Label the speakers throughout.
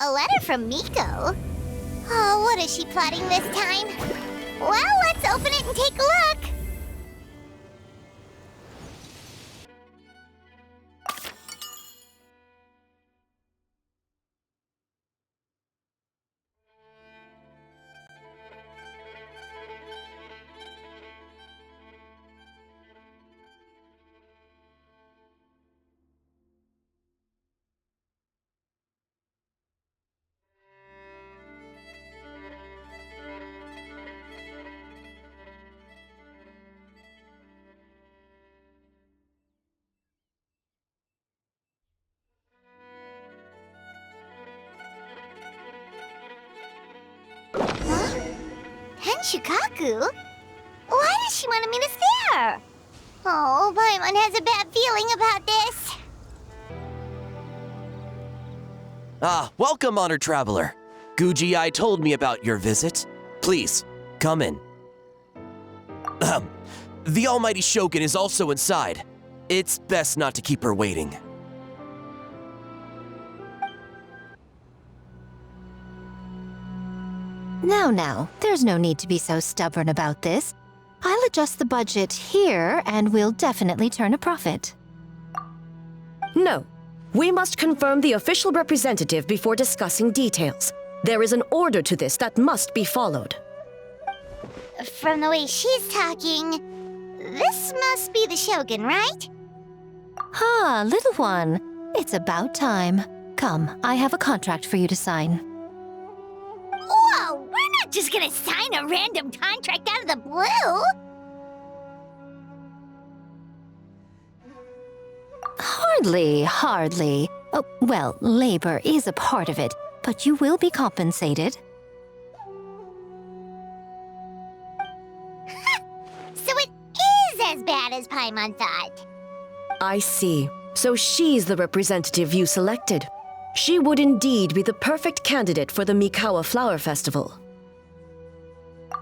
Speaker 1: A letter from Miko? Oh, what is she plotting this time? Well, let's open it and take a look. Shikaku? Why does she want to meet us there? Oh, Paimon has a bad feeling about this.
Speaker 2: Welcome, honored traveler. Guji-ai told me about your visit. Please, come in. The almighty Shogun is also inside. It's best not to keep her waiting.
Speaker 3: Now, there's no need to be so stubborn about this. I'll adjust the budget here, and we'll definitely turn a profit.
Speaker 4: No. We must confirm the official representative before discussing details. There is an order to this that must be followed.
Speaker 1: From the way she's talking, this must be the Shogun, right?
Speaker 3: Little one. It's about time. Come, I have a contract for you to sign.
Speaker 1: Whoa, we're not just gonna sign a random contract out of the blue!
Speaker 3: Hardly. Oh, well, labor is a part of it, but you will be compensated.
Speaker 1: So it is as bad as Paimon thought.
Speaker 4: I see. So she's the representative you selected. She would indeed be the perfect candidate for the Mikawa Flower Festival.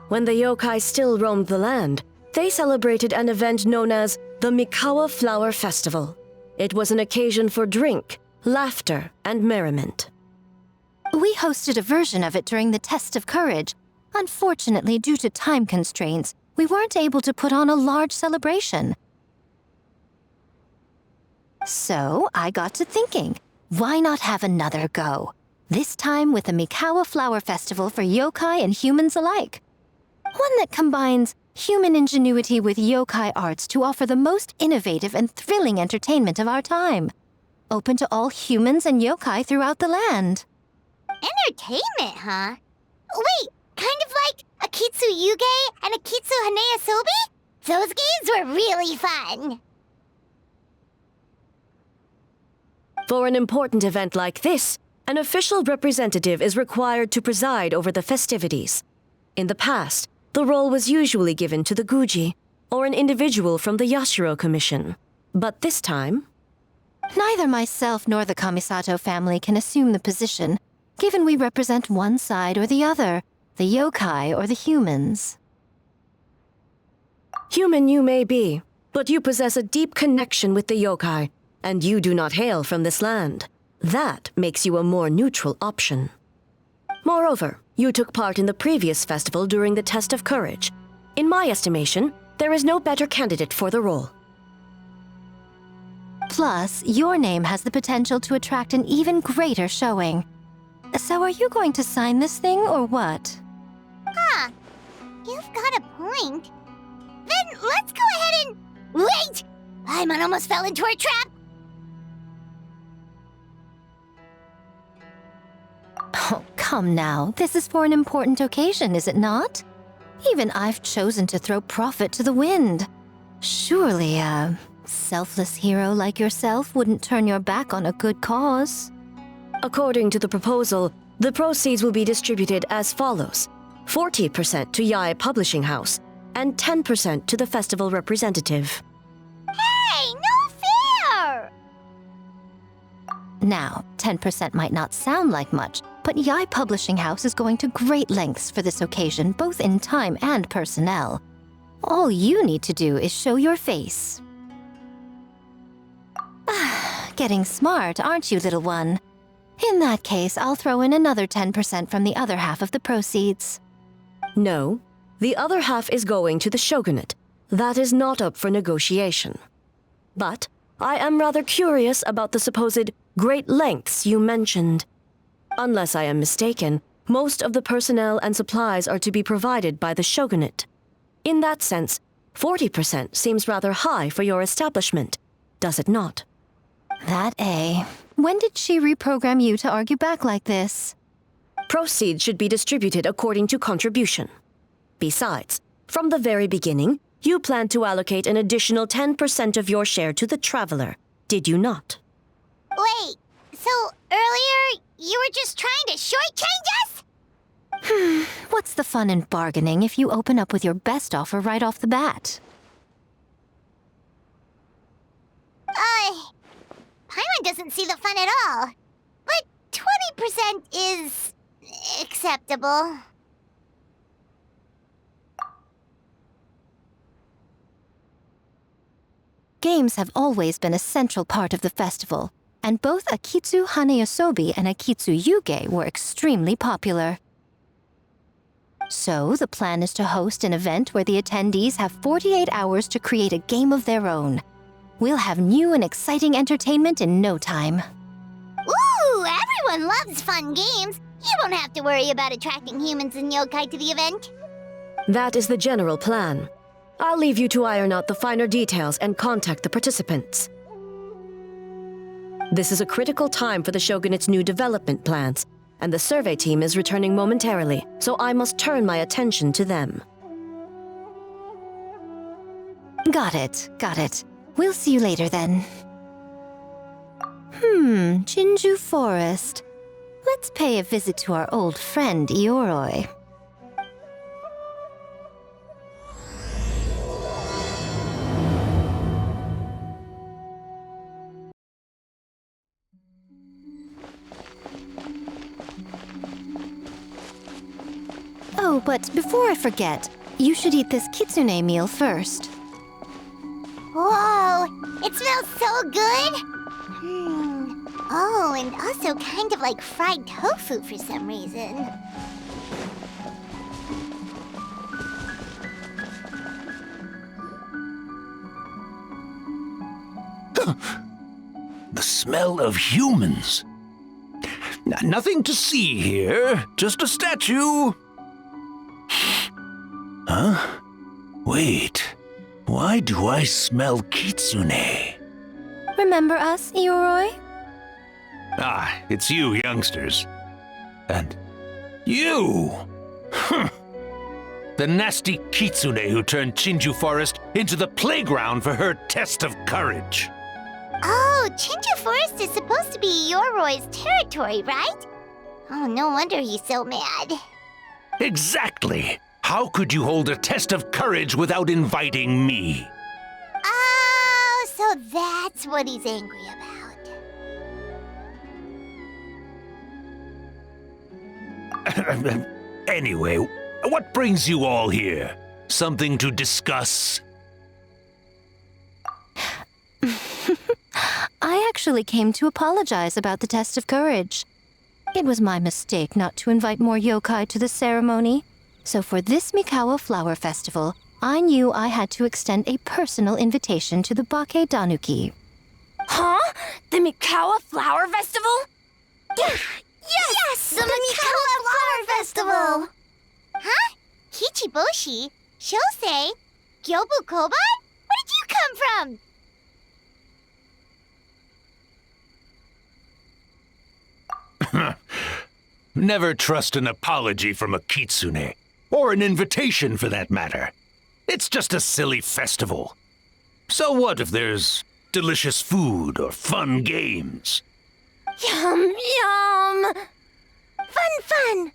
Speaker 4: When the yokai still roamed the land, they celebrated an event known as the Mikawa Flower Festival. It was an occasion for drink, laughter, and merriment.
Speaker 3: We hosted a version of it during the Test of Courage. Unfortunately, due to time constraints, we weren't able to put on a large celebration. So I got to thinking, why not have another go? This time with the Mikawa Flower Festival for yokai and humans alike. One that combines human ingenuity with yokai arts to offer the most innovative and thrilling entertainment of our time. Open to all humans and yokai throughout the land.
Speaker 1: Entertainment, huh? Wait, kind of like a Kitsu Yuge and a Kitsu Hanea Sobi? Those games were really fun.
Speaker 4: For an important event like this, an official representative is required to preside over the festivities. In the past, the role was usually given to the Guji, or an individual from the Yashiro Commission. But this time...
Speaker 3: Neither myself nor the Kamisato family can assume the position, given we represent one side or the other, the yokai or the humans.
Speaker 4: Human you may be, but you possess a deep connection with the yokai, and you do not hail from this land. That makes you a more neutral option. Moreover, you took part in the previous festival during the Test of Courage. In my estimation, there is no better candidate for the role.
Speaker 3: Plus, your name has the potential to attract an even greater showing. So are you going to sign this thing, or what?
Speaker 1: Huh. You've got a point. Then let's go ahead and... Wait! Paimon almost fell into our trap!
Speaker 3: Oh, come now. This is for an important occasion, is it not? Even I've chosen to throw profit to the wind. Surely a selfless hero like yourself wouldn't turn your back on a good cause.
Speaker 4: According to the proposal, the proceeds will be distributed as follows. 40% to Yae Publishing House, and 10% to the festival representative.
Speaker 1: Hey, no fair!
Speaker 3: Now, 10% might not sound like much, but Yae Publishing House is going to great lengths for this occasion, both in time and personnel. All you need to do is show your face. Getting smart, aren't you, little one? In that case, I'll throw in another 10% from the other half of the proceeds.
Speaker 4: No, the other half is going to the shogunate. That is not up for negotiation. But I am rather curious about the supposed great lengths you mentioned. Unless I am mistaken, most of the personnel and supplies are to be provided by the shogunate. In that sense, 40% seems rather high for your establishment, does it not?
Speaker 3: That A. When did she reprogram you to argue back like this?
Speaker 4: Proceeds should be distributed according to contribution. Besides, from the very beginning, you planned to allocate an additional 10% of your share to the traveler, did you not?
Speaker 1: Wait, so earlier you were just trying to shortchange us?
Speaker 3: What's the fun in bargaining if you open up with your best offer right off the bat?
Speaker 1: Paimon doesn't see the fun at all. But 20% is acceptable.
Speaker 3: Games have always been a central part of the festival, and both Akitsu Hanayosobi and Akitsu Yuge were extremely popular. So, the plan is to host an event where the attendees have 48 hours to create a game of their own. We'll have new and exciting entertainment in no time.
Speaker 1: Ooh, everyone loves fun games. You won't have to worry about attracting humans and yokai to the event.
Speaker 4: That is the general plan. I'll leave you to iron out the finer details and contact the participants. This is a critical time for the Shogunate's new development plans, and the survey team is returning momentarily, so I must turn my attention to them.
Speaker 3: Got it, got it. We'll see you later then. Jinju Forest. Let's pay a visit to our old friend Ioroi. Oh, but before I forget, you should eat this kitsune meal first.
Speaker 1: Whoa, it smells so good. Oh, and also kind of like fried tofu for some reason.
Speaker 5: The smell of humans. Nothing to see here, just a statue. Huh? Wait, why do I smell kitsune?
Speaker 3: Remember us, Ioroi?
Speaker 5: Ah, it's you youngsters. And you! The nasty kitsune who turned Chinju Forest into the playground for her test of courage.
Speaker 1: Oh, Chinju Forest is supposed to be Yoroi's territory, right? Oh, no wonder he's so mad.
Speaker 5: Exactly! How could you hold a test of courage without inviting me?
Speaker 1: Oh, so that's what he's angry about.
Speaker 5: Anyway, what brings you all here? Something to discuss?
Speaker 3: I actually came to apologize about the test of courage. It was my mistake not to invite more yokai to the ceremony. So for this Mikawa Flower Festival, I knew I had to extend a personal invitation to the Bake Danuki.
Speaker 6: Huh? The Mikawa Flower Festival?
Speaker 1: Yes! The Mikawa Flower Festival! Huh? Kichiboshi? Shosei? Gyobu Koban? Where did you come from?
Speaker 5: Never trust an apology from a kitsune, or an invitation for that matter. It's just a silly festival. So what if there's delicious food or fun games?
Speaker 6: Yum, yum! Fun!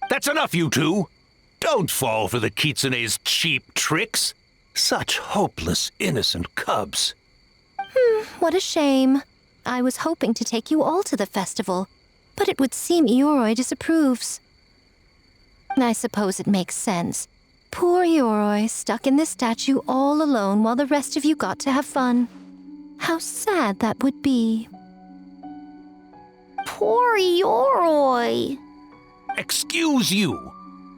Speaker 5: That's enough, you two! Don't fall for the kitsune's cheap tricks. Such hopeless, innocent cubs.
Speaker 3: What a shame. I was hoping to take you all to the festival, but it would seem Ioroi disapproves. I suppose it makes sense. Poor Ioroi, stuck in this statue all alone while the rest of you got to have fun. How sad that would be.
Speaker 6: Poor Yoroi.
Speaker 5: Excuse you.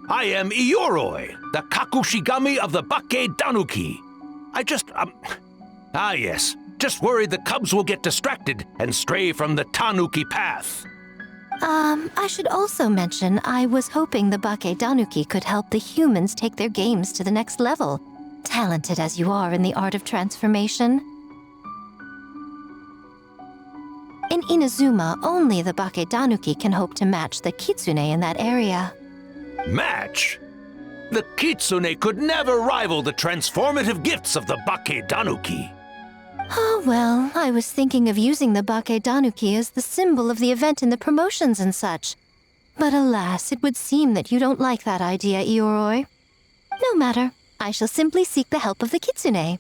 Speaker 5: I am Ioroi, the Kakushigami of the Bake Danuki. Yes. Just worried the cubs will get distracted and stray from the Tanuki path.
Speaker 3: I should also mention I was hoping the Bake Danuki could help the humans take their games to the next level, talented as you are in the art of transformation. In Inazuma, only the Bake Danuki can hope to match the Kitsune in that area.
Speaker 5: Match? The Kitsune could never rival the transformative gifts of the Bake Danuki.
Speaker 3: Oh, well, I was thinking of using the Bake Danuki as the symbol of the event in the promotions and such. But alas, it would seem that you don't like that idea, Ioroi. No matter. I shall simply seek the help of the Kitsune.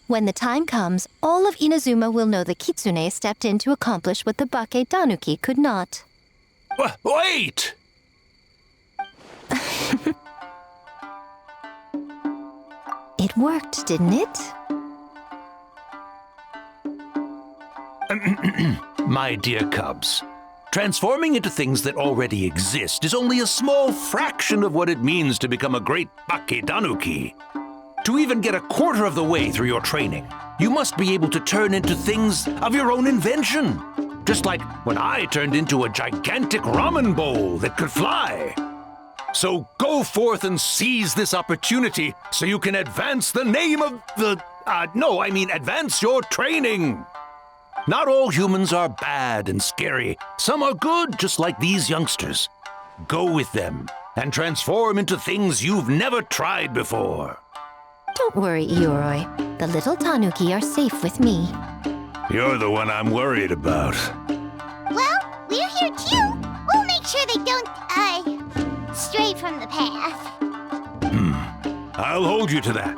Speaker 3: When the time comes, all of Inazuma will know the Kitsune stepped in to accomplish what the Bake Danuki could not.
Speaker 5: Wait!
Speaker 3: It worked, didn't it?
Speaker 5: My dear cubs, transforming into things that already exist is only a small fraction of what it means to become a great Bake Danuki. To even get a quarter of the way through your training, you must be able to turn into things of your own invention. Just like when I turned into a gigantic ramen bowl that could fly. So go forth and seize this opportunity so you can advance the name of the... advance your training. Not all humans are bad and scary. Some are good, just like these youngsters. Go with them and transform into things you've never tried before.
Speaker 3: Don't worry, Ioroi. The little Tanuki are safe with me.
Speaker 5: You're the one I'm worried about.
Speaker 1: Well, we're here too. We'll make sure they don't, stray from the path.
Speaker 5: I'll hold you to that.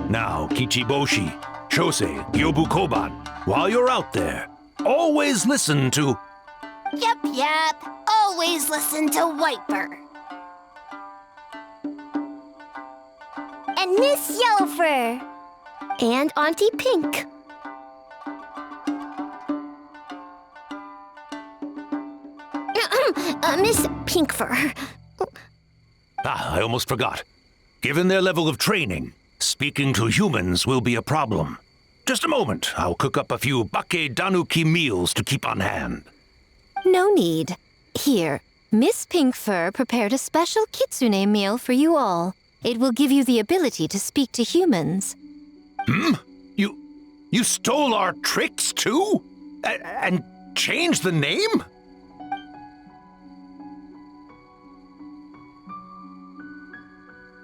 Speaker 5: Now, Kichiboshi, Shosei, Gyobu Koban, while you're out there, always listen to...
Speaker 6: Yep. Always listen to Wiper. And Miss Yellowfur. And Auntie Pink. Miss Pinkfur.
Speaker 5: I almost forgot. Given their level of training, speaking to humans will be a problem. Just a moment, I'll cook up a few Bake Danuki meals to keep on hand.
Speaker 3: No need. Here, Miss Pinkfur prepared a special Kitsune meal for you all. It will give you the ability to speak to humans.
Speaker 5: You stole our tricks too? And changed the name?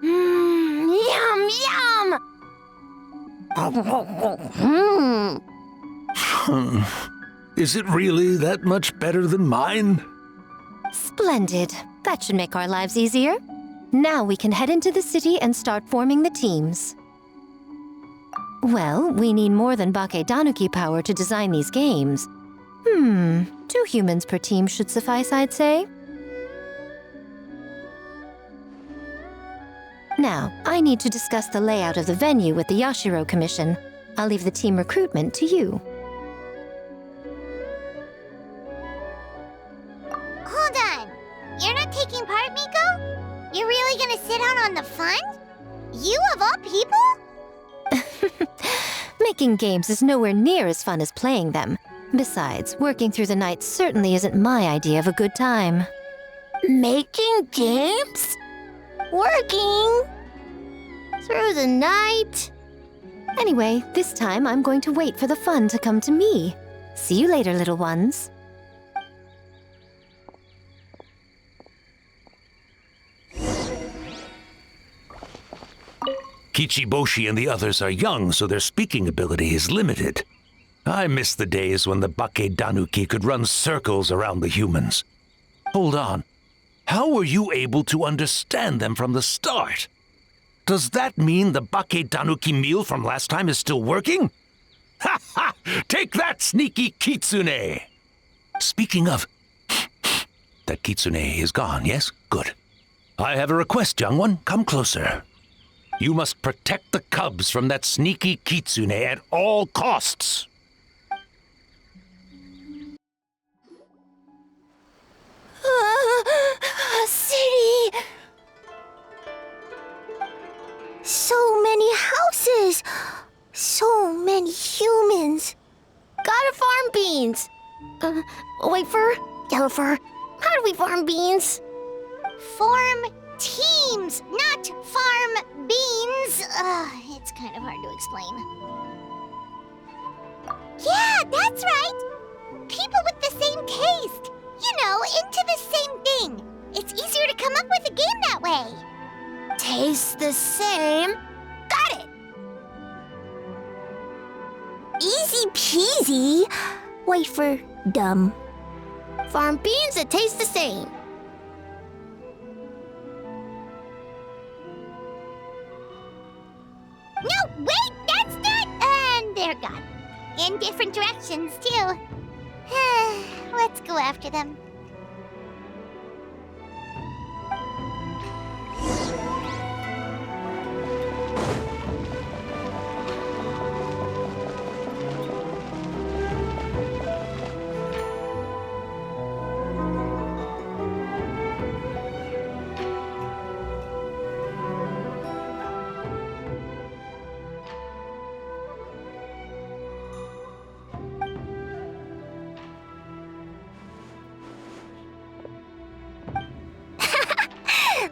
Speaker 6: Yum, yum!
Speaker 5: Is it really that much better than mine?
Speaker 3: Splendid. That should make our lives easier. Now we can head into the city and start forming the teams. Well, we need more than Bake Danuki power to design these games. 2 humans per team should suffice, I'd say. Now, I need to discuss the layout of the venue with the Yashiro Commission. I'll leave the team recruitment to you.
Speaker 1: Hold on. You're not taking part, Miko? You're really gonna sit out on the fun? You of all people?
Speaker 3: Making games is nowhere near as fun as playing them. Besides, working through the night certainly isn't my idea of a good time.
Speaker 6: Making games? Working? Through the night?
Speaker 3: Anyway, this time I'm going to wait for the fun to come to me. See you later, little ones.
Speaker 5: Kichiboshi and the others are young, so their speaking ability is limited. I miss the days when the Bake Danuki could run circles around the humans. Hold on. How were you able to understand them from the start? Does that mean the Bake Danuki meal from last time is still working? Ha ha! Take that, sneaky Kitsune! Speaking of... that Kitsune is gone, yes? Good. I have a request, young one. Come closer. You must protect the cubs from that sneaky Kitsune at all costs.
Speaker 6: Wafer? Yellowfur, how do we farm beans?
Speaker 1: Form teams, not farm beans. It's kind of hard to explain. Yeah, that's right. People with the same taste. You know, into the same thing. It's easier to come up with a game that way.
Speaker 6: Taste the same? Got it! Easy peasy. Wafer, dumb. Farm beans that taste the same.
Speaker 1: No, wait, that's not... And they're gone. In different directions, too. Let's go after them.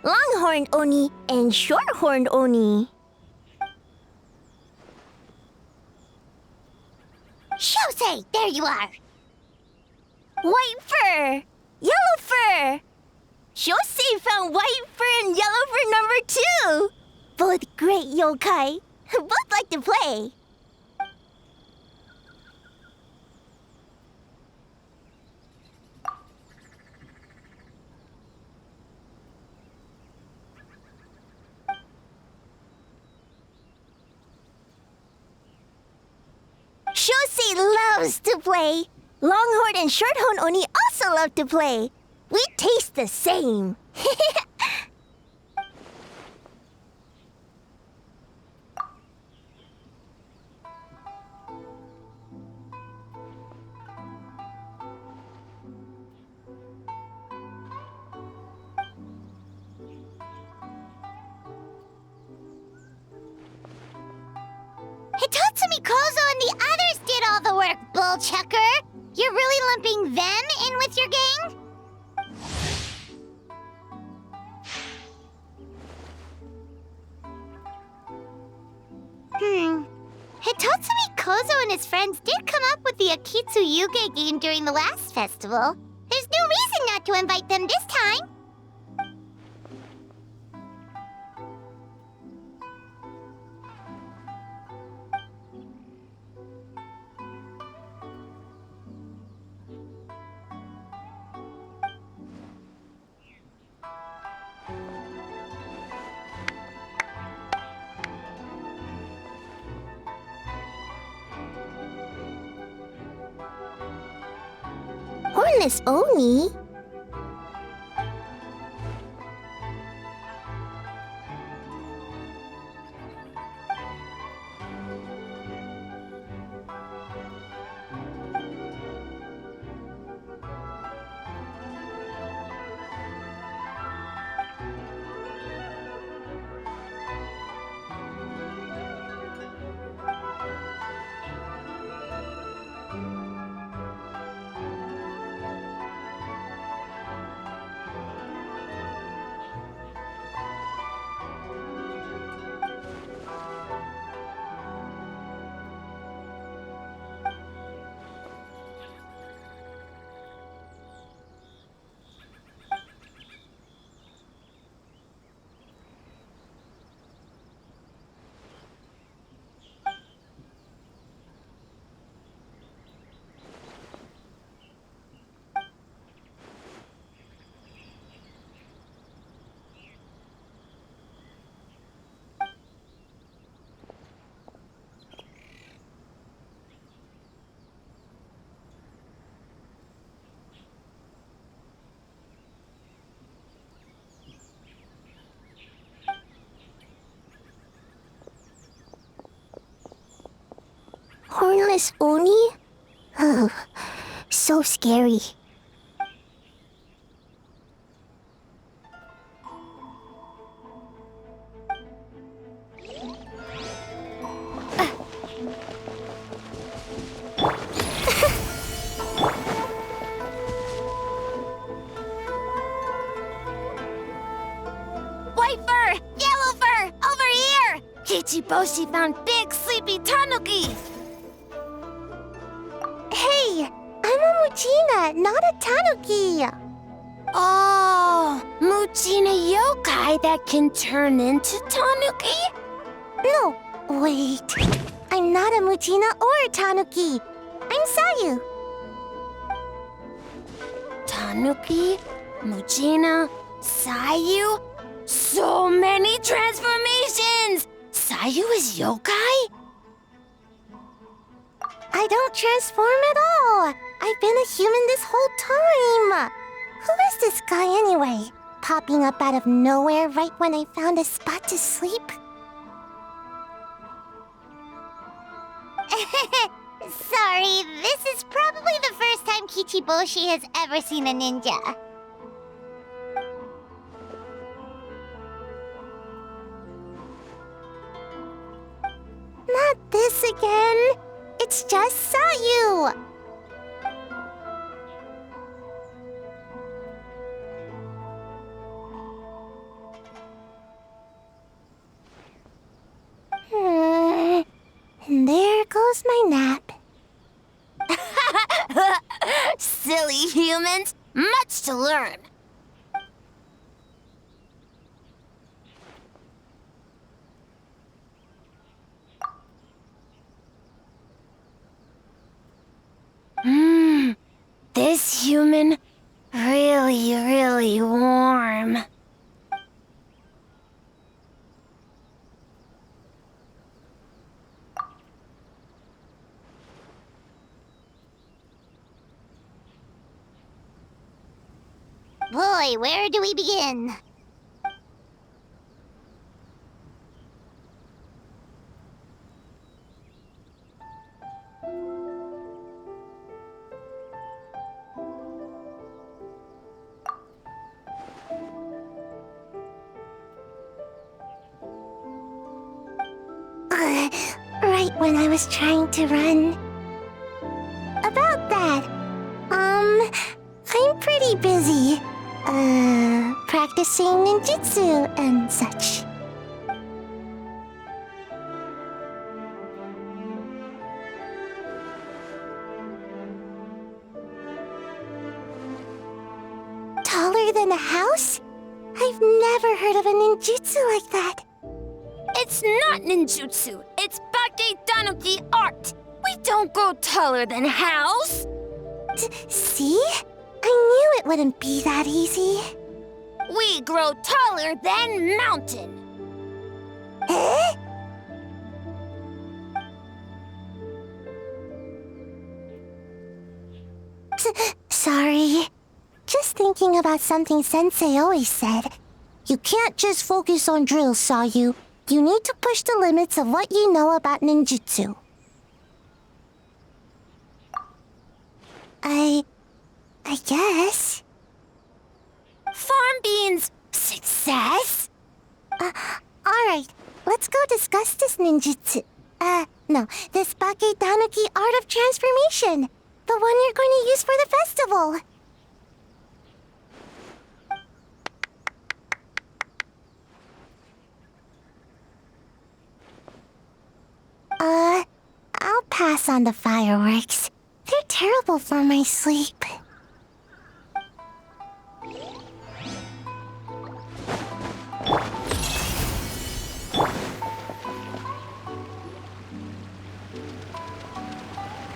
Speaker 6: Longhorned Oni and Shorthorned Oni.
Speaker 1: Shosei, there you are.
Speaker 6: White fur! Yellow fur! Shosei found white fur and yellow fur number 2. Both great yokai. Both like to play. Shosei loves to play. Longhorn and Shorthorn Oni also love to play. We taste the same.
Speaker 1: Hitatsumi Kozo and the others did all the work, bullchucker. You're really lumping them in with your gang? Hitatsumi Kozo and his friends did come up with the Akitsu Yuge game during the last festival. There's no reason not to invite them this time.
Speaker 6: Hornless Oni? Hornless Oni? Oh, so scary. White fur! Yellow fur! Over here! Kichiboshi found big sleepy tanuki!
Speaker 1: Hey, I'm a Muchina, not a Tanuki.
Speaker 6: Oh, Muchina yokai that can turn into tanuki?
Speaker 1: No, wait. I'm not a Muchina or a Tanuki. I'm Sayu.
Speaker 6: Tanuki, Muchina, Sayu. So many transformations! Sayu is yokai?
Speaker 1: I don't transform at all. I've been a human this whole time. Who is this guy anyway? Popping up out of nowhere right when I found a spot to sleep? Sorry, this is probably the first time Kichiboshi has ever seen a ninja. Not this again. It's just Sayu. And there goes my nap.
Speaker 6: Silly humans, much to learn. This human, really warm.
Speaker 1: Boy, where do we begin? Right when I was trying to run. About that, I'm pretty busy. Practicing ninjutsu and such. Taller than a house? I've never heard of a ninjutsu like that.
Speaker 6: It's not ninjutsu, it's Bake Tanuki art. We don't grow taller than house.
Speaker 1: See? I knew it wouldn't be that easy.
Speaker 6: We grow taller than mountain.
Speaker 1: Eh? Sorry. Just thinking about something Sensei always said. You can't just focus on drills, Sayu. You need to push the limits of what you know about ninjutsu. I guess.
Speaker 6: Farm beans, success?
Speaker 1: Alright, let's go discuss this ninjutsu. No, this Bake Tanuki art of transformation. The one you're going to use for the festival. I'll pass on the fireworks. They're terrible for my sleep.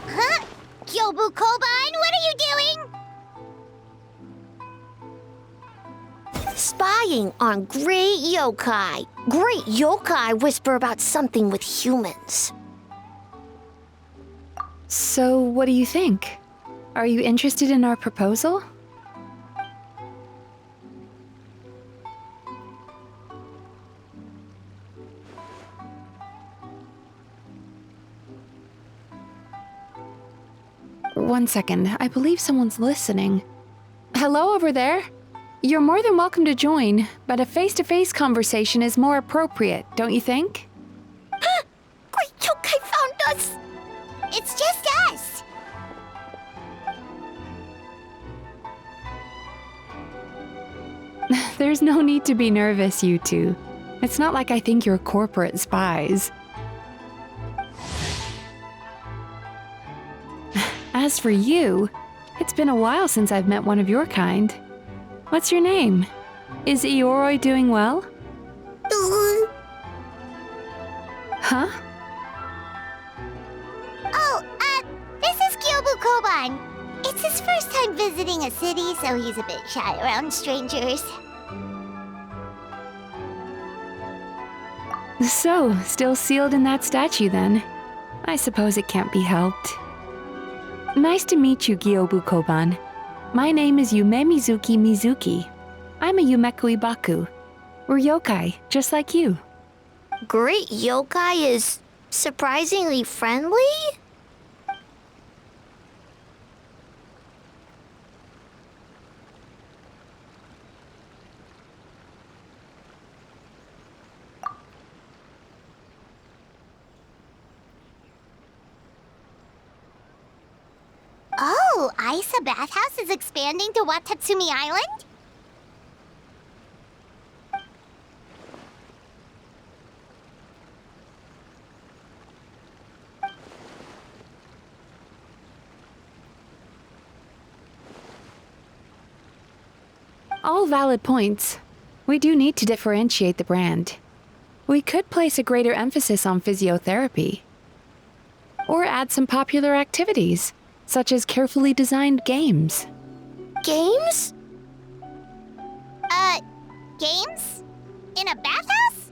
Speaker 1: Huh? Kyobu Kobine, what are you doing?
Speaker 6: Spying on great yokai. Great yokai whisper about something with humans.
Speaker 7: So, what do you think? Are you interested in our proposal? One second, I believe someone's listening. Hello over there? You're more than welcome to join, but a face-to-face conversation is more appropriate, don't you think?
Speaker 6: Great yokai found us!
Speaker 1: It's just us.
Speaker 7: There's no need to be nervous, you two. It's not like I think you're corporate spies. As for you, it's been a while since I've met one of your kind. What's your name? Is Ioroi doing well? Huh?
Speaker 1: Oh, this is Kyobu Koban. It's his first time visiting a city, so he's a bit shy around strangers.
Speaker 7: So, still sealed in that statue then. I suppose it can't be helped. Nice to meet you, Kyobu Koban. My name is Yume Mizuki. I'm a Yumeku Ibaku. We're yokai, just like you.
Speaker 6: Great yokai is surprisingly friendly?
Speaker 1: Oh, Aisa Bathhouse is expanding to Watatsumi Island?
Speaker 7: All valid points. We do need to differentiate the brand. We could place a greater emphasis on physiotherapy. Or add some popular activities, such as carefully designed games.
Speaker 6: Games?
Speaker 1: Games? In a bathhouse?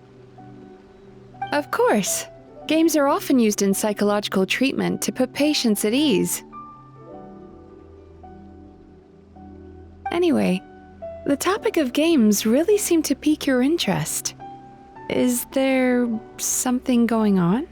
Speaker 7: Of course. Games are often used in psychological treatment to put patients at ease. Anyway, the topic of games really seemed to pique your interest. Is there something going on?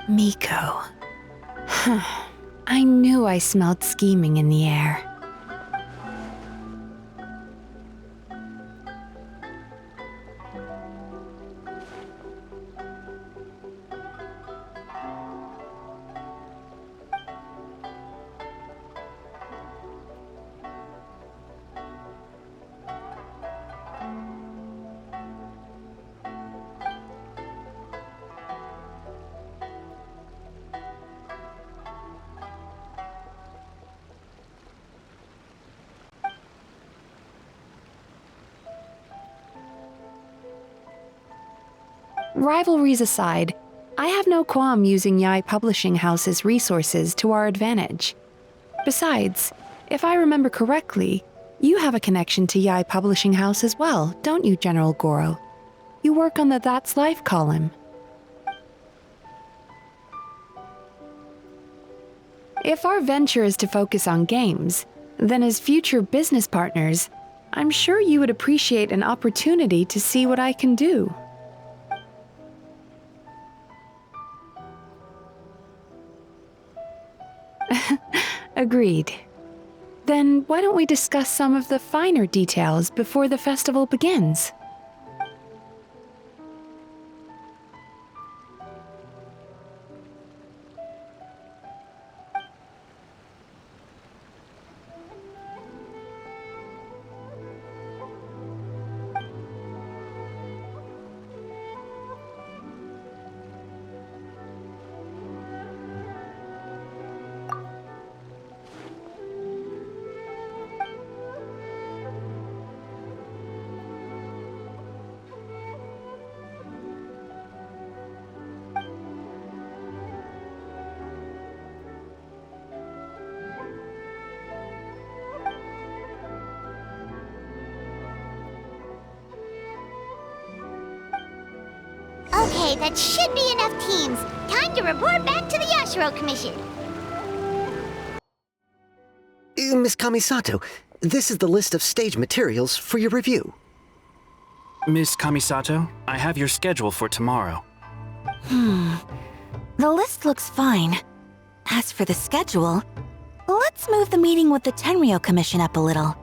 Speaker 7: Miko. I knew I smelled scheming in the air. Rivalries aside, I have no qualm using Yai Publishing House's resources to our advantage. Besides, if I remember correctly, you have a connection to Yai Publishing House as well, don't you, General Goro? You work on the That's Life column. If our venture is to focus on games, then as future business partners, I'm sure you would appreciate an opportunity to see what I can do. Agreed. Then why don't we discuss some of the finer details before the festival begins?
Speaker 1: Okay, that should be enough teams. Time to report back to the Yashiro Commission.
Speaker 8: Miss Kamisato, this is the list of stage materials for your review.
Speaker 9: Miss Kamisato, I have your schedule for tomorrow.
Speaker 10: The list looks fine. As for the schedule, let's move the meeting with the Tenryo Commission up a little.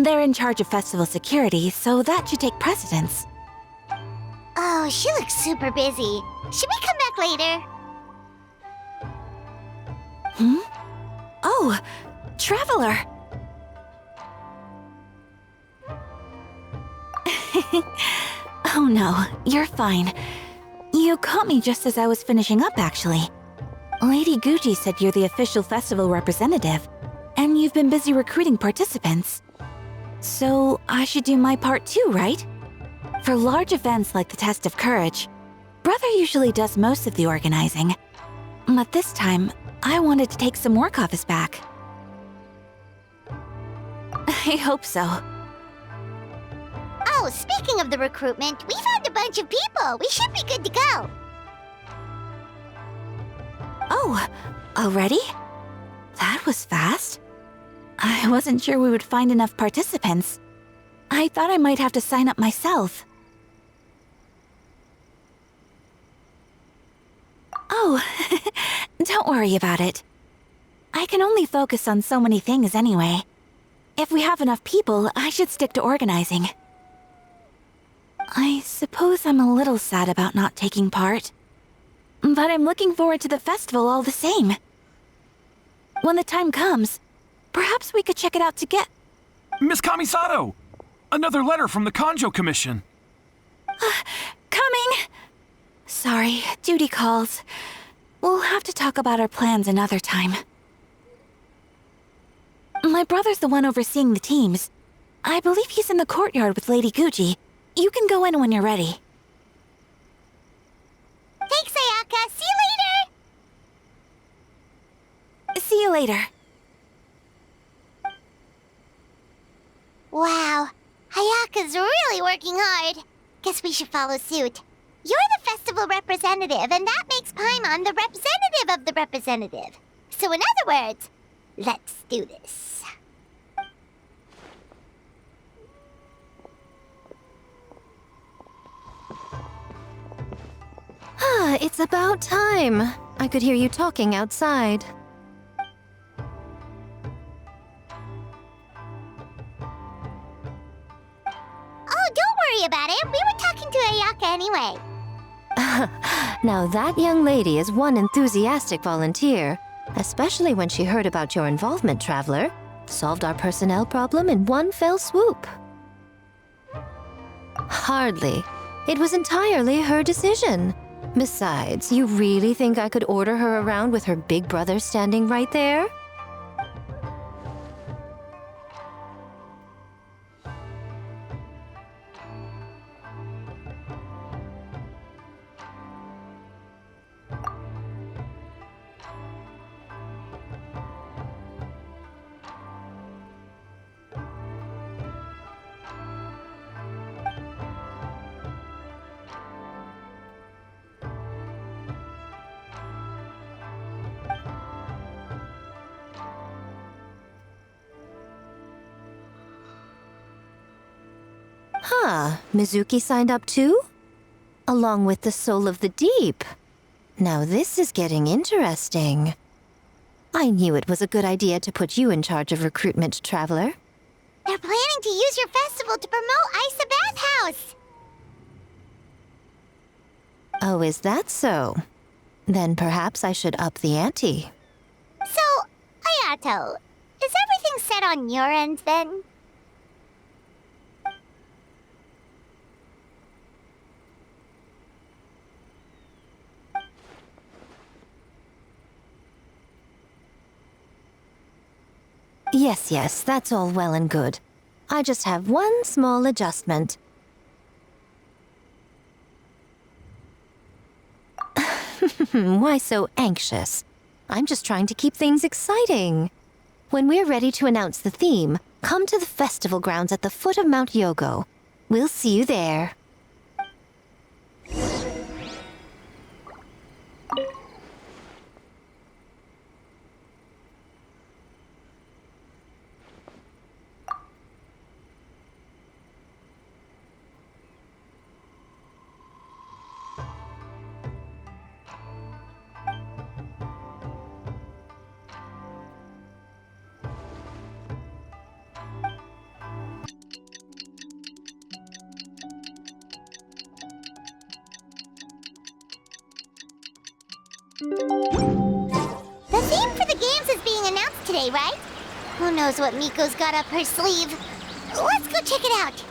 Speaker 6: They're in charge of festival security, so that should take precedence.
Speaker 1: Oh, she looks super busy. Should we come back later?
Speaker 6: Oh, Traveler! Oh no, you're fine. You caught me just as I was finishing up, actually. Lady Guji said you're the official festival representative, and you've been busy recruiting participants. So I should do my part too, right? For large events like the Test of Courage, Brother usually does most of the organizing. But this time, I wanted to take some work off his back. I hope so.
Speaker 1: Oh, speaking of the recruitment, we found a bunch of people. We should be good to go.
Speaker 6: Oh, already? That was fast. I wasn't sure we would find enough participants. I thought I might have to sign up myself. Oh, don't worry about it. I can only focus on so many things anyway. If we have enough people, I should stick to organizing. I suppose I'm a little sad about not taking part. But I'm looking forward to the festival all the same. When the time comes, perhaps we could check it out together.
Speaker 10: Miss Kamisato! Another letter from the Kanjo Commission.
Speaker 6: Coming! Sorry, duty calls. We'll have to talk about our plans another time. My brother's the one overseeing the teams. I believe he's in the courtyard with Lady Guji. You can go in when you're ready.
Speaker 1: Thanks, Ayaka. See you later.
Speaker 6: See you later.
Speaker 1: Wow, Ayaka's really working hard. Guess we should follow suit. You're the festival representative, and that makes Paimon the representative of the representative. So in other words, let's do this.
Speaker 3: It's about time. I could hear you talking outside.
Speaker 1: Oh, don't worry about it. We were talking to Ayaka anyway.
Speaker 3: Now that young lady is one enthusiastic volunteer, especially when she heard about your involvement, Traveler. Solved our personnel problem in one fell swoop. Hardly. It was entirely her decision. Besides, you really think I could order her around with her big brother standing right there? Huh, Mizuki signed up too? Along with the Soul of the Deep. Now this is getting interesting. I knew it was a good idea to put you in charge of recruitment, Traveler.
Speaker 1: They're planning to use your festival to promote Isa Bathhouse.
Speaker 3: Oh, is that so? Then perhaps I should up the ante.
Speaker 1: So, Ayato, is everything set on your end then?
Speaker 3: Yes, that's all well and good. I just have one small adjustment. Why so anxious? I'm just trying to keep things exciting. When we're ready to announce the theme, come to the festival grounds at the foot of Mount Yogo. We'll see you there.
Speaker 6: The theme for the games is being announced today, right? Who knows what Miko's got up her sleeve? Let's go check it out.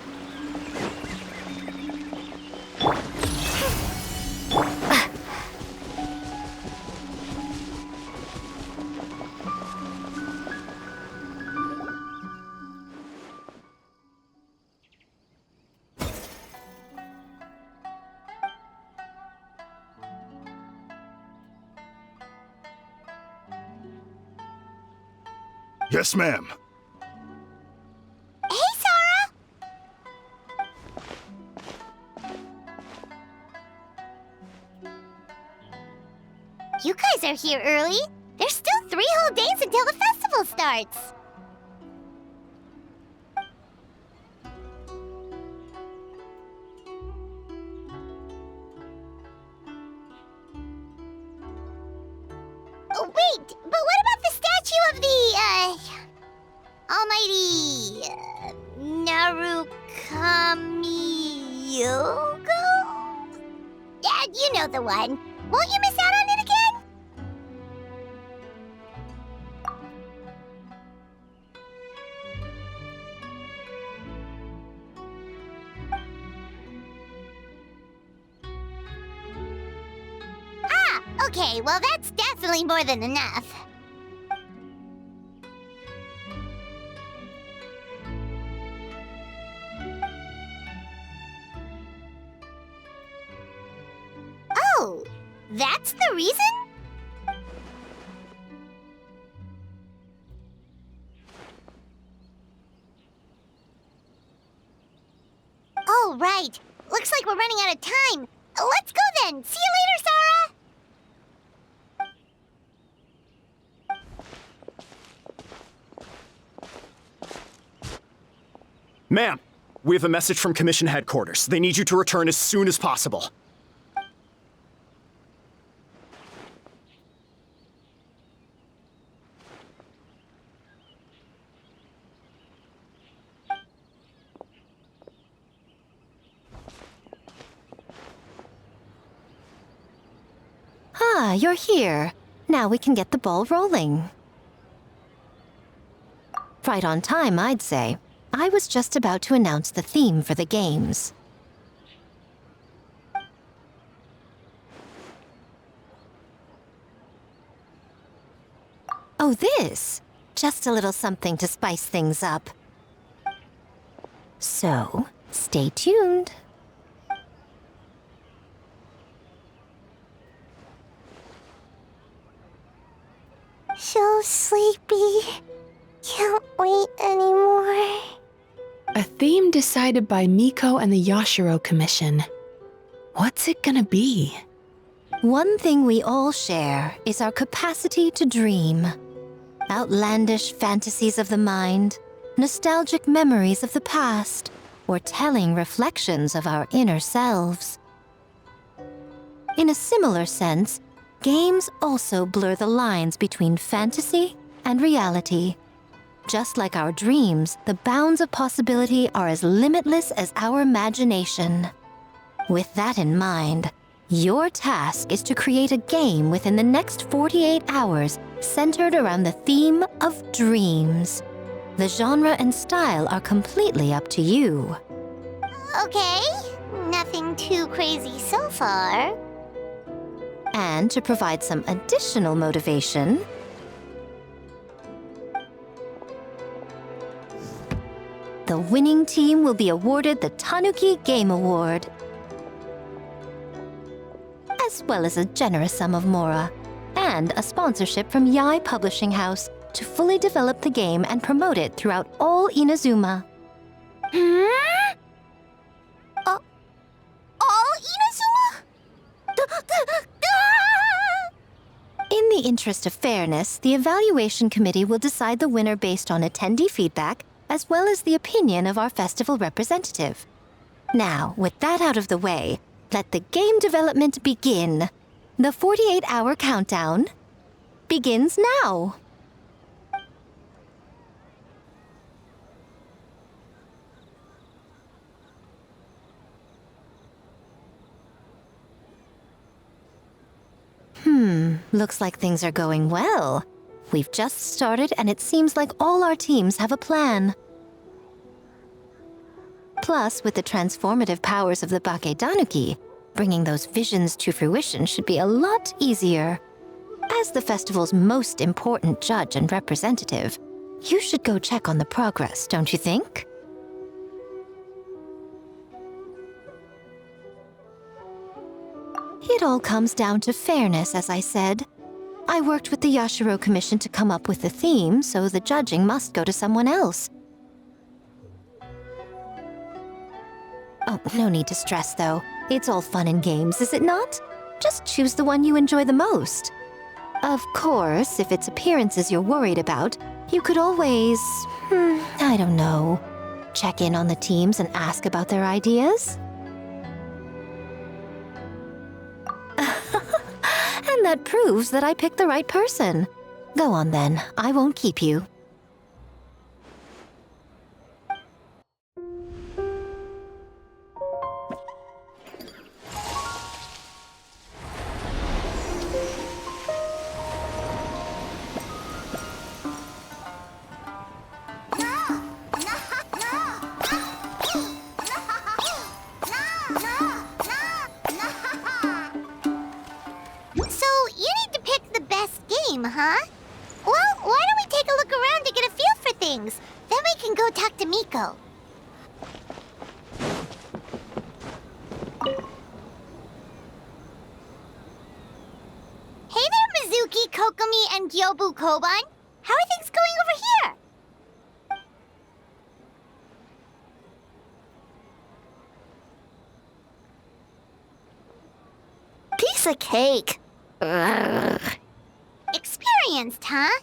Speaker 11: Yes, ma'am.
Speaker 6: Hey, Sarah! You guys are here early. There's still 3 whole days until the festival starts. Oh, wait, but what about the statue of the, almighty, Narukami-yogo? Yeah, you know the one. Won't you miss out on it again? Ah, okay, well that's definitely more than enough. Oh, that's the reason? Oh, right. Looks like we're running out of time. Let's go then. See you later, Sarah.
Speaker 12: Ma'am, we have a message from Commission Headquarters. They need you to return as soon as possible.
Speaker 3: Ah, you're here. Now we can get the ball rolling. Right on time, I'd say. I was just about to announce the theme for the games. Oh, this? Just a little something to spice things up. So, stay tuned.
Speaker 1: So sleepy. Can't wait anymore.
Speaker 7: A theme decided by Miko and the Yashiro Commission. What's it gonna be?
Speaker 3: One thing we all share is our capacity to dream. Outlandish fantasies of the mind, nostalgic memories of the past, or telling reflections of our inner selves. In a similar sense, games also blur the lines between fantasy and reality. Just like our dreams, the bounds of possibility are as limitless as our imagination. With that in mind, your task is to create a game within the next 48 hours centered around the theme of dreams. The genre and style are completely up to you.
Speaker 6: Okay, nothing too crazy so far.
Speaker 3: And to provide some additional motivation, the winning team will be awarded the Tanuki Game Award, as well as a generous sum of mora, and a sponsorship from Yae Publishing House to fully develop the game and promote it throughout all Inazuma.
Speaker 6: All Inazuma?
Speaker 3: In the interest of fairness, the evaluation committee will decide the winner based on attendee feedback, as well as the opinion of our festival representative. Now, with that out of the way, let the game development begin. The 48-hour countdown begins now. Looks like things are going well. We've just started, and it seems like all our teams have a plan. Plus, with the transformative powers of the Bakedanuki, bringing those visions to fruition should be a lot easier. As the festival's most important judge and representative, you should go check on the progress, don't you think? It all comes down to fairness, as I said. I worked with the Yashiro Commission to come up with the theme, so the judging must go to someone else. Oh, no need to stress, though. It's all fun and games, is it not? Just choose the one you enjoy the most. Of course, if it's appearances you're worried about, you could always, I don't know, check in on the teams and ask about their ideas. And that proves that I picked the right person. Go on then, I won't keep you.
Speaker 1: Huh? Well, why don't we take a look around to get a feel for things? Then we can go talk to Miko. Hey there, Mizuki, Kokomi, and Gyobu Koban. How are things going over here? Piece of cake. Ugh. Experienced, huh?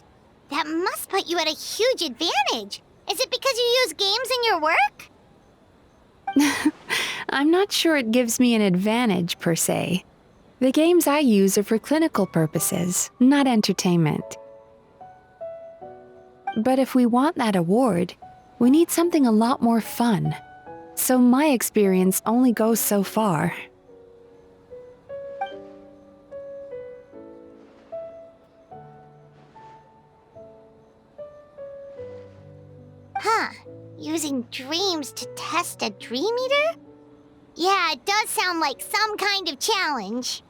Speaker 1: That must put you at a huge advantage. Is it because you use games in your work?
Speaker 7: I'm not sure it gives me an advantage, per se. The games I use are for clinical purposes, not entertainment. But if we want that award, we need something a lot more fun. So my experience only goes so far.
Speaker 1: Huh. Using dreams to test a dream eater? Yeah, it does sound like some kind of challenge.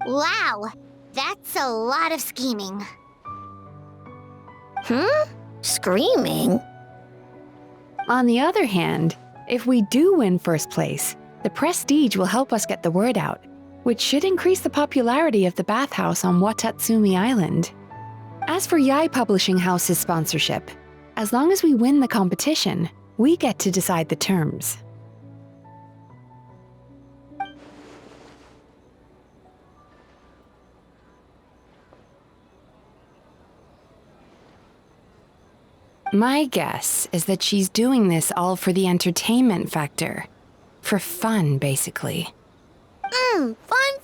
Speaker 1: Wow, that's a lot of scheming.
Speaker 3: Screaming?
Speaker 7: On the other hand, if we do win first place, the prestige will help us get the word out, which should increase the popularity of the bathhouse on Watatsumi Island. As for Yae Publishing House's sponsorship, as long as we win the competition, we get to decide the terms. My guess is that she's doing this all for the entertainment factor. For fun, basically.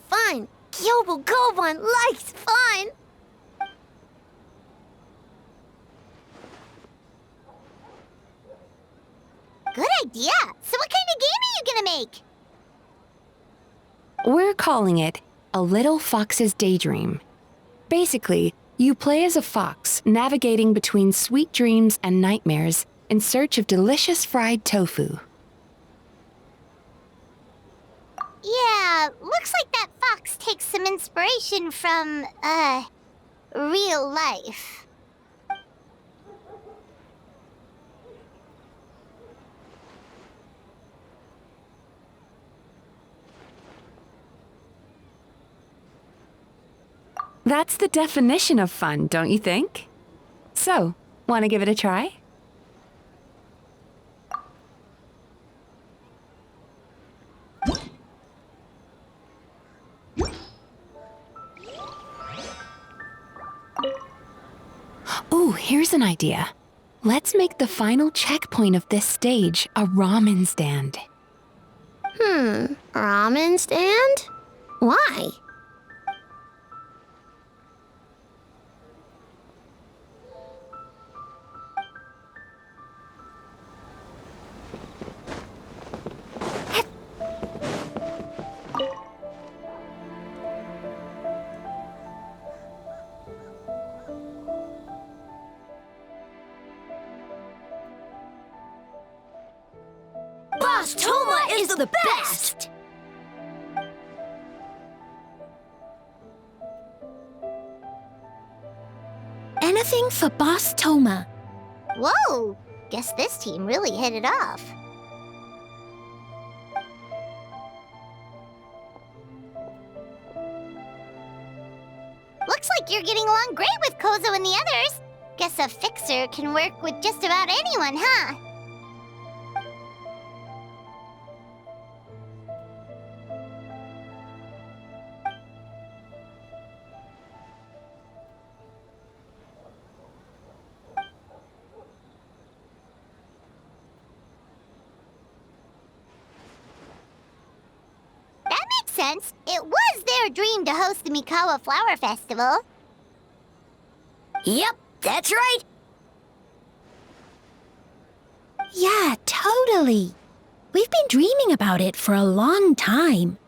Speaker 1: Fun. Gyobu Koban likes fun. Good idea. So what kind of game are you gonna make?
Speaker 7: We're calling it A Little Fox's Daydream. Basically, you play as a fox navigating between sweet dreams and nightmares in search of delicious fried tofu.
Speaker 1: Yeah, looks like that fox takes some inspiration from, real life.
Speaker 7: That's the definition of fun, don't you think? So, want to give it a try? Ooh, here's an idea. Let's make the final checkpoint of this stage a ramen stand.
Speaker 1: Ramen stand? Why?
Speaker 6: Boss Toma is the best!
Speaker 3: Anything for Boss Toma.
Speaker 1: Whoa! Guess this team really hit it off. Looks like you're getting along great with Kozo and the others. Guess a fixer can work with just about anyone, huh? That makes sense. It was their dream to host the Mikawa Flower Festival.
Speaker 6: Yep, that's right.
Speaker 3: Yeah, totally. We've been dreaming about it for a long time.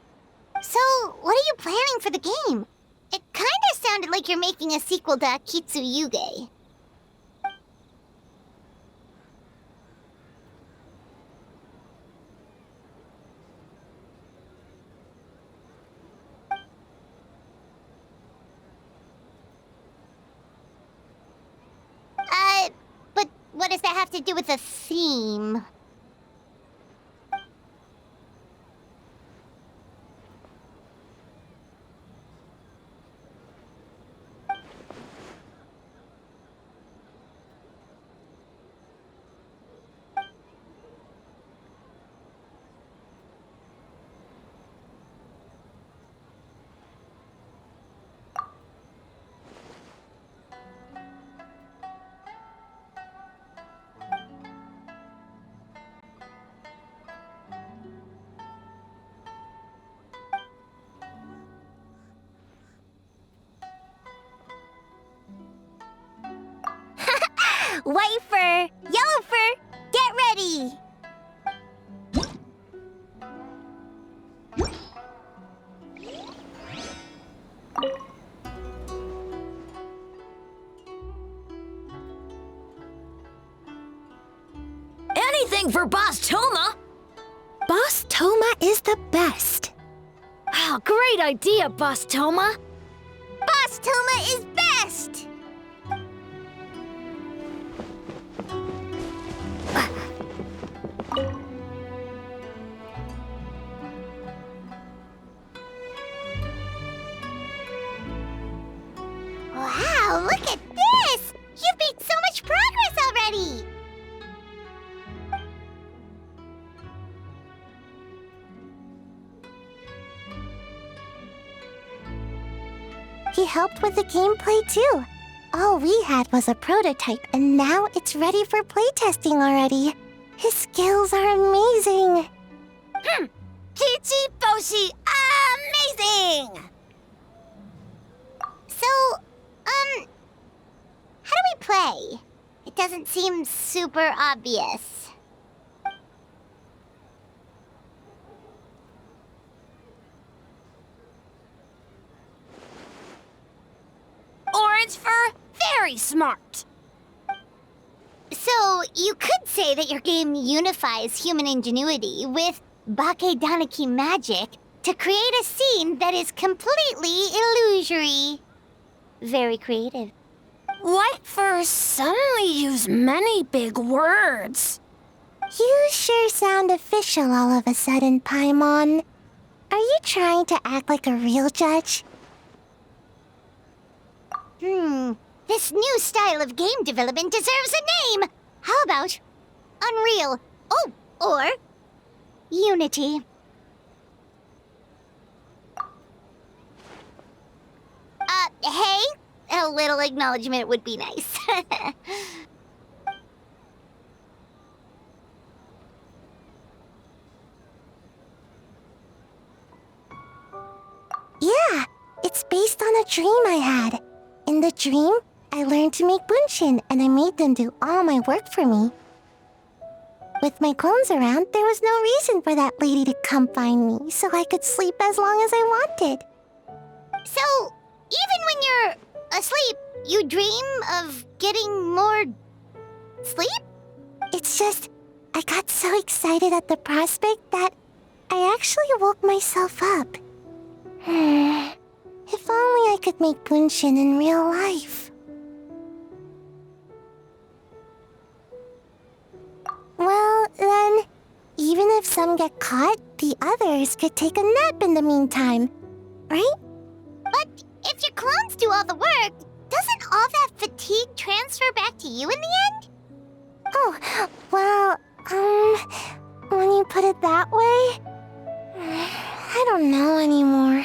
Speaker 1: So, what are you planning for the game? It kinda sounded like you're making a sequel to Kitsuyuge. But what does that have to do with the theme?
Speaker 6: White fur, yellow fur, get ready! Anything for Boss Toma!
Speaker 3: Boss Toma is the best.
Speaker 6: Oh, great idea, Boss Toma! Boss Toma is best!
Speaker 1: Wow, look at this! You've made so much progress already! He helped with the gameplay too. All we had was a prototype, and now it's ready for playtesting already. His skills are amazing.
Speaker 6: Kichi Boshi, amazing!
Speaker 1: So, how do we play? It doesn't seem super obvious.
Speaker 6: Orange fur, very smart.
Speaker 1: So, you could say that your game unifies human ingenuity with Bakedaniki magic to create a scene that is completely illusory. Very creative.
Speaker 6: White fur suddenly use many big words.
Speaker 1: You sure sound official all of a sudden, Paimon. Are you trying to act like a real judge? This new style of game development deserves a name! How about Unreal? Oh, or Unity. Hey? A little acknowledgement would be nice. a dream I had. In the dream, I learned to make bunshin and I made them do all my work for me. With my clones around, there was no reason for that lady to come find me, so I could sleep as long as I wanted.
Speaker 6: So, even when you're asleep, you dream of getting more sleep?
Speaker 1: It's just, I got so excited at the prospect that I actually woke myself up. If only I could make bunshin in real life. Well, then, even if some get caught, the others could take a nap in the meantime, right?
Speaker 6: But if your clones do all the work, doesn't all that fatigue transfer back to you in the end?
Speaker 1: Oh, well, when you put it that way, I don't know anymore.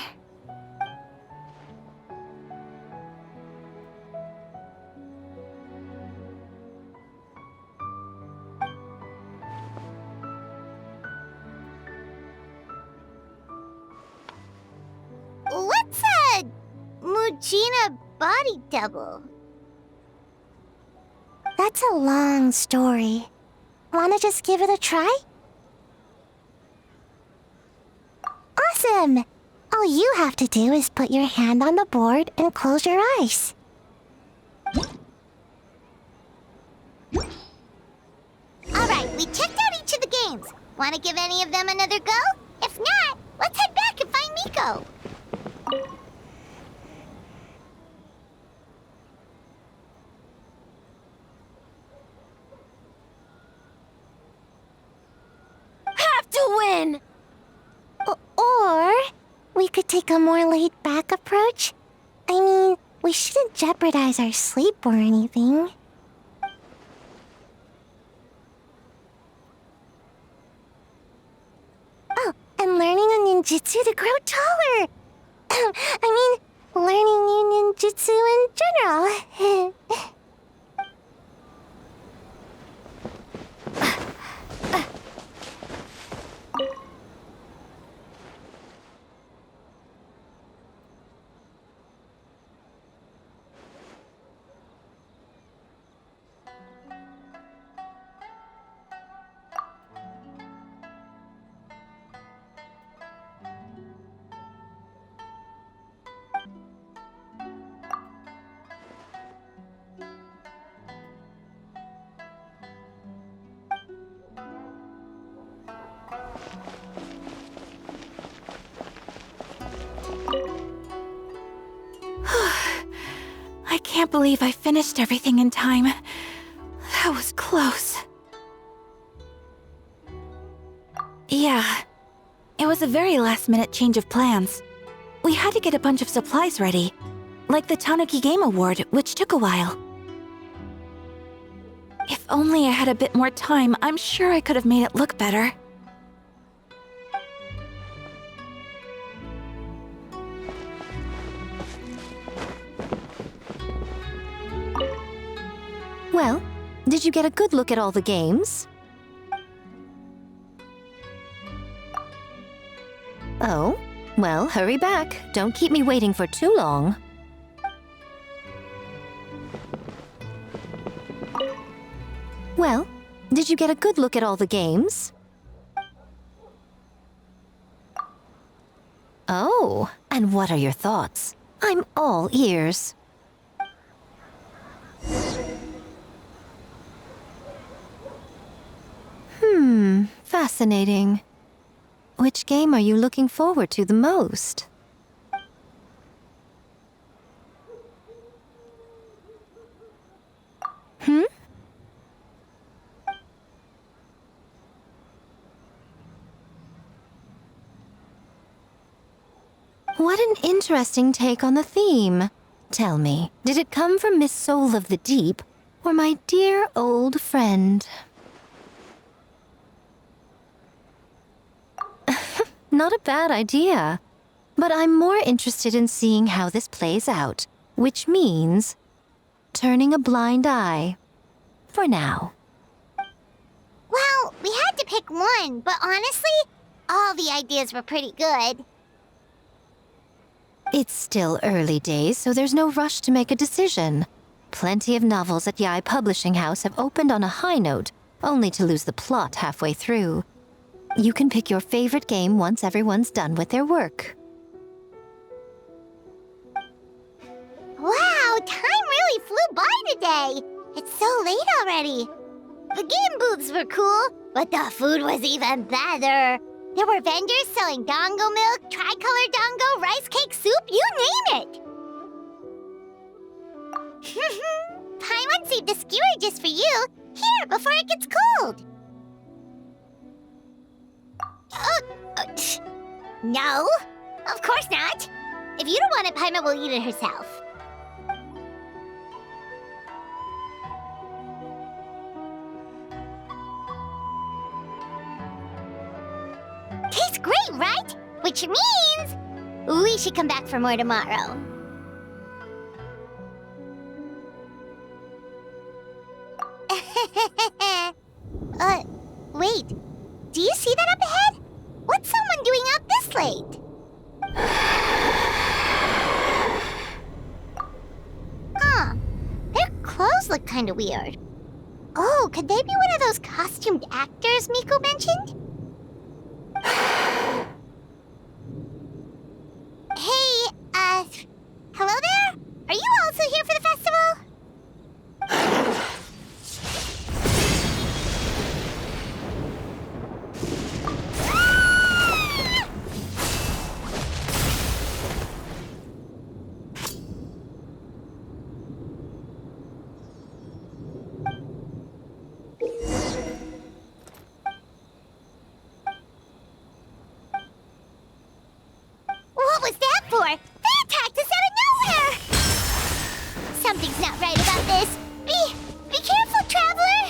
Speaker 6: What's a Mujina body double?
Speaker 1: That's a long story. Wanna just give it a try? Awesome! All you have to do is put your hand on the board and close your eyes.
Speaker 6: Alright, we checked out each of the games. Wanna give any of them another go? If not, let's head back and find Miko.
Speaker 3: Have to win!
Speaker 1: Or we could take a more laid-back approach. I mean, we shouldn't jeopardize our sleep or anything. Oh, and learning a ninjutsu to grow taller. I mean, learning new ninjutsu in general.
Speaker 11: I can't believe I finished everything in time. That was close. Yeah, it was a very last-minute change of plans. We had to get a bunch of supplies ready, like the Tanuki Game Award, which took a while. If only I had a bit more time, I'm sure I could have made it look better.
Speaker 3: Well, did you get a good look at all the games? Oh, well, hurry back. Don't keep me waiting for too long. Well, did you get a good look at all the games? Oh, and what are your thoughts? I'm all ears. Fascinating. Which game are you looking forward to the most? What an interesting take on the theme. Tell me, did it come from Miss Soul of the Deep, or my dear old friend? Not a bad idea. But I'm more interested in seeing how this plays out, which means turning a blind eye. For now.
Speaker 6: Well, we had to pick one, but honestly, all the ideas were pretty good.
Speaker 3: It's still early days, so there's no rush to make a decision. Plenty of novels at Yai Publishing House have opened on a high note, only to lose the plot halfway through. You can pick your favorite game once everyone's done with their work.
Speaker 6: Wow, time really flew by today. It's so late already. The game booths were cool, but the food was even better. There were vendors selling dongo milk, tricolor dongo, rice cake soup, you name it. Paimon saved a skewer just for you. Here, before it gets cold. No, of course not. If you don't want it, Paimon will eat it herself. Tastes great, right? Which means we should come back for more tomorrow. Wait. Do you see that up ahead? What's someone doing out this late? Huh. Their clothes look kinda weird. Oh, could they be one of those costumed actors Miko mentioned? Hey, hello there? Are you also here for the festival? What was that for? They attacked us out of nowhere! Something's not right about this. Be careful, traveler!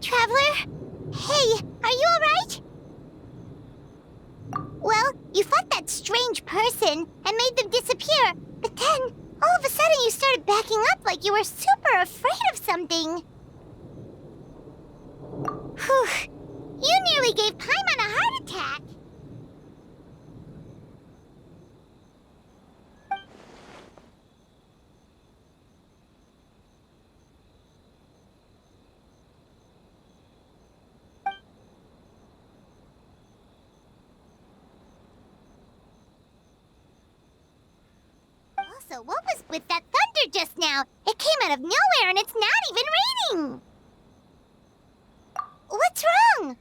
Speaker 6: Traveler? Hey, are you alright? Well, you fought that strange person and made them disappear, but then, all of a sudden you started backing up like you were super afraid of something. Whew. You nearly gave Paimon a heart attack. Also, what was with that thunder just now? It came out of nowhere and it's not even raining. What's wrong?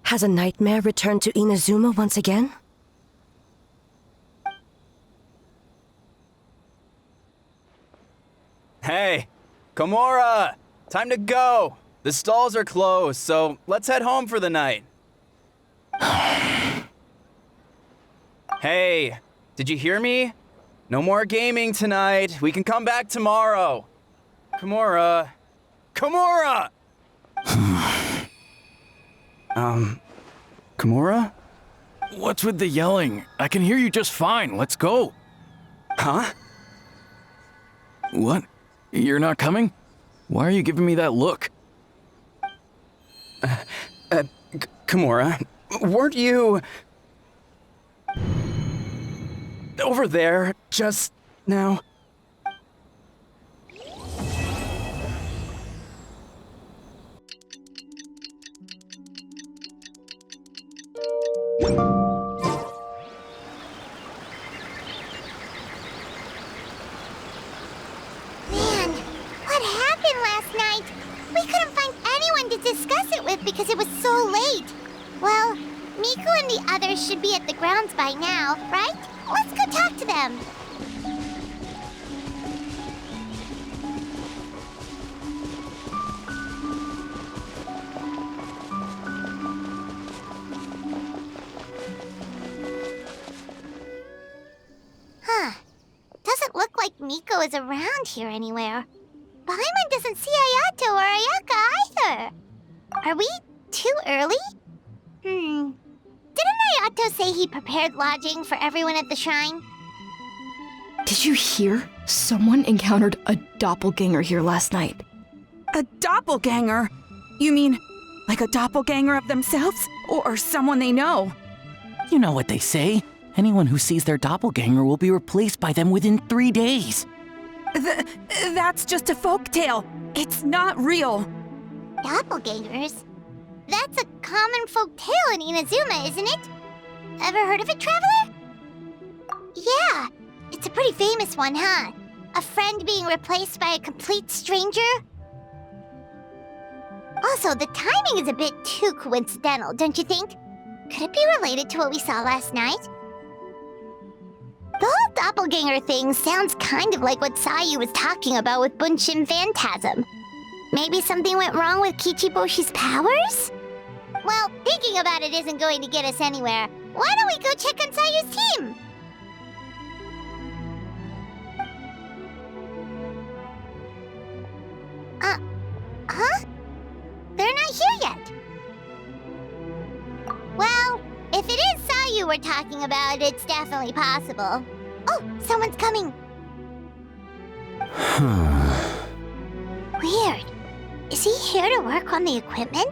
Speaker 4: Has a nightmare returned to Inazuma once again?
Speaker 13: Hey, Komura! Time to go! The stalls are closed, so let's head home for the night. Hey, did you hear me? No more gaming tonight. We can come back tomorrow. Komura. Komura! Komura?
Speaker 10: What's with the yelling? I can hear you just fine. Let's go.
Speaker 13: Huh?
Speaker 10: What? You're not coming? Why are you giving me that look?
Speaker 13: Komura, weren't you over there just now?
Speaker 6: Man, what happened last night? We couldn't find anyone to discuss it with because it was so late. Well, Miku and the others should be at the grounds by now, right? Let's go talk to them. Huh. Doesn't look like Miko is around here anywhere. Paimon doesn't see Ayato or Ayaka either. Are we too early? Didn't Ayato say he prepared lodging for everyone at the shrine?
Speaker 11: Did you hear? Someone encountered a doppelganger here last night.
Speaker 14: A doppelganger? You mean like a doppelganger of themselves? Or someone they know?
Speaker 15: You know what they say. Anyone who sees their doppelganger will be replaced by them within 3 days.
Speaker 14: That's just a folktale. It's not real.
Speaker 6: Doppelgangers? That's a common folk tale in Inazuma, isn't it? Ever heard of it, Traveler? Yeah, it's a pretty famous one, huh? A friend being replaced by a complete stranger? Also, the timing is a bit too coincidental, don't you think? Could it be related to what we saw last night? The whole doppelganger thing sounds kind of like what Sayu was talking about with Bunshin Phantasm. Maybe something went wrong with Kichiboshi's powers? Well, thinking about it isn't going to get us anywhere. Why don't we go check on Sayu's team? Huh? They're not here yet. Well, if it is Sayu we're talking about, it's definitely possible. Oh, someone's coming. Weird. Is he here to work on the equipment?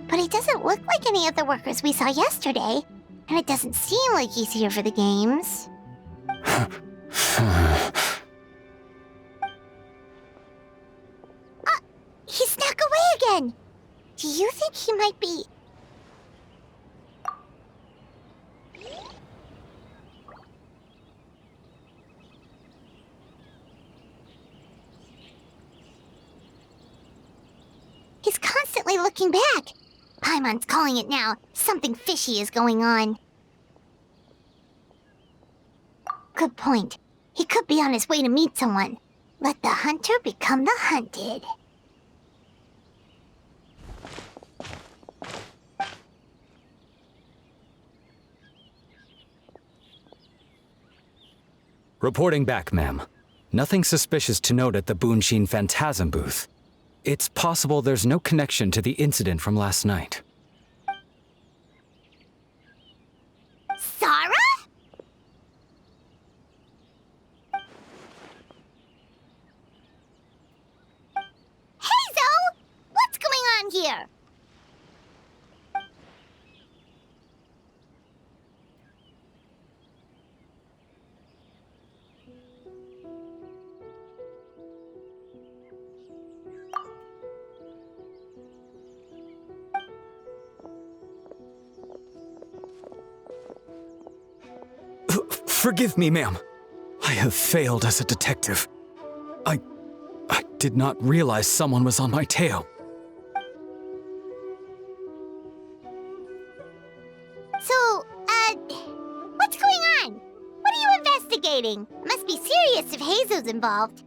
Speaker 6: But he doesn't look like any of the workers we saw yesterday. And it doesn't seem like he's here for the games. He snuck away again! Do you think he might be... He's constantly looking back. Paimon's calling it now. Something fishy is going on. Good point. He could be on his way to meet someone. Let the hunter become the hunted.
Speaker 16: Reporting back, ma'am. Nothing suspicious to note at the Bunshin Phantasm booth. It's possible there's no connection to the incident from last night. Forgive me, ma'am. I have failed as a detective. I did not realize someone was on my tail.
Speaker 6: So, what's going on? What are you investigating? Must be serious if Hazu's involved.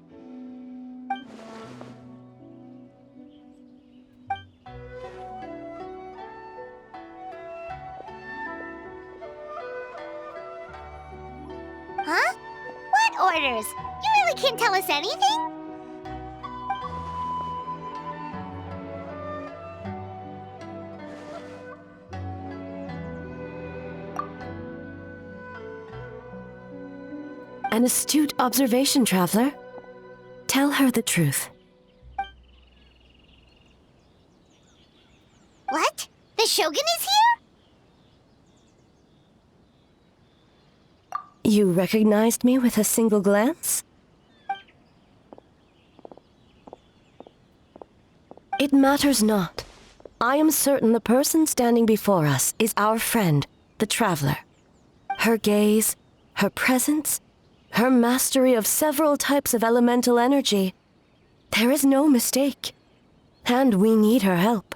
Speaker 6: Huh? What orders? You really can't tell us anything?
Speaker 4: An astute observation, Traveler. Tell her the truth.
Speaker 6: What? The Shogun is here?
Speaker 4: You recognized me with a single glance? It matters not. I am certain the person standing before us is our friend, the Traveler. Her gaze, her presence, her mastery of several types of elemental energy. There is no mistake. And we need her help.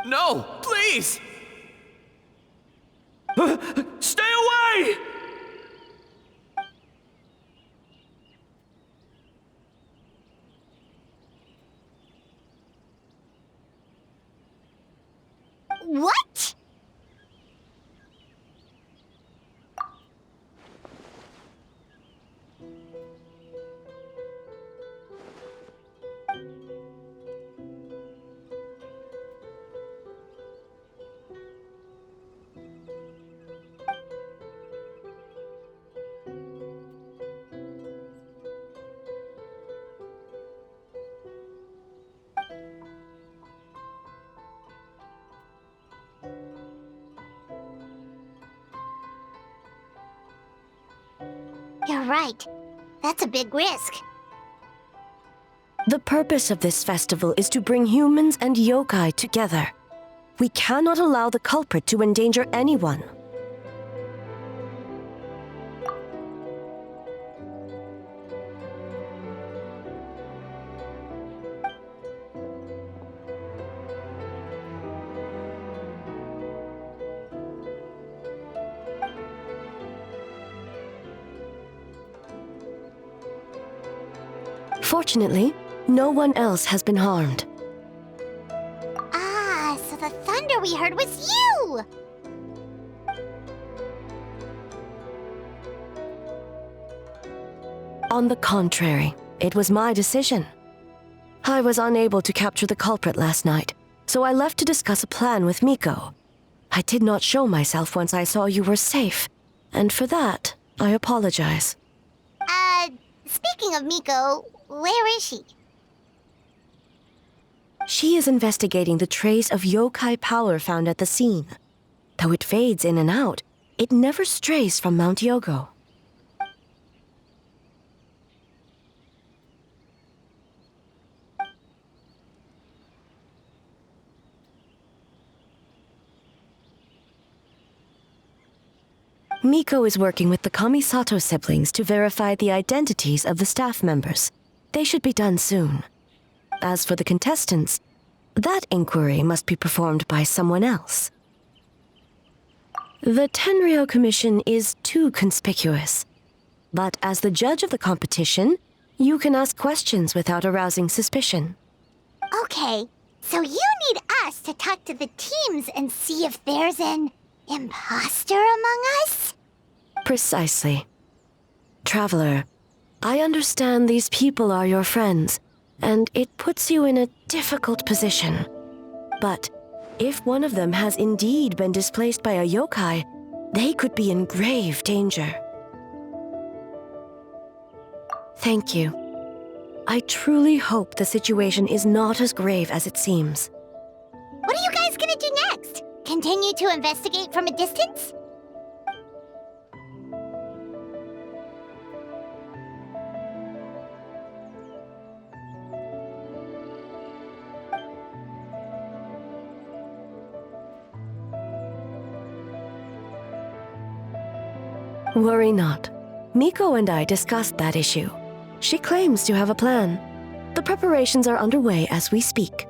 Speaker 2: No, please! Stay away!
Speaker 6: What? You're right. That's a big risk.
Speaker 4: The purpose of this festival is to bring humans and yokai together. We cannot allow the culprit to endanger anyone. Fortunately, no one else has been harmed.
Speaker 6: Ah, so the thunder we heard was you!
Speaker 4: On the contrary, it was my decision. I was unable to capture the culprit last night, so I left to discuss a plan with Miko. I did not show myself once I saw you were safe, and for that, I apologize.
Speaker 6: Speaking of Miko, where is she?
Speaker 4: She is investigating the trace of yokai power found at the scene. Though it fades in and out, it never strays from Mount Yogo. Miko is working with the Kamisato siblings to verify the identities of the staff members. They should be done soon. As for the contestants, that inquiry must be performed by someone else. The Tenryo Commission is too conspicuous. But as the judge of the competition, you can ask questions without arousing suspicion.
Speaker 6: Okay, so you need us to talk to the teams and see if there's an imposter among us?
Speaker 4: Precisely. Traveler, I understand these people are your friends, and it puts you in a difficult position. But if one of them has indeed been displaced by a yokai, they could be in grave danger. Thank you. I truly hope the situation is not as grave as it seems.
Speaker 6: What are you guys gonna do next? Continue to investigate from a distance?
Speaker 4: Worry not. Miko and I discussed that issue. She claims to have a plan. The preparations are underway as we speak.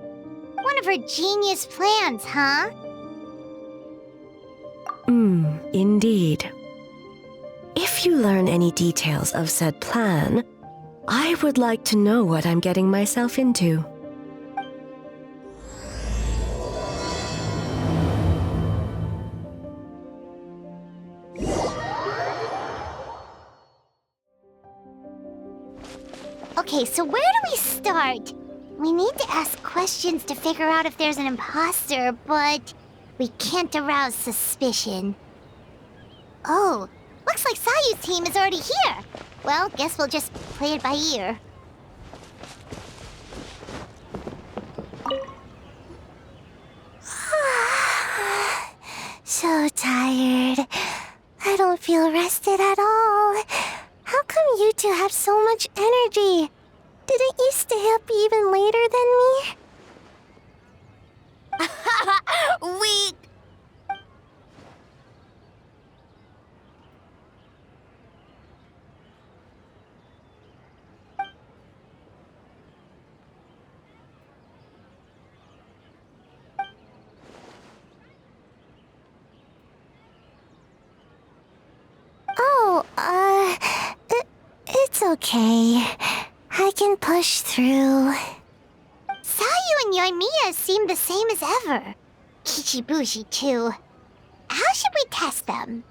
Speaker 1: One of her genius plans, huh?
Speaker 4: Indeed. If you learn any details of said plan, I would like to know what I'm getting myself into.
Speaker 1: Okay, so where do we start? We need to ask questions to figure out if there's an imposter, but we can't arouse suspicion. Oh, looks like Sayu's team is already here. Well, guess we'll just play it by ear. So tired. I don't feel rested at all. How come you two have so much energy? Didn't you stay up even later than me?
Speaker 6: Weak!
Speaker 1: Oh, it's okay. I can push through. Sayu and Yoimiya seem the same as ever. Kichibushi, too. How should we test them?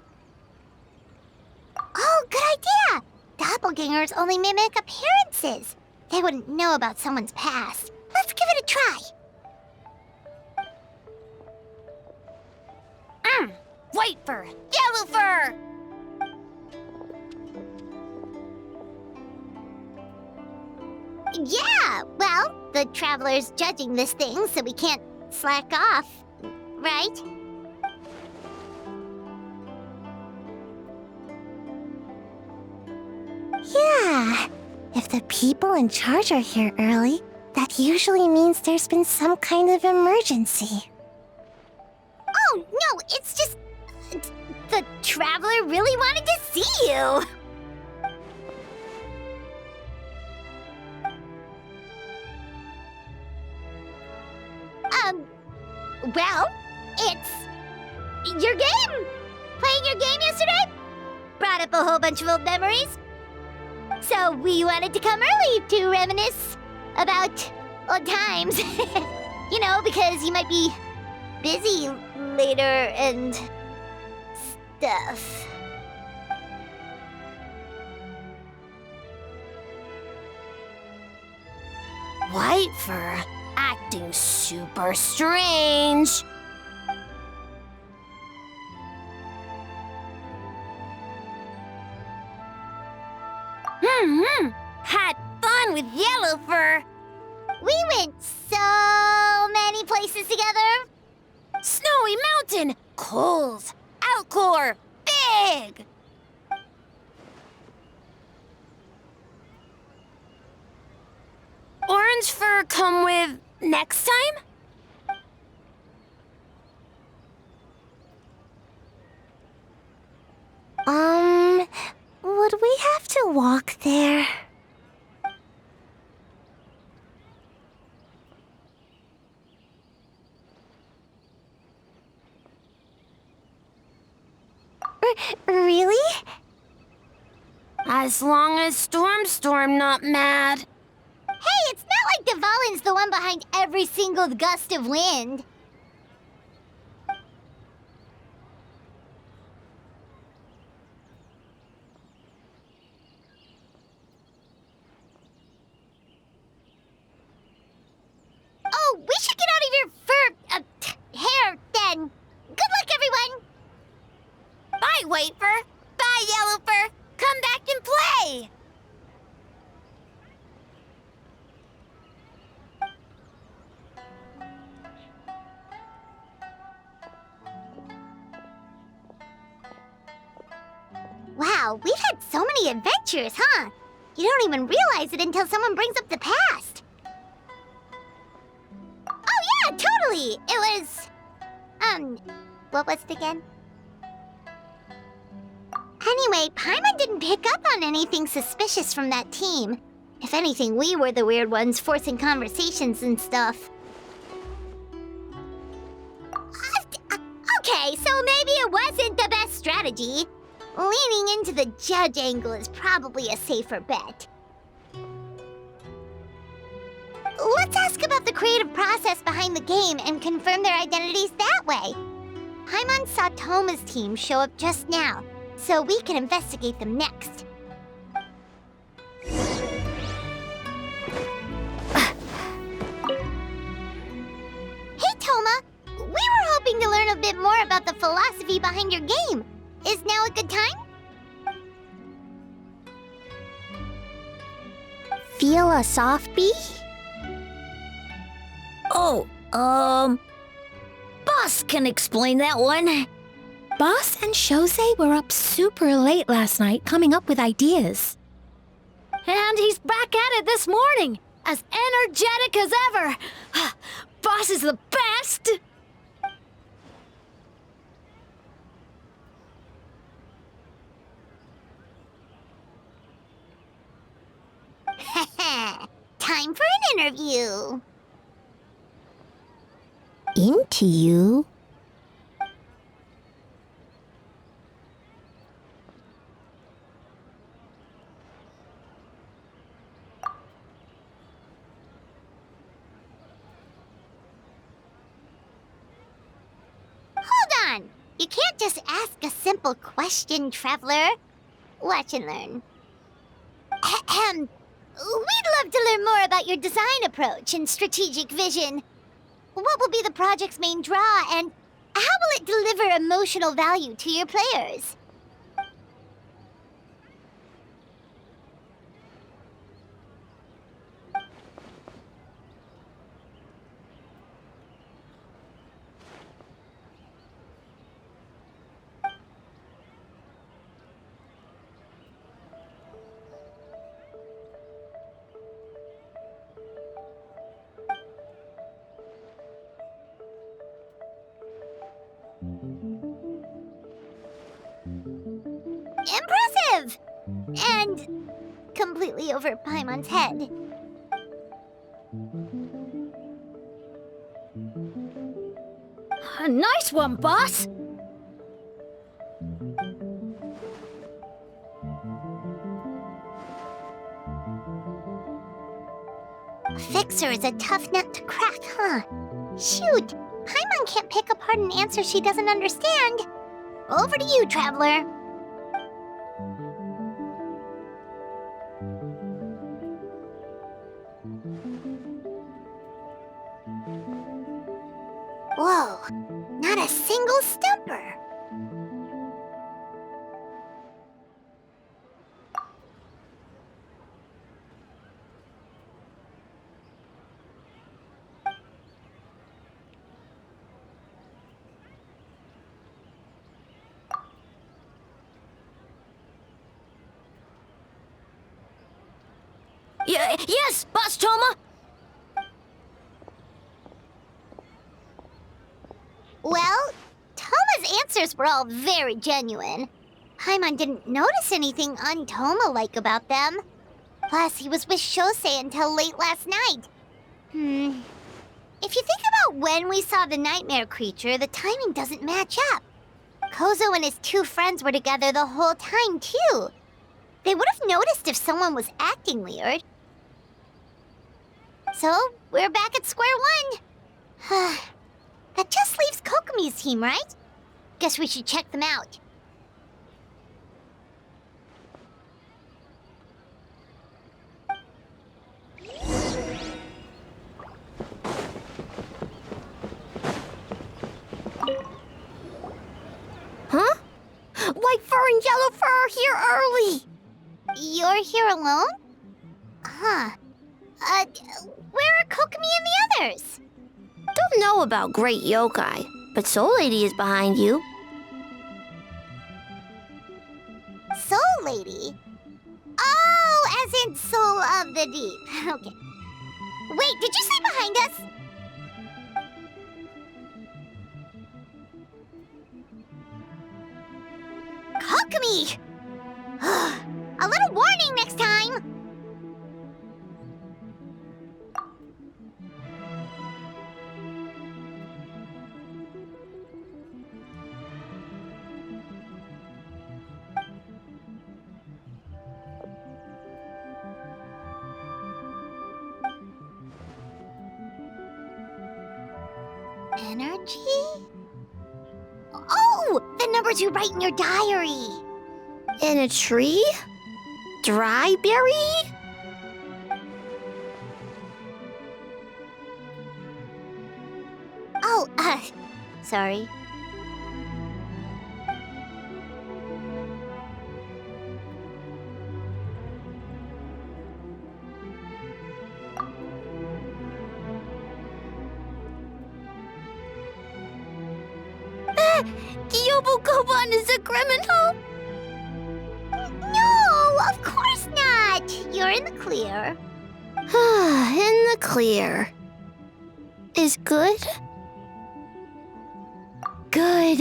Speaker 1: Oh, good idea! Doppelgangers only mimic appearances. They wouldn't know about someone's past. Let's give it a try.
Speaker 6: White fur! Yellow fur!
Speaker 1: Yeah, well, the Traveler's judging this thing, so we can't slack off, right? Yeah, if the people in charge are here early, that usually means there's been some kind of emergency.
Speaker 6: Oh, no, it's just... The Traveler really wanted to see you! Well, it's... your game! Playing your game yesterday? Brought up a whole bunch of old memories. So we wanted to come early to reminisce about old times. You know, because you might be busy later and... stuff. White fur acting super strange. Had fun with yellow fur. We went so many places together. Snowy Mountain, Coles, Outcore, Big. Orange fur come with next time?
Speaker 1: Would we have to walk there? Really?
Speaker 6: As long as Storm not mad. Hey, it's not like Dvalin's the one behind every single gust of wind. Oh, we should get out of your hair then. Good luck, everyone. Bye, White Fur. Bye, Yellow Fur. Come back and play. Wow, we've had so many adventures, huh? You don't even realize it until someone brings up the past. Oh yeah, totally! It was... what was it again?
Speaker 1: Anyway, Paimon didn't pick up on anything suspicious from that team. If anything, we were the weird ones forcing conversations and stuff. Okay, so maybe it wasn't the best strategy. Leaning into the judge angle is probably a safer bet. Let's ask about the creative process behind the game and confirm their identities that way. Paimon saw Toma's team show up just now, so we can investigate them next. Hey, Toma! We were hoping to learn a bit more about the philosophy behind your game. Is now a good time? Feel a soft-bee?
Speaker 6: Oh, Boss can explain that one.
Speaker 11: Boss and Shosei were up super late last night coming up with ideas.
Speaker 6: And he's back at it this morning, as energetic as ever. Boss is the best!
Speaker 1: Time for an interview.
Speaker 6: Into you?
Speaker 1: Hold on! You can't just ask a simple question, Traveler. Watch and learn. Ahem. We'd love to learn more about your design approach and strategic vision. What will be the project's main draw, and how will it deliver emotional value to your players? Impressive! And completely over Paimon's head.
Speaker 6: Nice one, boss!
Speaker 1: Fixer is a tough nut to crack, huh? Shoot! Paimon can't pick apart an answer she doesn't understand. Over to you, Traveler. Whoa, not a single stumper.
Speaker 6: Yes, Boss Toma!
Speaker 1: Well, Toma's answers were all very genuine. Paimon didn't notice anything un-Toma-like about them. Plus, he was with Shosei until late last night. If you think about when we saw the nightmare creature, the timing doesn't match up. Kozo and his two friends were together the whole time, too. They would have noticed if someone was acting weird. So, we're back at square one. That just leaves Kokomi's team, right? Guess we should check them out.
Speaker 6: Huh? White fur and yellow fur are here early!
Speaker 1: You're here alone? Huh. Where are Kokomi and the others?
Speaker 6: Don't know about Great Yokai, but Soul Lady is behind you.
Speaker 1: Soul Lady? Oh, as in Soul of the Deep. Okay. Wait, did you say behind us? Kokomi!
Speaker 6: A little warning next time! Energy? Oh! The numbers you write in your diary!
Speaker 1: In a tree? Dry berry?
Speaker 6: Oh, sorry.
Speaker 1: Yobukoban is a criminal?
Speaker 6: No, of course not! You're in the clear.
Speaker 1: In the clear. Is good? Good.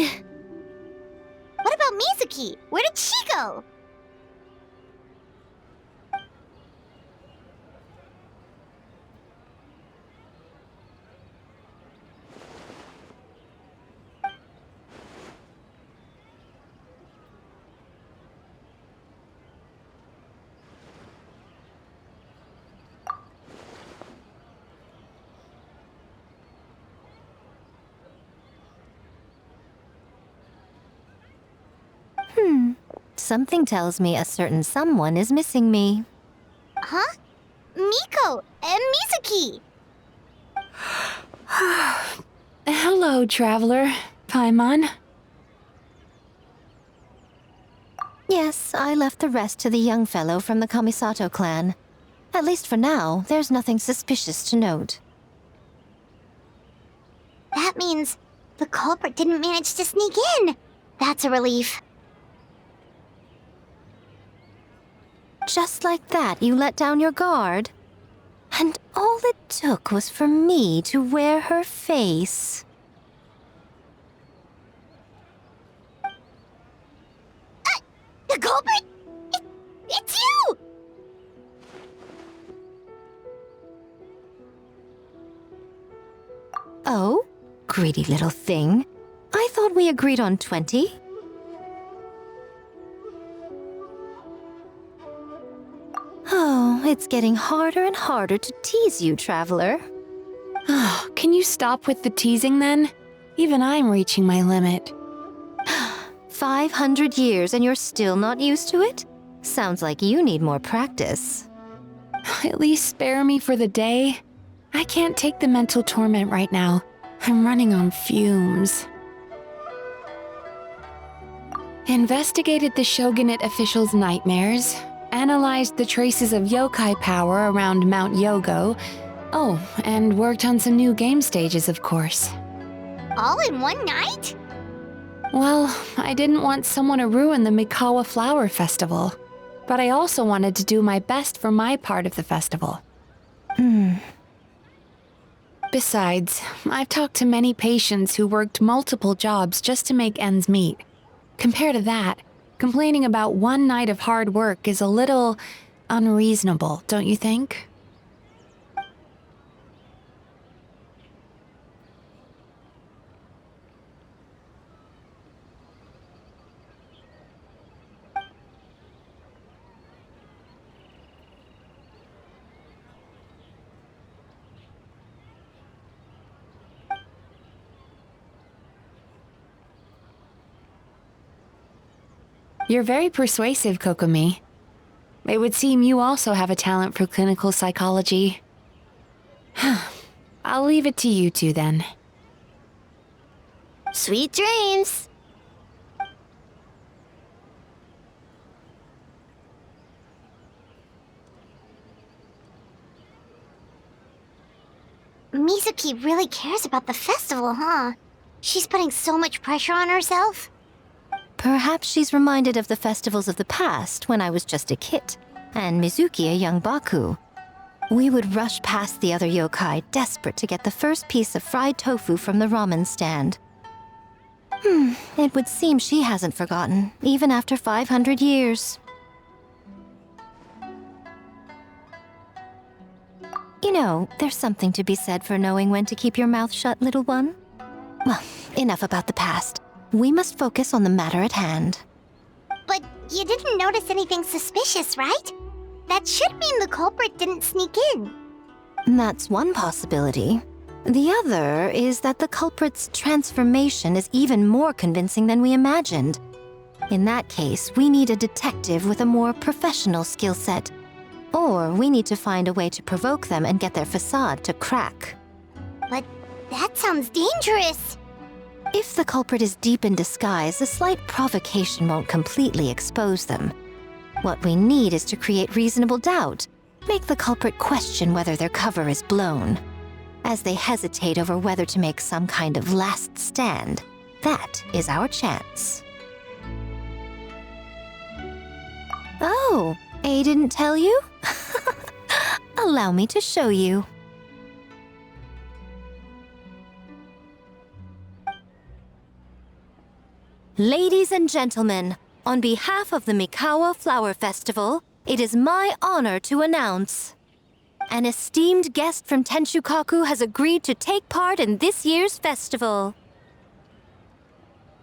Speaker 6: What about Mizuki? Where did she go?
Speaker 3: Something tells me a certain someone is missing me.
Speaker 6: Huh? Miko and Mizuki!
Speaker 7: Hello, traveler. Paimon.
Speaker 3: Yes, I left the rest to the young fellow from the Kamisato clan. At least for now, there's nothing suspicious to note.
Speaker 6: That means the culprit didn't manage to sneak in. That's a relief.
Speaker 3: Just like that, you let down your guard? And all it took was for me to wear her face.
Speaker 6: The culprit? It's you!
Speaker 3: Oh? Greedy little thing. I thought we agreed on 20. Oh, it's getting harder and harder to tease you, traveler.
Speaker 7: Oh, can you stop with the teasing then? Even I'm reaching my limit.
Speaker 3: 500 years and you're still not used to it? Sounds like you need more practice.
Speaker 7: At least spare me for the day. I can't take the mental torment right now. I'm running on fumes. Investigated the shogunate officials' nightmares. Analyzed the traces of yokai power around Mount Yogo. Oh, and worked on some new game stages, of course.
Speaker 6: All in one night?
Speaker 7: Well, I didn't want someone to ruin the Mikawa Flower Festival. But I also wanted to do my best for my part of the festival. Besides, I've talked to many patients who worked multiple jobs just to make ends meet. Compared to that, complaining about one night of hard work is a little unreasonable, don't you think? You're very persuasive, Kokomi. It would seem you also have a talent for clinical psychology. I'll leave it to you two then.
Speaker 1: Sweet dreams!
Speaker 6: Mizuki really cares about the festival, huh? She's putting so much pressure on herself.
Speaker 3: Perhaps she's reminded of the festivals of the past when I was just a kid, and Mizuki a young Baku. We would rush past the other yokai, desperate to get the first piece of fried tofu from the ramen stand. It would seem she hasn't forgotten, even after 500 years. know, there's something to be said for knowing when to keep your mouth shut, little one. Well, enough about the past. We must focus on the matter at hand.
Speaker 1: But you didn't notice anything suspicious, right? That should mean the culprit didn't sneak in.
Speaker 3: That's one possibility. The other is that the culprit's transformation is even more convincing than we imagined. In that case, we need a detective with a more professional skill set. Or we need to find a way to provoke them and get their facade to crack.
Speaker 1: But that sounds dangerous.
Speaker 3: If the culprit is deep in disguise, a slight provocation won't completely expose them. What we need is to create reasonable doubt, make the culprit question whether their cover is blown. As they hesitate over whether to make some kind of last stand, that is our chance. Oh, A didn't tell you? Allow me to show you. Ladies and gentlemen, on behalf of the Mikawa Flower Festival, it is my honor to announce an esteemed guest from Tenshukaku has agreed to take part in this year's festival.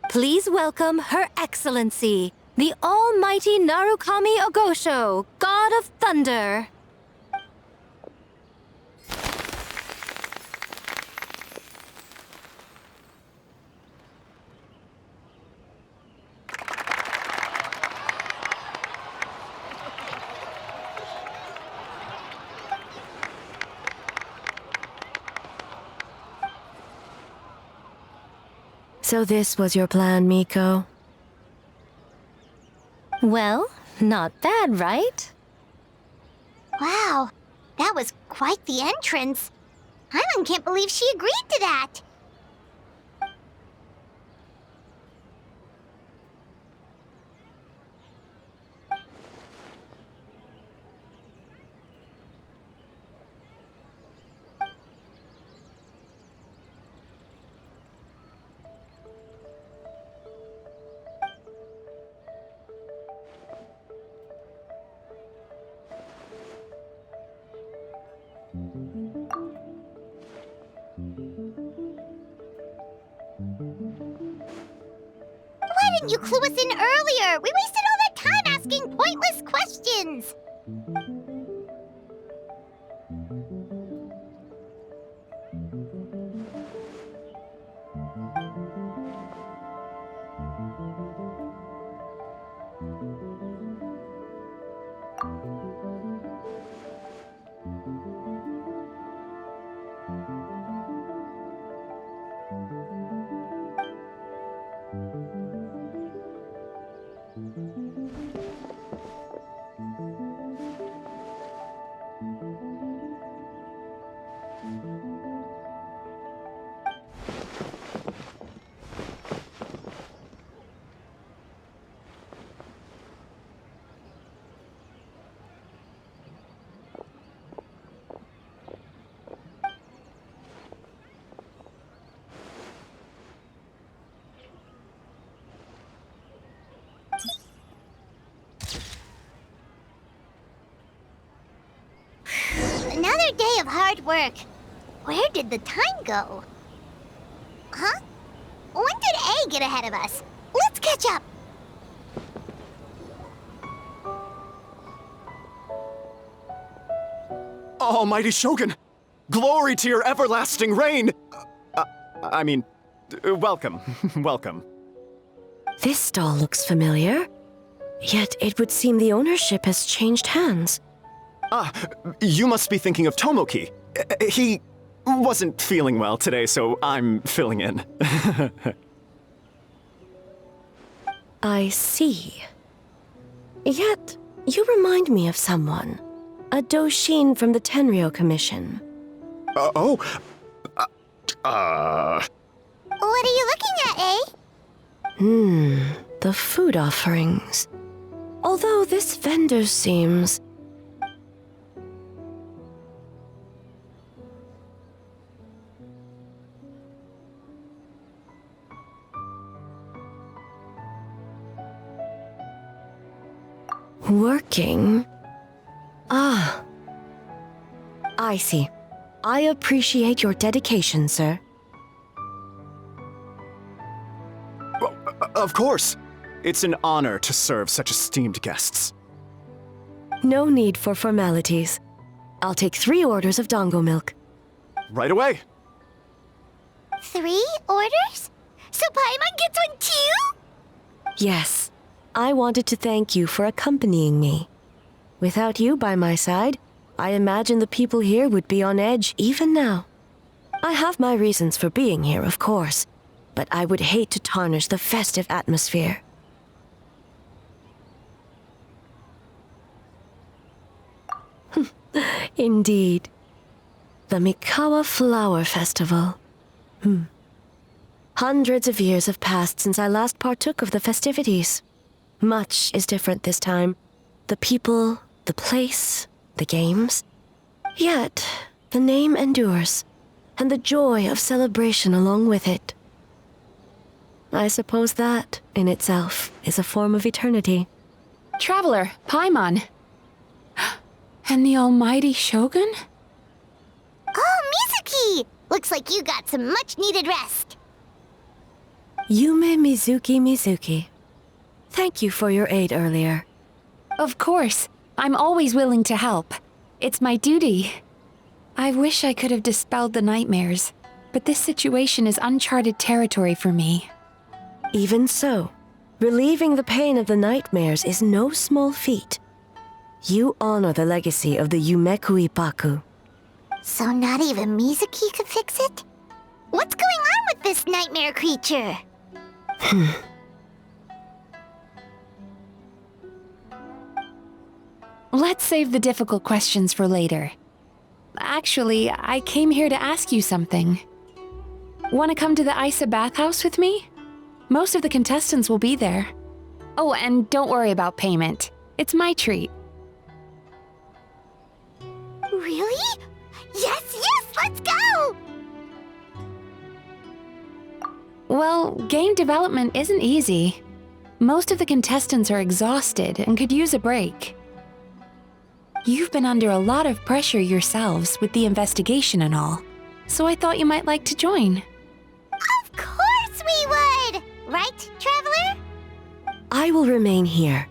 Speaker 3: Please welcome Her Excellency, the Almighty Narukami Ogosho, God of Thunder.
Speaker 4: So this was your plan, Miko?
Speaker 3: Well, not bad, right?
Speaker 1: Wow, that was quite the entrance. Hyman can't believe she agreed to that. Why didn't you clue us in earlier? We wasted all that time asking pointless questions. Another day of hard work. Where did the time go? Huh? When did A get ahead of us? Let's catch up.
Speaker 12: Almighty Shogun! Glory to your everlasting reign! Welcome. Welcome.
Speaker 4: This stall looks familiar. Yet it would seem the ownership has changed hands.
Speaker 12: Ah, you must be thinking of Tomoki. He wasn't feeling well today, so I'm filling in.
Speaker 4: I see. Yet, you remind me of someone. A Doshin from the Tenryo Commission.
Speaker 1: What are you looking at, eh?
Speaker 4: The food offerings. Although this vendor seems... working? Ah. I see. I appreciate your dedication, sir.
Speaker 12: Of course. It's an honor to serve such esteemed guests.
Speaker 4: No need for formalities. I'll take 3 orders of dango milk.
Speaker 12: Right away.
Speaker 6: 3 orders? So Paimon gets one too?
Speaker 4: Yes. I wanted to thank you for accompanying me. Without you by my side, I imagine the people here would be on edge even now. I have my reasons for being here, of course, but I would hate to tarnish the festive atmosphere. Indeed. The Mikawa Flower Festival. Hundreds of years have passed since I last partook of the festivities. Much is different this time. The people, the place, the games. Yet, the name endures, and the joy of celebration along with it. I suppose that, in itself, is a form of eternity.
Speaker 7: Traveler, Paimon. And the almighty Shogun?
Speaker 6: Oh, Mizuki! Looks like you got some much-needed rest.
Speaker 4: Yume Mizuki. Thank you for your aid earlier.
Speaker 7: Of course. I'm always willing to help. It's my duty. I wish I could have dispelled the nightmares, but this situation is uncharted territory for me.
Speaker 4: Even so, relieving the pain of the nightmares is no small feat. You honor the legacy of the Yumeku Ippaku.
Speaker 6: So not even Mizuki could fix it? What's going on with this nightmare creature?
Speaker 7: Let's save the difficult questions for later. Actually, I came here to ask you something. Want to come to the Isa bathhouse with me? Most of the contestants will be there. Oh, and don't worry about payment. It's my treat.
Speaker 6: Really? Yes, let's go!
Speaker 7: Well, game development isn't easy. Most of the contestants are exhausted and could use a break. You've been under a lot of pressure yourselves with the investigation and all, so I thought you might like to join.
Speaker 6: Of course we would! Right, Traveler?
Speaker 4: I will remain here.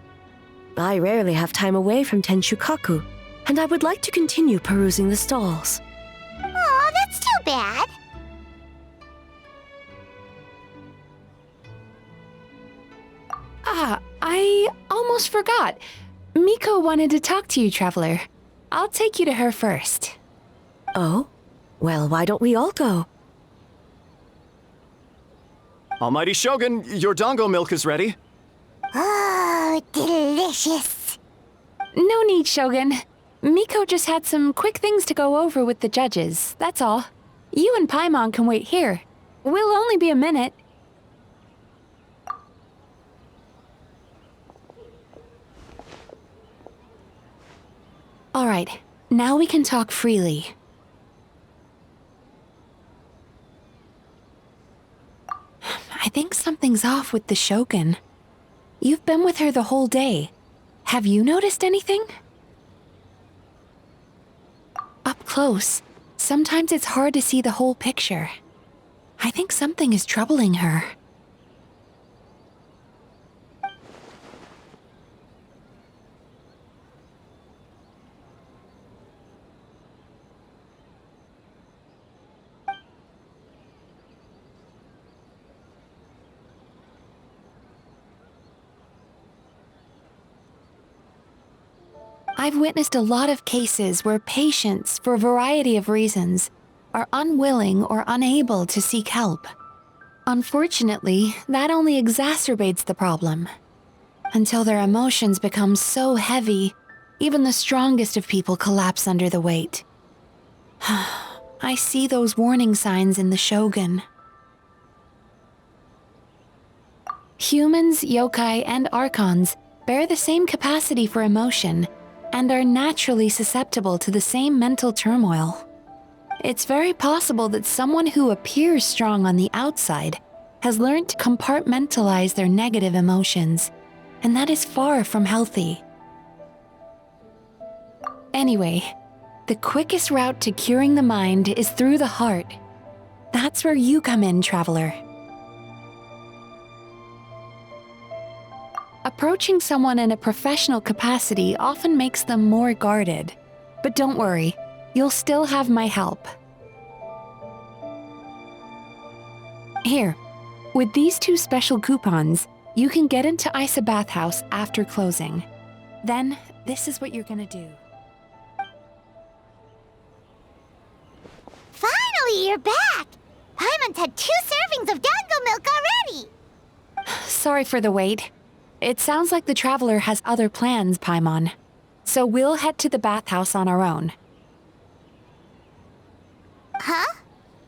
Speaker 4: I rarely have time away from Tenshukaku, and I would like to continue perusing the stalls.
Speaker 6: Aw, that's too bad.
Speaker 7: I almost forgot. Miko wanted to talk to you, Traveler. I'll take you to her first.
Speaker 4: Oh? Well, why don't we all go?
Speaker 12: Almighty Shogun, your dango milk is ready.
Speaker 6: Oh, delicious.
Speaker 7: No need, Shogun. Miko just had some quick things to go over with the judges, that's all. You and Paimon can wait here. We'll only be a minute. All right, now we can talk freely. I think something's off with the Shogun. You've been with her the whole day. Have you noticed anything? Up close, sometimes it's hard to see the whole picture. I think something is troubling her. I've witnessed a lot of cases where patients, for a variety of reasons, are unwilling or unable to seek help. Unfortunately, that only exacerbates the problem. Until their emotions become so heavy, even the strongest of people collapse under the weight. I see those warning signs in the Shogun. Humans, yokai, and archons bear the same capacity for emotion and are naturally susceptible to the same mental turmoil. It's very possible that someone who appears strong on the outside has learned to compartmentalize their negative emotions, and that is far from healthy. Anyway, The quickest route to curing the mind is through the heart. That's where you come in, traveler. Approaching someone in a professional capacity often makes them more guarded. But don't worry, you'll still have my help. Here, with these 2 special coupons, you can get into Isa Bathhouse after closing. Then, this is what you're gonna do.
Speaker 1: Finally, you're back! Paimon's had 2 servings of dango milk already!
Speaker 7: Sorry for the wait. It sounds like the traveler has other plans, Paimon. So we'll head to the bathhouse on our own.
Speaker 1: Huh?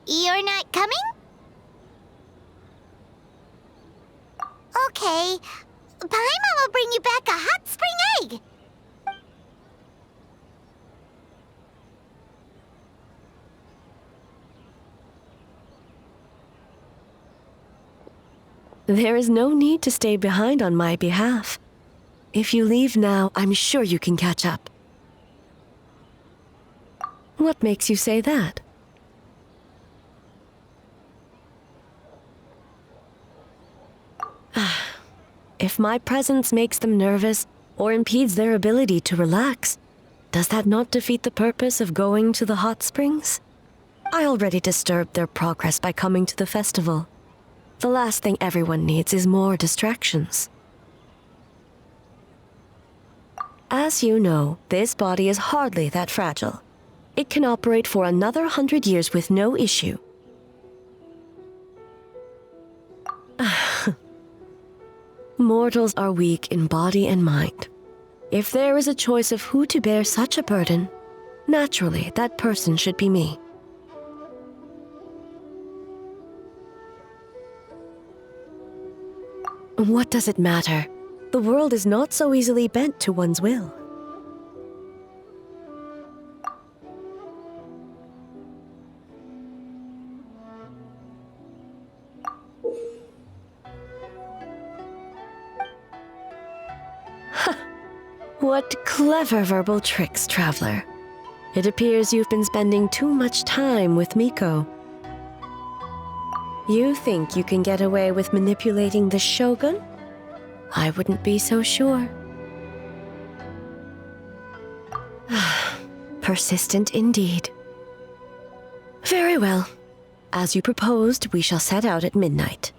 Speaker 1: You're not coming? Okay. Paimon will bring you back a hot spring egg.
Speaker 4: There is no need to stay behind on my behalf. If you leave now, I'm sure you can catch up. What makes you say that? If my presence makes them nervous or impedes their ability to relax, does that not defeat the purpose of going to the hot springs? I already disturbed their progress by coming to the festival. The last thing everyone needs is more distractions. As you know, this body is hardly that fragile. It can operate for another 100 years with no issue. Mortals are weak in body and mind. If there is a choice of who to bear such a burden, naturally that person should be me. What does it matter? The world is not so easily bent to one's will. What clever verbal tricks, traveler. It appears you've been spending too much time with Miko. You think you can get away with manipulating the Shogun? I wouldn't be so sure. Persistent indeed. Very well. As you proposed, we shall set out at midnight.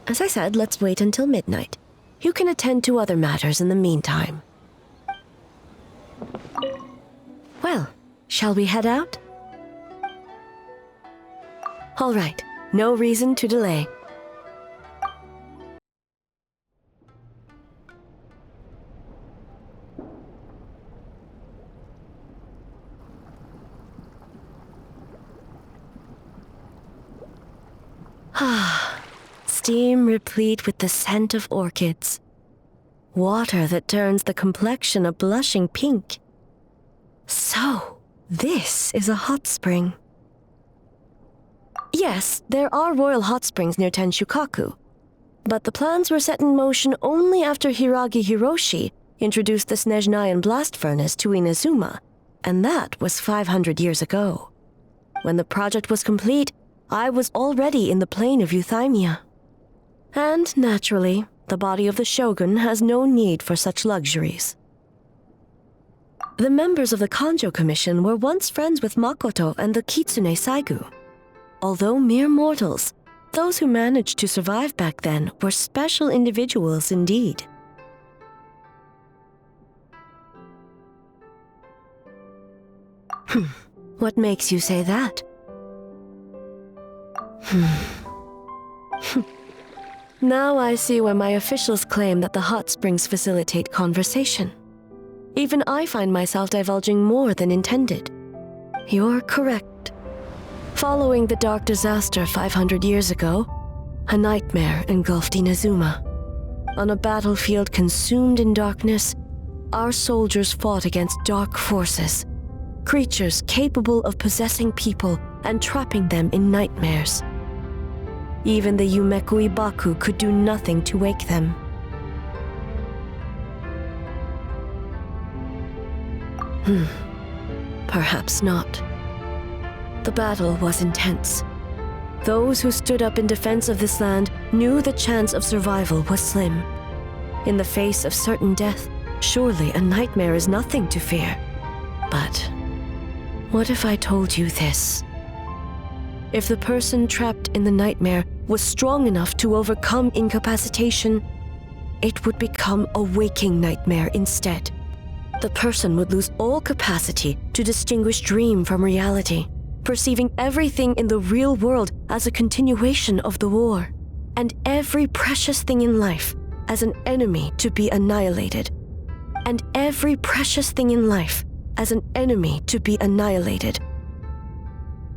Speaker 4: As I said, let's wait until midnight. You can attend to other matters in the meantime. Well, shall we head out? All right, no reason to delay. Steam replete with the scent of orchids. Water that turns the complexion a blushing pink. So, this is a hot spring. Yes, there are royal hot springs near Tenshukaku, but the plans were set in motion only after Hiragi Hiroshi introduced the Snezhnayan blast furnace to Inazuma, and that was 500 years ago. When the project was complete, I was already in the plain of Euthymia. And, naturally, the body of the Shogun has no need for such luxuries. The members of the Kanjo Commission were once friends with Makoto and the Kitsune Saigu. Although mere mortals, Those who managed to survive back then were special individuals indeed. What makes you say that? Now I see why my officials claim that the hot springs facilitate conversation. Even I find myself divulging more than intended. You're correct. Following the dark disaster 500 years ago, a nightmare engulfed Inazuma. On a battlefield consumed in darkness, our soldiers fought against dark forces, creatures capable of possessing people and trapping them in nightmares. Even the Yumeku Ibaku could do nothing to wake them. Perhaps not. The battle was intense. Those who stood up in defense of this land knew the chance of survival was slim. In the face of certain death, surely a nightmare is nothing to fear. But what if I told you this? If the person trapped in the nightmare was strong enough to overcome incapacitation, it would become a waking nightmare instead. The person would lose all capacity to distinguish dream from reality, perceiving everything in the real world as a continuation of the war, and every precious thing in life as an enemy to be annihilated. And every precious thing in life as an enemy to be annihilated.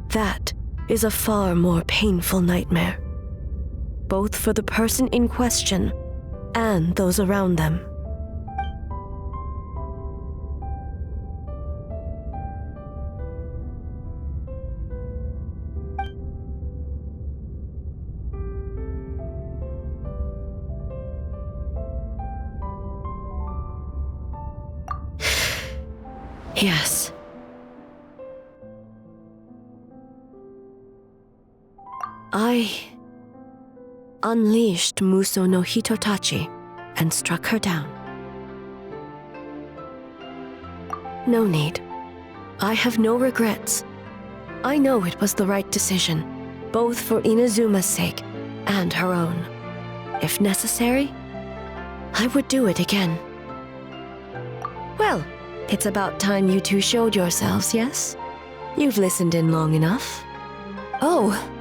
Speaker 4: That is a far more painful nightmare, both for the person in question and those around them. Yes. I unleashed Muso no Hitotachi and struck her down. No need. I have no regrets. I know it was the right decision, both for Inazuma's sake and her own. If necessary, I would do it again. Well, it's about time you two showed yourselves, yes? You've listened in long enough.
Speaker 7: Oh.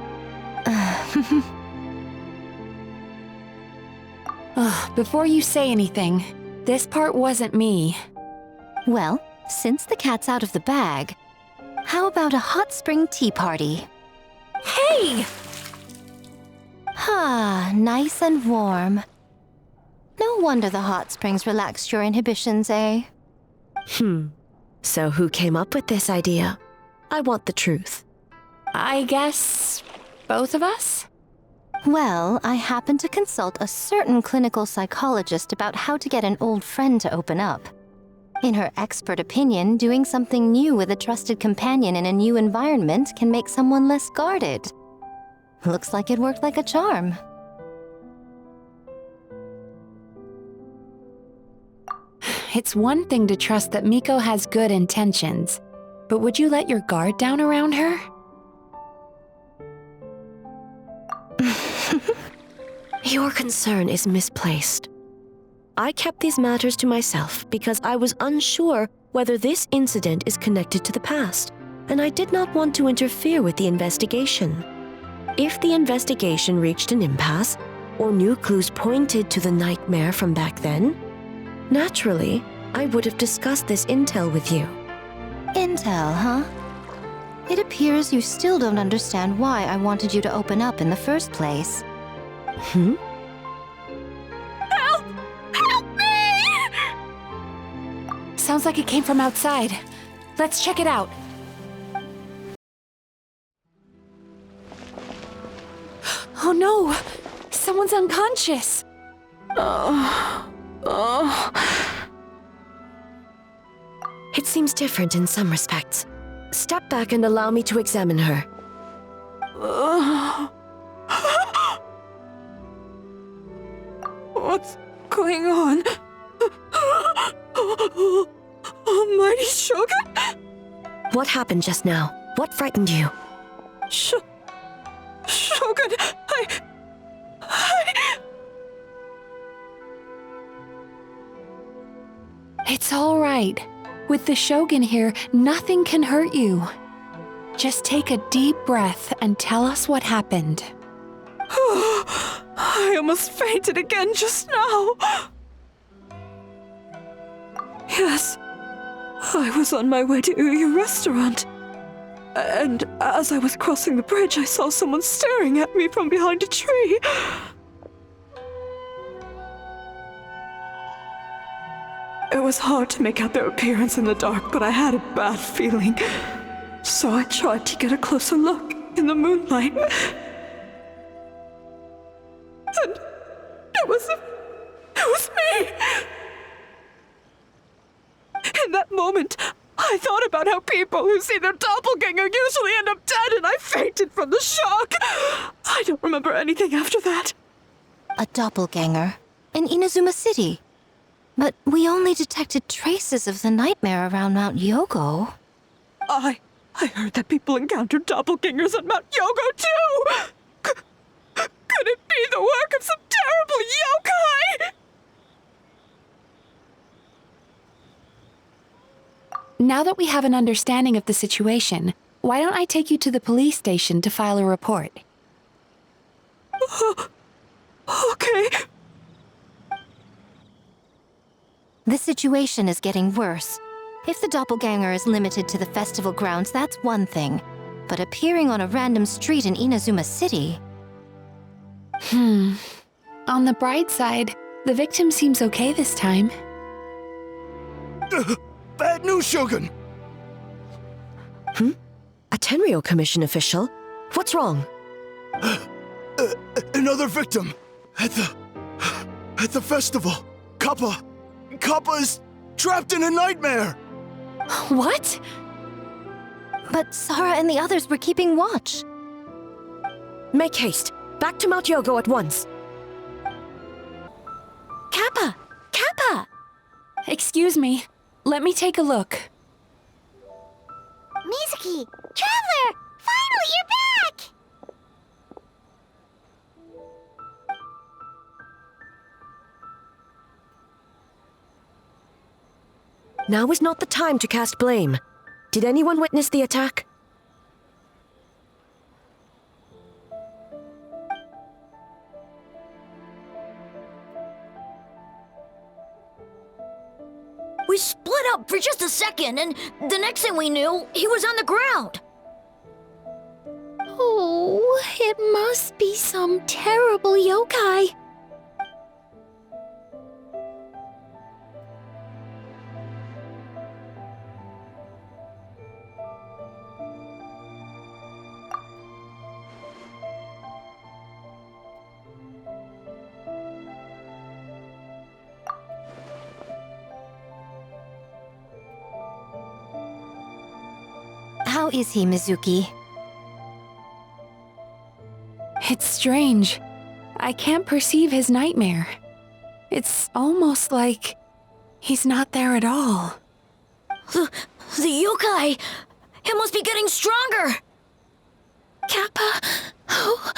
Speaker 7: Before you say anything, this part wasn't me.
Speaker 3: Well, since the cat's out of the bag, how about a hot spring tea party?
Speaker 7: Hey!
Speaker 3: Ah, nice and warm. No wonder the hot springs relaxed your inhibitions, eh?
Speaker 4: So who came up with this idea? I want the truth.
Speaker 7: I guess both of us?
Speaker 3: Well, I happened to consult a certain clinical psychologist about how to get an old friend to open up. In her expert opinion, doing something new with a trusted companion in a new environment can make someone less guarded. Looks like it worked like a charm.
Speaker 7: It's one thing to trust that Miko has good intentions, but would you let your guard down around her?
Speaker 4: Your concern is misplaced. I kept these matters to myself because I was unsure whether this incident is connected to the past, and I did not want to interfere with the investigation. If the investigation reached an impasse, or new clues pointed to the nightmare from back then, naturally, I would have discussed this intel with you.
Speaker 3: Intel, huh? It appears you still don't understand why I wanted you to open up in the first place.
Speaker 14: Help! Help me!
Speaker 7: Sounds like it came from outside. Let's check it out. Oh no! Someone's unconscious!
Speaker 4: It seems different in some respects. Step back and allow me to examine her.
Speaker 14: What's going on? Almighty Shogun?
Speaker 4: What happened just now? What frightened you?
Speaker 14: Shogun,
Speaker 7: It's all right. With the Shogun here, nothing can hurt you. Just take a deep breath and tell us what happened.
Speaker 14: I almost fainted again just now. Yes, I was on my way to Uyu restaurant. And as I was crossing the bridge, I saw someone staring at me from behind a tree. It was hard to make out their appearance in the dark, but I had a bad feeling. So I tried to get a closer look in the moonlight. And it was me! In that moment, I thought about how people who see their doppelganger usually end up dead, and I fainted from the shock. I don't remember anything after that.
Speaker 3: A doppelganger in Inazuma City. But we only detected traces of the nightmare around Mount Yogo.
Speaker 14: I heard that people encountered doppelgangers at Mount Yogo too! Could it be the work of some terrible yokai?
Speaker 7: Now that we have an understanding of the situation, why don't I take you to the police station to file a report?
Speaker 14: Okay.
Speaker 3: The situation is getting worse. If the doppelganger is limited to the festival grounds, that's one thing. But appearing on a random street in Inazuma City...
Speaker 7: On the bright side, the victim seems okay this time.
Speaker 17: Bad news, Shogun!
Speaker 4: A Tenryo Commission official? What's wrong?
Speaker 17: Another victim! At the festival! Kappa is trapped in a nightmare!
Speaker 7: What?
Speaker 3: But Sara and the others were keeping watch.
Speaker 4: Make haste. Back to Mount Yogo at once.
Speaker 3: Kappa! Kappa!
Speaker 7: Excuse me. Let me take a look.
Speaker 6: Mizuki! Traveler! Finally, you're back!
Speaker 4: Now is not the time to cast blame. Did anyone witness the attack?
Speaker 18: We split up for just a second, and the next thing we knew, he was on the ground.
Speaker 6: Oh, it must be some terrible yokai.
Speaker 3: How is he, Mizuki?
Speaker 7: It's strange. I can't perceive his nightmare. It's almost like he's not there at all.
Speaker 18: The yokai! It must be getting stronger!
Speaker 6: Kappa, oh,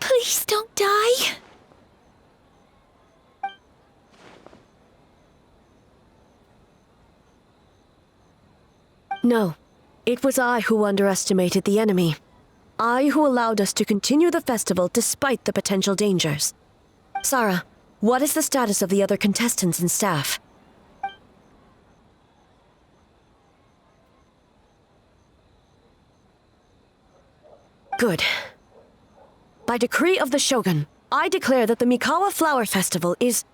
Speaker 6: please don't die.
Speaker 4: No. It was I who underestimated the enemy. I who allowed us to continue the festival despite the potential dangers. Sara, what is the status of the other contestants and staff? Good. By decree of the Shogun, I declare that the Mikawa Flower Festival is...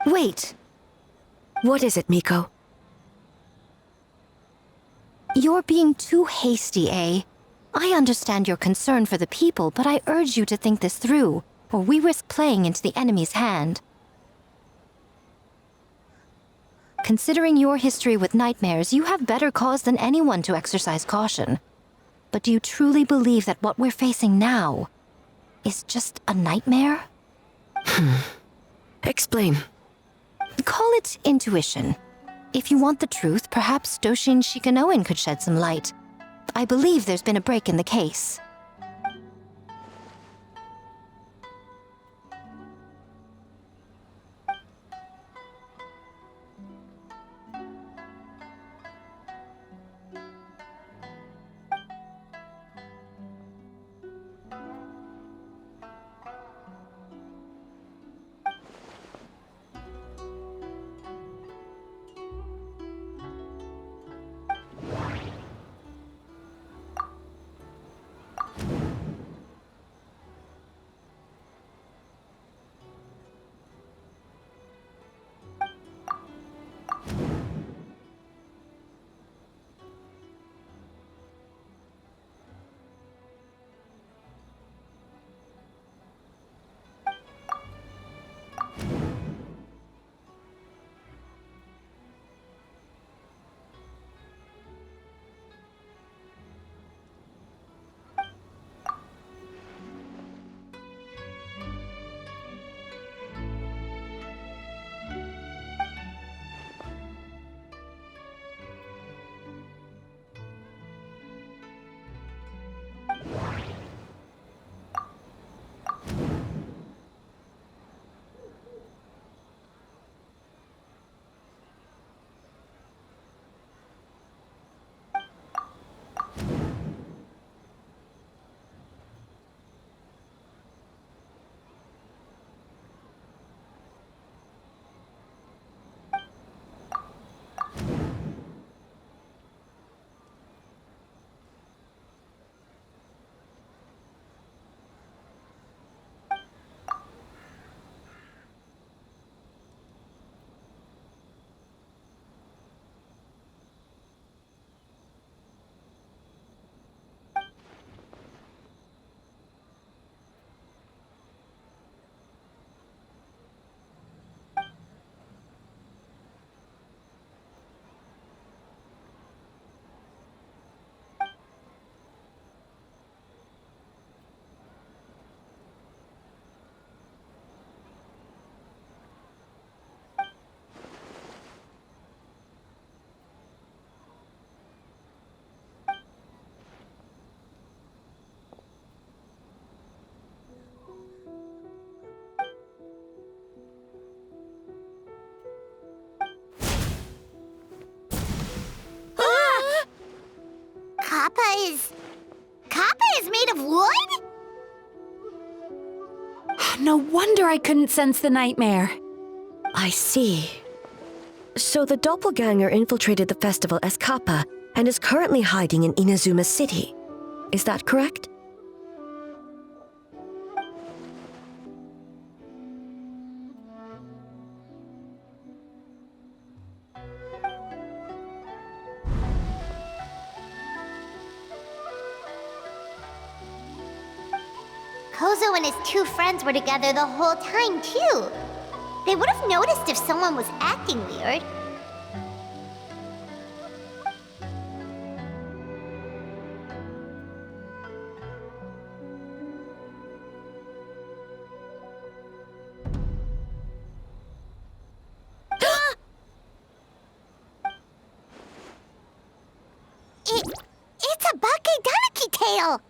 Speaker 4: Wait. What is it, Miko?
Speaker 3: You're being too hasty, eh? I understand your concern for the people, but I urge you to think this through, or we risk playing into the enemy's hand. Considering your history with nightmares, you have better cause than anyone to exercise caution. But do you truly believe that what we're facing now is just a nightmare?
Speaker 4: Explain.
Speaker 3: Call it intuition. If you want the truth, perhaps Doshin Shikanoin could shed some light. I believe there's been a break in the case.
Speaker 1: Kappa is made of wood?
Speaker 7: No wonder I couldn't sense the nightmare.
Speaker 4: I see. So the doppelganger infiltrated the festival as Kappa and is currently hiding in Inazuma City. Is that correct?
Speaker 1: Kozo and his two friends were together the whole time, too. They would have noticed if someone was acting weird. It's a Bakedaniki tail!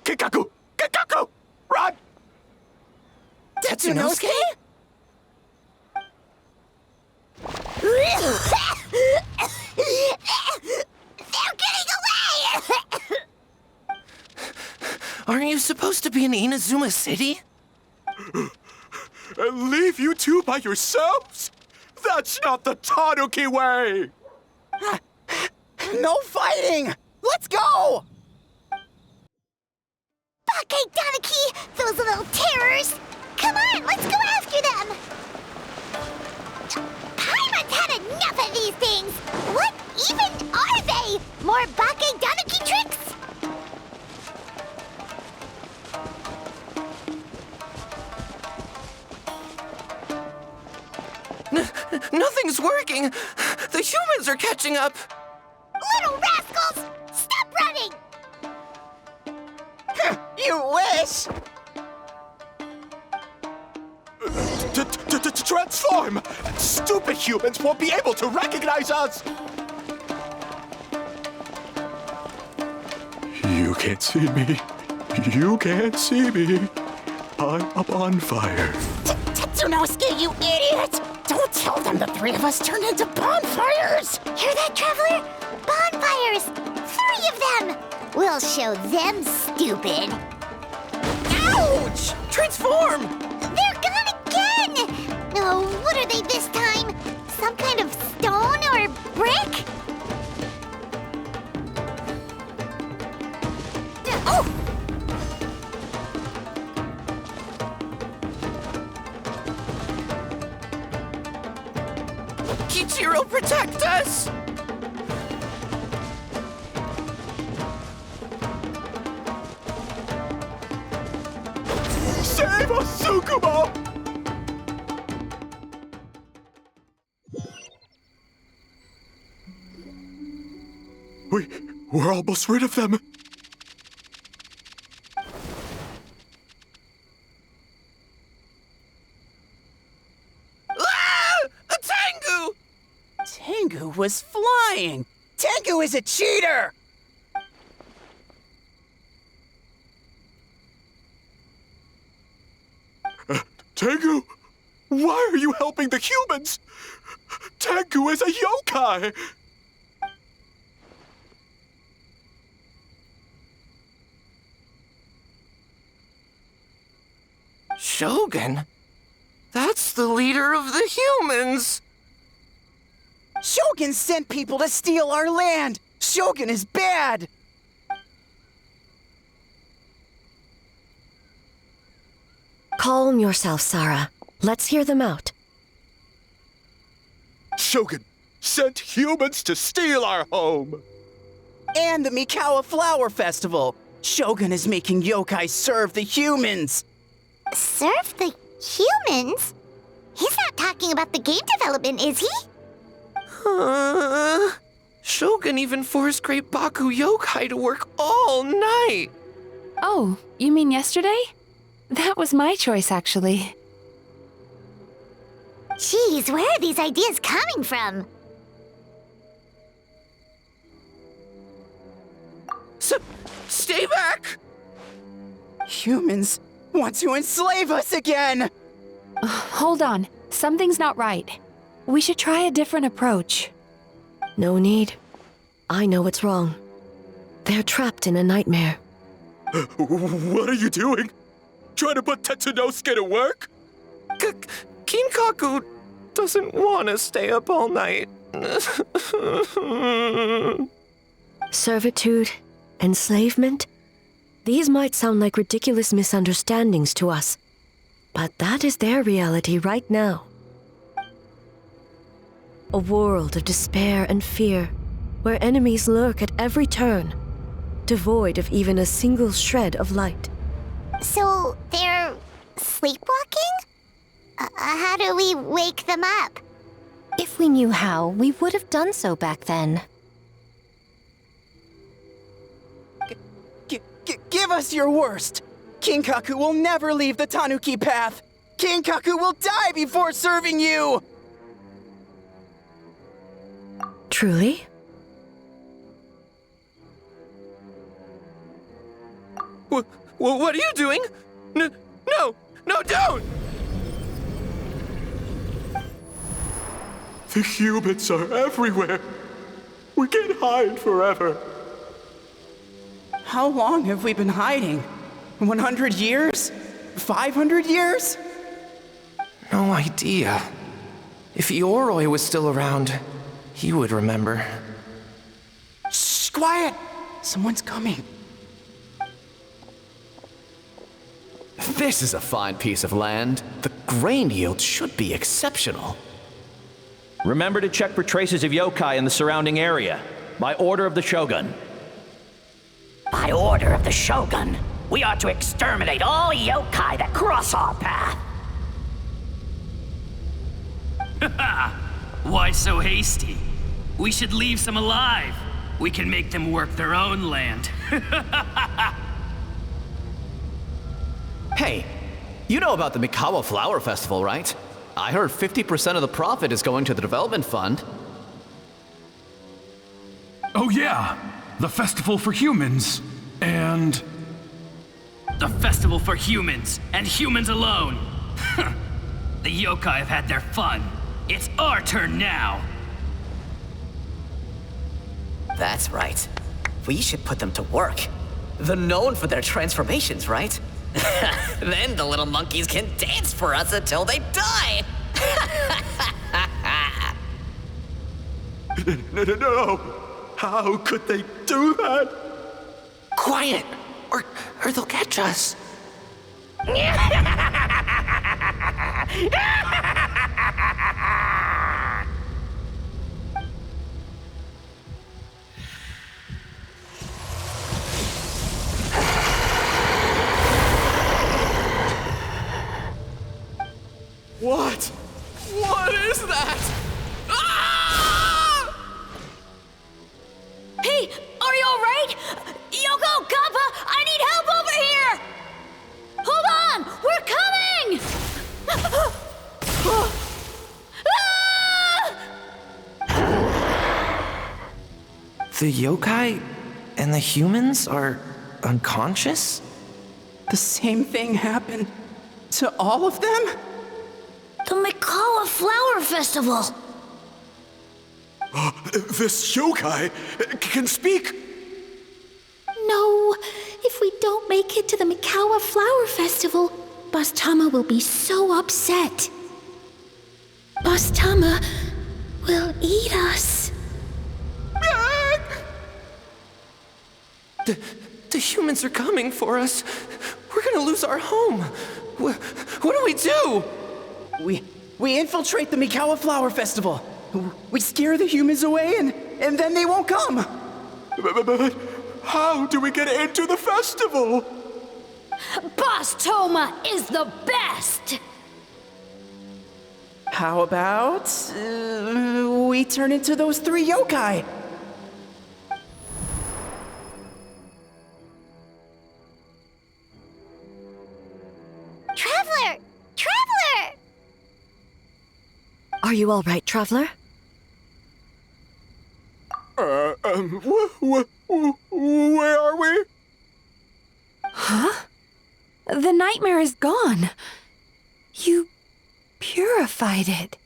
Speaker 17: Kikaku! Kikaku! Run!
Speaker 15: Tetsunosuke?
Speaker 1: They're getting away!
Speaker 2: Aren't you supposed to be in Inazuma City?
Speaker 17: And leave you two by yourselves? That's not the Tanuki way!
Speaker 13: No fighting! Let's go!
Speaker 1: Bakedaniki! Those little terrors! Come on, let's go after them! Paimon's had enough of these things! What even are they? More Bakedaniki tricks?
Speaker 2: Nothing's working! The humans are catching up!
Speaker 1: Little rascals! Stop running!
Speaker 13: You wish!
Speaker 17: Transform! Stupid humans won't be able to recognize us! You can't see me. You can't see me. I'm up on fire.
Speaker 15: Tetsunosuke, you idiot! Don't tell them the three of us turned into bonfires!
Speaker 1: Hear that, Traveler? Bonfires! 3 of them! We'll show them, stupid.
Speaker 2: Ouch! Transform!
Speaker 1: They're gone again! Oh, what are they this time? Some kind of stone or brick? Oh!
Speaker 2: Kichiro, protect us!
Speaker 17: Save us, Tsukumo! We're almost rid of them.
Speaker 2: A Tengu!
Speaker 13: Tengu was flying! Tengu is a cheater!
Speaker 17: Tengu, why are you helping the humans? Tengu is a yokai!
Speaker 2: Shogun? That's the leader of the humans!
Speaker 13: Shogun sent people to steal our land! Shogun is bad!
Speaker 4: Calm yourself, Sarah. Let's hear them out.
Speaker 17: Shogun sent humans to steal our home!
Speaker 13: And the Mikawa Flower Festival! Shogun is making yokai serve the humans!
Speaker 1: Serve the humans? He's not talking about the game development, is he?
Speaker 2: Shogun even forced Great Baku Yokai to work all night!
Speaker 7: Oh, you mean yesterday? That was my choice, actually.
Speaker 1: Jeez, where are these ideas coming from?
Speaker 2: Stay back!
Speaker 13: Humans want to enslave us again!
Speaker 7: Hold on. Something's not right. We should try a different approach.
Speaker 4: No need. I know what's wrong. They're trapped in a nightmare.
Speaker 17: What are you doing? Trying to put Tetsunosuke to work?
Speaker 19: Kinkaku doesn't want to stay up all night.
Speaker 4: Servitude, enslavement? These might sound like ridiculous misunderstandings to us, but that is their reality right now. A world of despair and fear, where enemies lurk at every turn, devoid of even a single shred of light.
Speaker 1: So they're sleepwalking? How do we wake them up?
Speaker 3: If we knew how, we would have done so back then.
Speaker 13: Give us your worst! Kinkaku will never leave the Tanuki path! Kinkaku will die before serving you!
Speaker 4: Truly?
Speaker 19: What are you doing? No, don't!
Speaker 17: The humans are everywhere. We can't hide forever.
Speaker 13: How long have we been hiding? 100 years? 500 years?
Speaker 19: No idea. If Ioroi was still around, he would remember.
Speaker 13: Shh, quiet! Someone's coming.
Speaker 12: This is a fine piece of land. The grain yield should be exceptional.
Speaker 20: Remember to check for traces of yokai in the surrounding area, by order of the Shogun.
Speaker 21: By order of the Shogun, we are to exterminate all yokai that cross our path.
Speaker 22: Why so hasty? We should leave some alive. We can make them work their own land.
Speaker 8: Hey, you know about the Mikawa Flower Festival, right? I heard 50% of the profit is going to the development fund.
Speaker 10: Oh yeah, the festival for humans, and...
Speaker 22: The festival for humans, and humans alone. The yokai have had their fun. It's our turn now.
Speaker 8: That's right. We should put them to work. They're known for their transformations, right? Then the little monkeys can dance for us until they die!
Speaker 17: No! How could they do that?
Speaker 19: Quiet, or they'll catch us.
Speaker 17: What? What is that? Ah!
Speaker 18: Hey, are you alright? Yoko, Kappa, I need help over here! Hold on, we're coming!
Speaker 19: The yokai and the humans are unconscious?
Speaker 13: The same thing happened to all of them?
Speaker 18: The Mikawa Flower Festival!
Speaker 17: This yokai can speak!
Speaker 1: No, if we don't make it to the Mikawa Flower Festival, Boss Tama will be so upset. Boss Tama will eat us.
Speaker 19: The humans are coming for us. We're gonna lose our home. What do we do?
Speaker 13: We infiltrate the Mikawa Flower Festival. We scare the humans away and then they won't come.
Speaker 17: But how do we get into the festival?
Speaker 18: Boss Toma is the best!
Speaker 13: How about we turn into those 3 yokai?
Speaker 1: Traveler! Traveler!
Speaker 4: Are you all right, Traveler?
Speaker 17: Where are we?
Speaker 7: Huh? The nightmare is gone. You purified it.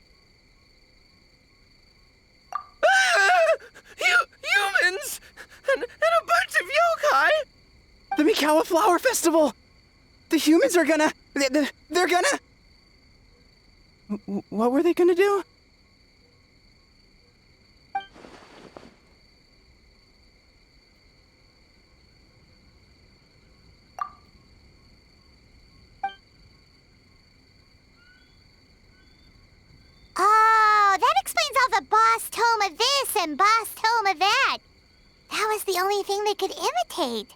Speaker 13: Mikawa Flower Festival! The humans are gonna... They're gonna... What were they gonna do?
Speaker 1: Oh, that explains all the boss tome of this and boss tome of that. That was the only thing they could imitate.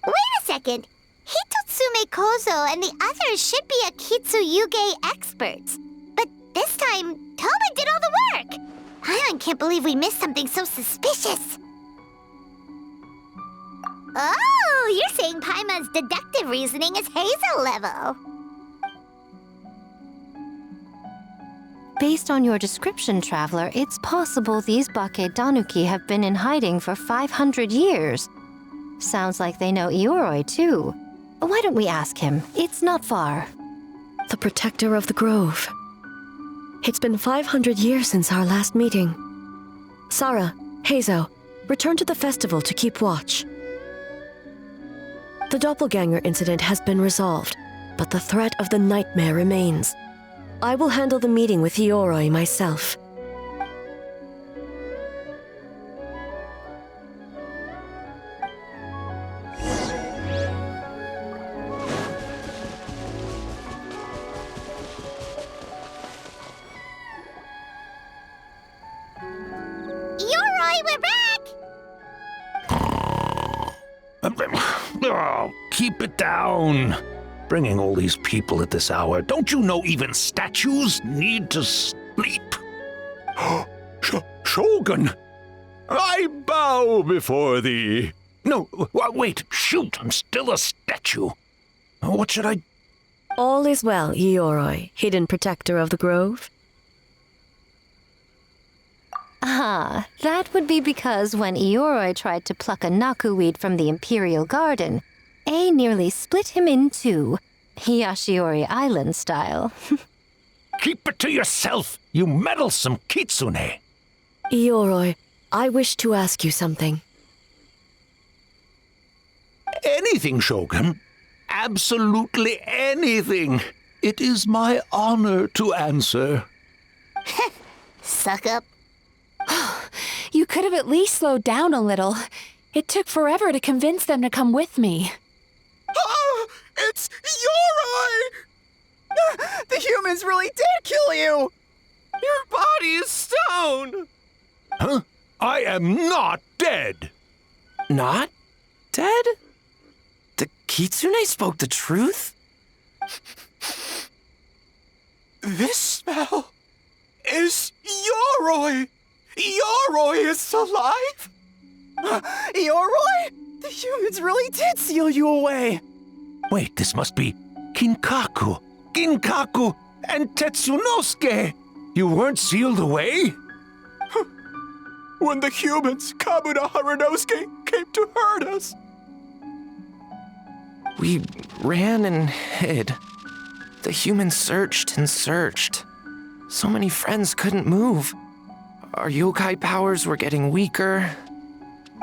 Speaker 1: Wait a second. Hitotsume Kozo and the others should be a Kitsuyuge experts. But this time, Toma did all the work. Paimon can't believe we missed something so suspicious. Oh, you're saying Paimon's deductive reasoning is Hazel level.
Speaker 3: Based on your description, Traveler, it's possible these Bakedanuki have been in hiding for 500 years. Sounds like they know Ioroi, too. Why don't we ask him? It's not far.
Speaker 4: The protector of the grove. It's been 500 years since our last meeting. Sarah, Heizo, return to the festival to keep watch. The doppelganger incident has been resolved, but the threat of the nightmare remains. I will handle the meeting with Ioroi myself.
Speaker 1: Ioroi, we're back!
Speaker 5: Oh, keep it down. Bringing all these people at this hour. Don't you know even statues need to sleep? Shogun, I bow before thee. No, wait, shoot, I'm still a statue. What should I...
Speaker 4: All is well, Ioroi, hidden protector of the grove.
Speaker 3: Ah, that would be because when Ioroi tried to pluck a nakuweed from the Imperial Garden, A nearly split him in two, Yashiori Island style.
Speaker 5: Keep it to yourself, you meddlesome kitsune.
Speaker 4: Ioroi, I wish to ask you something.
Speaker 5: Anything, Shogun. Absolutely anything. It is my honor to answer.
Speaker 1: Suck up.
Speaker 7: You could have at least slowed down a little. It took forever to convince them to come with me.
Speaker 13: Oh, it's Ioroi! The humans really did kill you! Your body is stone!
Speaker 5: Huh? I am not dead!
Speaker 19: Not dead? The kitsune spoke the truth?
Speaker 17: This smell is Ioroi! Ioroi is alive?
Speaker 13: Ioroi? The humans really did seal you away!
Speaker 5: Wait, this must be Kinkaku, Ginkaku, and Tetsunosuke! You weren't sealed away?
Speaker 17: When the humans, Kamuna Harunosuke, came to hurt us.
Speaker 19: We ran and hid. The humans searched and searched. So many friends couldn't move. Our yokai powers were getting weaker.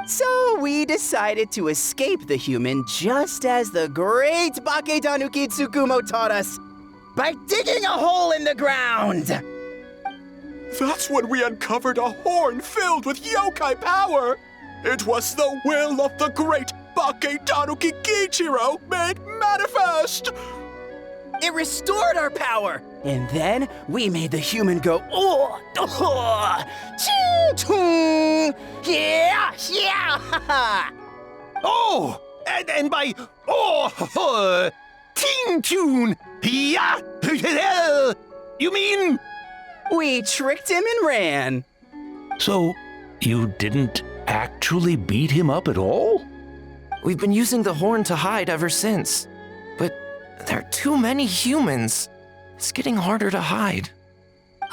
Speaker 13: So we decided to escape the human just as the great Bakedanuki Tsukumo taught us, by digging a hole in the ground!
Speaker 17: That's when we uncovered a horn filled with yokai power. It was the will of the great Bakedanuki Kichiro made manifest.
Speaker 13: It restored our power, and then we made the human go, yeah, yeah,
Speaker 5: Oh, and by, Ting Tune, yeah, you mean?
Speaker 13: We tricked him and ran.
Speaker 5: So, you didn't actually beat him up at all?
Speaker 19: We've been using the horn to hide ever since. But there are too many humans. It's getting harder to hide.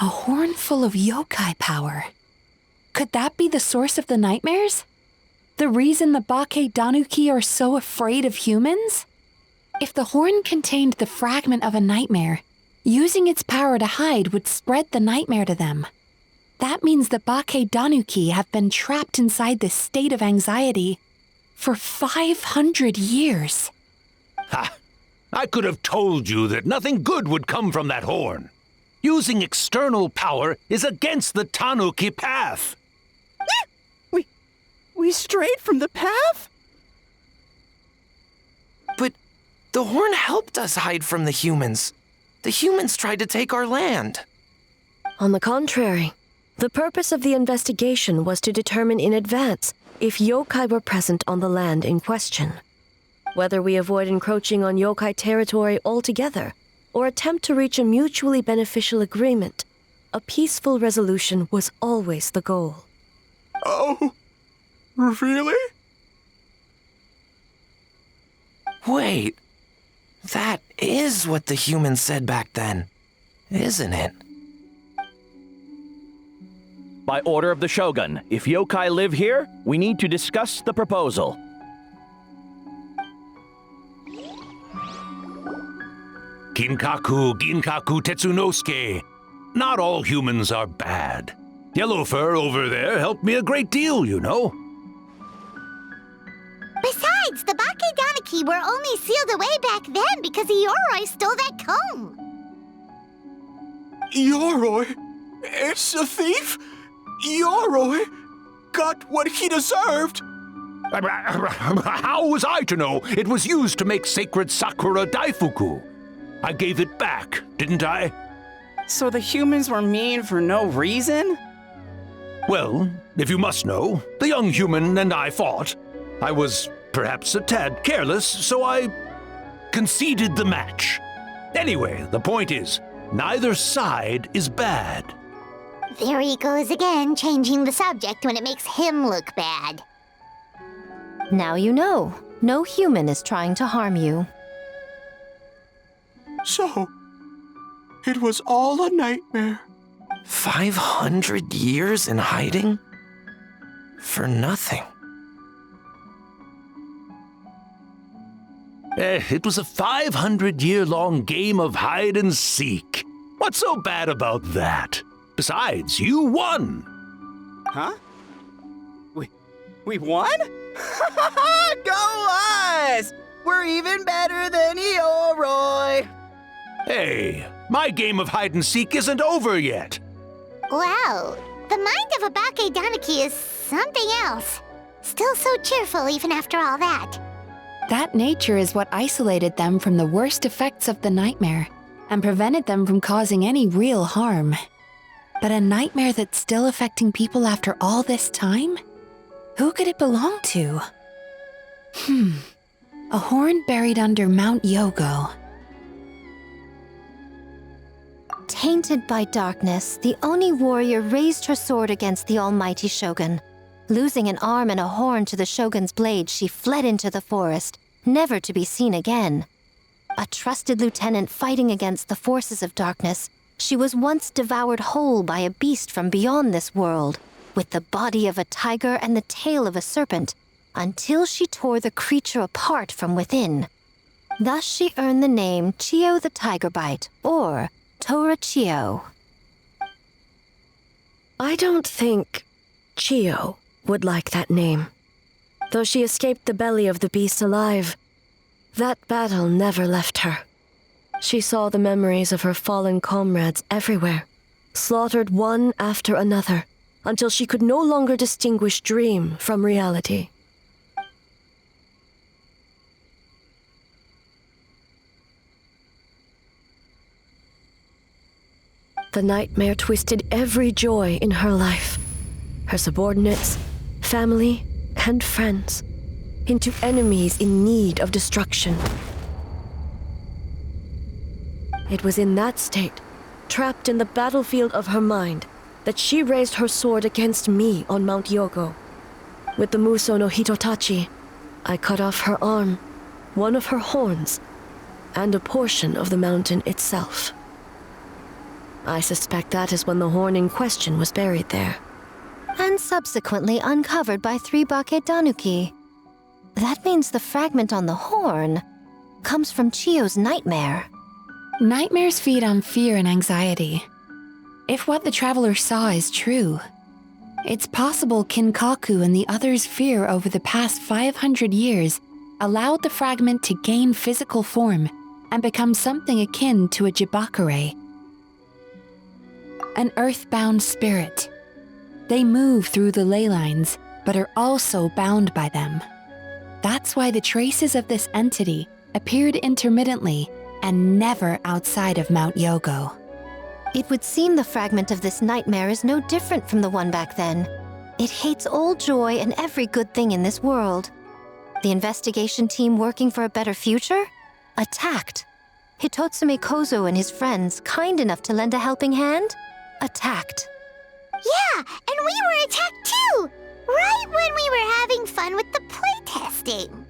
Speaker 7: A horn full of yokai power. Could that be the source of the nightmares? The reason the Bakedanuki are so afraid of humans? If the horn contained the fragment of a nightmare, using its power to hide would spread the nightmare to them. That means the Bakedanuki have been trapped inside this state of anxiety For 500 years.
Speaker 5: Ha! I could have told you that nothing good would come from that horn. Using external power is against the Tanuki path.
Speaker 13: We strayed from the path?
Speaker 19: But the horn helped us hide from the humans. The humans tried to take our land.
Speaker 4: On the contrary, the purpose of the investigation was to determine in advance if yokai were present on the land in question. Whether we avoid encroaching on yokai territory altogether, or attempt to reach a mutually beneficial agreement, a peaceful resolution was always the goal.
Speaker 17: Oh, really?
Speaker 19: Wait, that is what the humans said back then, isn't it?
Speaker 20: By order of the Shogun, if yokai live here, we need to discuss the proposal.
Speaker 5: Ginkaku Tetsunosuke. Not all humans are bad. Yellowfur over there helped me a great deal, you know.
Speaker 1: Besides, the Bakedaniki were only sealed away back then because Yoroi stole that comb.
Speaker 17: Yoroi? It's a thief? Yoroi got what he deserved.
Speaker 5: How was I to know it was used to make sacred Sakura Daifuku? I gave it back, didn't I?
Speaker 13: So the humans were mean for no reason?
Speaker 5: Well, if you must know, the young human and I fought. I was perhaps a tad careless, so I conceded the match. Anyway, the point is, neither side is bad.
Speaker 1: There he goes again, changing the subject when it makes him look bad.
Speaker 3: Now you know. No human is trying to harm you.
Speaker 17: So, it was all a nightmare.
Speaker 19: 500 years in hiding? For nothing.
Speaker 5: It was a 500-year-long game of hide and seek. What's so bad about that? Besides, you won.
Speaker 13: Huh? We won? Go us! We're even better than Yoroi!
Speaker 5: Hey, my game of hide and seek isn't over yet.
Speaker 1: Wow, the mind of a Bakedaniki is something else. Still so cheerful even after all that.
Speaker 7: That nature is what isolated them from the worst effects of the nightmare and prevented them from causing any real harm. But a nightmare that's still affecting people after all this time? Who could it belong to? A horn buried under Mount Yogo.
Speaker 3: Tainted by darkness, the Oni warrior raised her sword against the almighty Shogun. Losing an arm and a horn to the Shogun's blade, she fled into the forest, never to be seen again. A trusted lieutenant fighting against the forces of darkness, she was once devoured whole by a beast from beyond this world, with the body of a tiger and the tail of a serpent, until she tore the creature apart from within. Thus she earned the name Chiyo the Tigerbite, or Tora Chiyo.
Speaker 4: I don't think Chiyo would like that name. Though she escaped the belly of the beast alive, that battle never left her. She saw the memories of her fallen comrades everywhere, slaughtered one after another, until she could no longer distinguish dream from reality. The nightmare twisted every joy in her life, her subordinates, family, and friends, into enemies in need of destruction. It was in that state, trapped in the battlefield of her mind, that she raised her sword against me on Mount Yogo. With the Muso no Hitotachi, I cut off her arm, one of her horns, and a portion of the mountain itself. I suspect that is when the horn in question was buried there.
Speaker 3: And subsequently uncovered by 3 Bakedanuki. That means the fragment on the horn comes from Chiyo's nightmare.
Speaker 7: Nightmares feed on fear and anxiety. If what the traveler saw is true, It's possible Kinkaku and the others' fear over the past 500 years allowed the fragment to gain physical form and become something akin to a Jibakure, an earthbound spirit. They move through the ley lines, but are also bound by them. That's why the traces of this entity appeared intermittently and never outside of Mount Yogo.
Speaker 3: It would seem the fragment of this nightmare is no different from the one back then. It hates all joy and every good thing in this world. The investigation team working for a better future? Attacked. Hitotsume Kozo and his friends, kind enough to lend a helping hand? Attacked.
Speaker 1: Yeah, and we were attacked too! Right when we were having fun with the playtesting.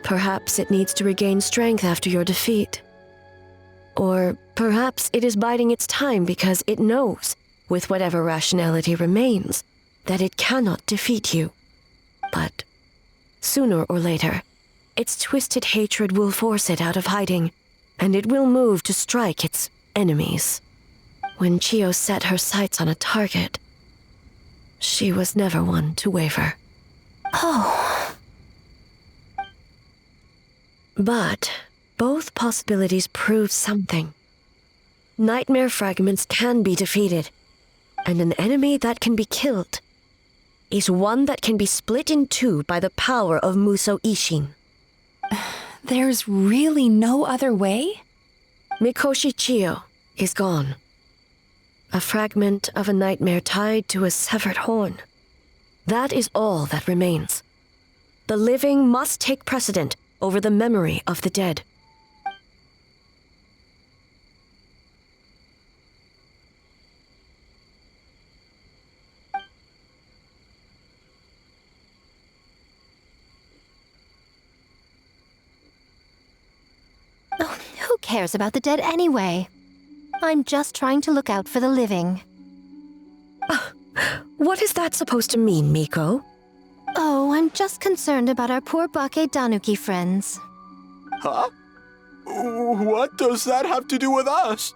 Speaker 4: Perhaps it needs to regain strength after your defeat. Or perhaps it is biding its time because it knows, with whatever rationality remains, that it cannot defeat you. But sooner or later, its twisted hatred will force it out of hiding, and it will move to strike its enemies. When Chiyo set her sights on a target, she was never one to waver.
Speaker 3: Oh.
Speaker 4: But both possibilities prove something. Nightmare fragments can be defeated, and an enemy that can be killed is one that can be split in two by the power of Muso Ishin.
Speaker 7: There's really no other way?
Speaker 4: Mikoshi Chiyo is gone. A fragment of a nightmare tied to a severed horn. That is all that remains. The living must take precedent over the memory of the dead.
Speaker 3: Oh, who cares about the dead anyway? I'm just trying to look out for the living.
Speaker 4: What is that supposed to mean, Miko?
Speaker 3: Oh, I'm just concerned about our poor Bake Danuki friends.
Speaker 17: Huh? What does that have to do with us?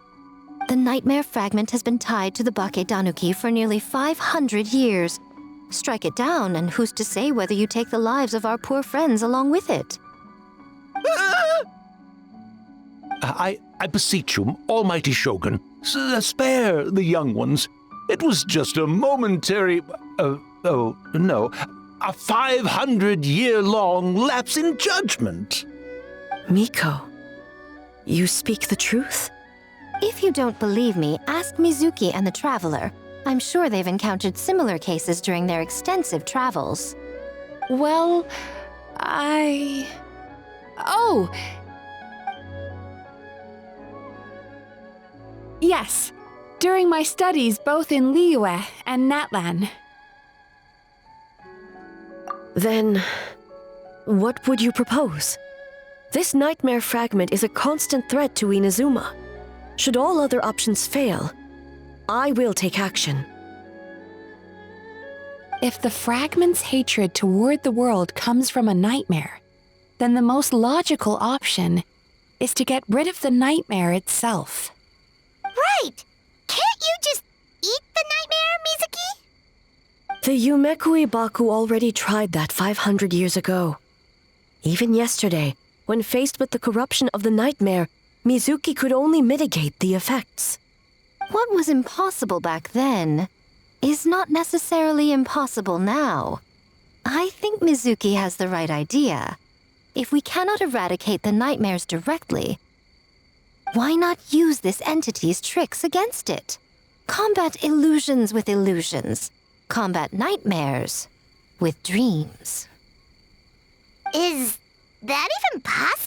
Speaker 3: The nightmare fragment has been tied to the Bake Danuki for nearly 500 years. Strike it down, and who's to say whether you take the lives of our poor friends along with it?
Speaker 5: I beseech you, almighty Shogun, spare the young ones. It was just a momentary, a 500-year-long lapse in judgment.
Speaker 4: Miko, you speak the truth?
Speaker 3: If you don't believe me, ask Mizuki and the Traveler. I'm sure they've encountered similar cases during their extensive travels.
Speaker 7: Well, Oh! Yes, during my studies both in Liyue and Natlan.
Speaker 4: Then, what would you propose? This nightmare fragment is a constant threat to Inazuma. Should all other options fail, I will take action.
Speaker 7: If the fragment's hatred toward the world comes from a nightmare, then the most logical option is to get rid of the nightmare itself.
Speaker 1: Right! Can't you just eat the nightmare, Mizuki?
Speaker 4: The Yumekui Baku already tried that 500 years ago. Even yesterday, when faced with the corruption of the nightmare, Mizuki could only mitigate the effects.
Speaker 3: What was impossible back then is not necessarily impossible now. I think Mizuki has the right idea. If we cannot eradicate the nightmares directly, why not use this entity's tricks against it? Combat illusions with illusions. Combat nightmares with dreams.
Speaker 1: Is that even possible?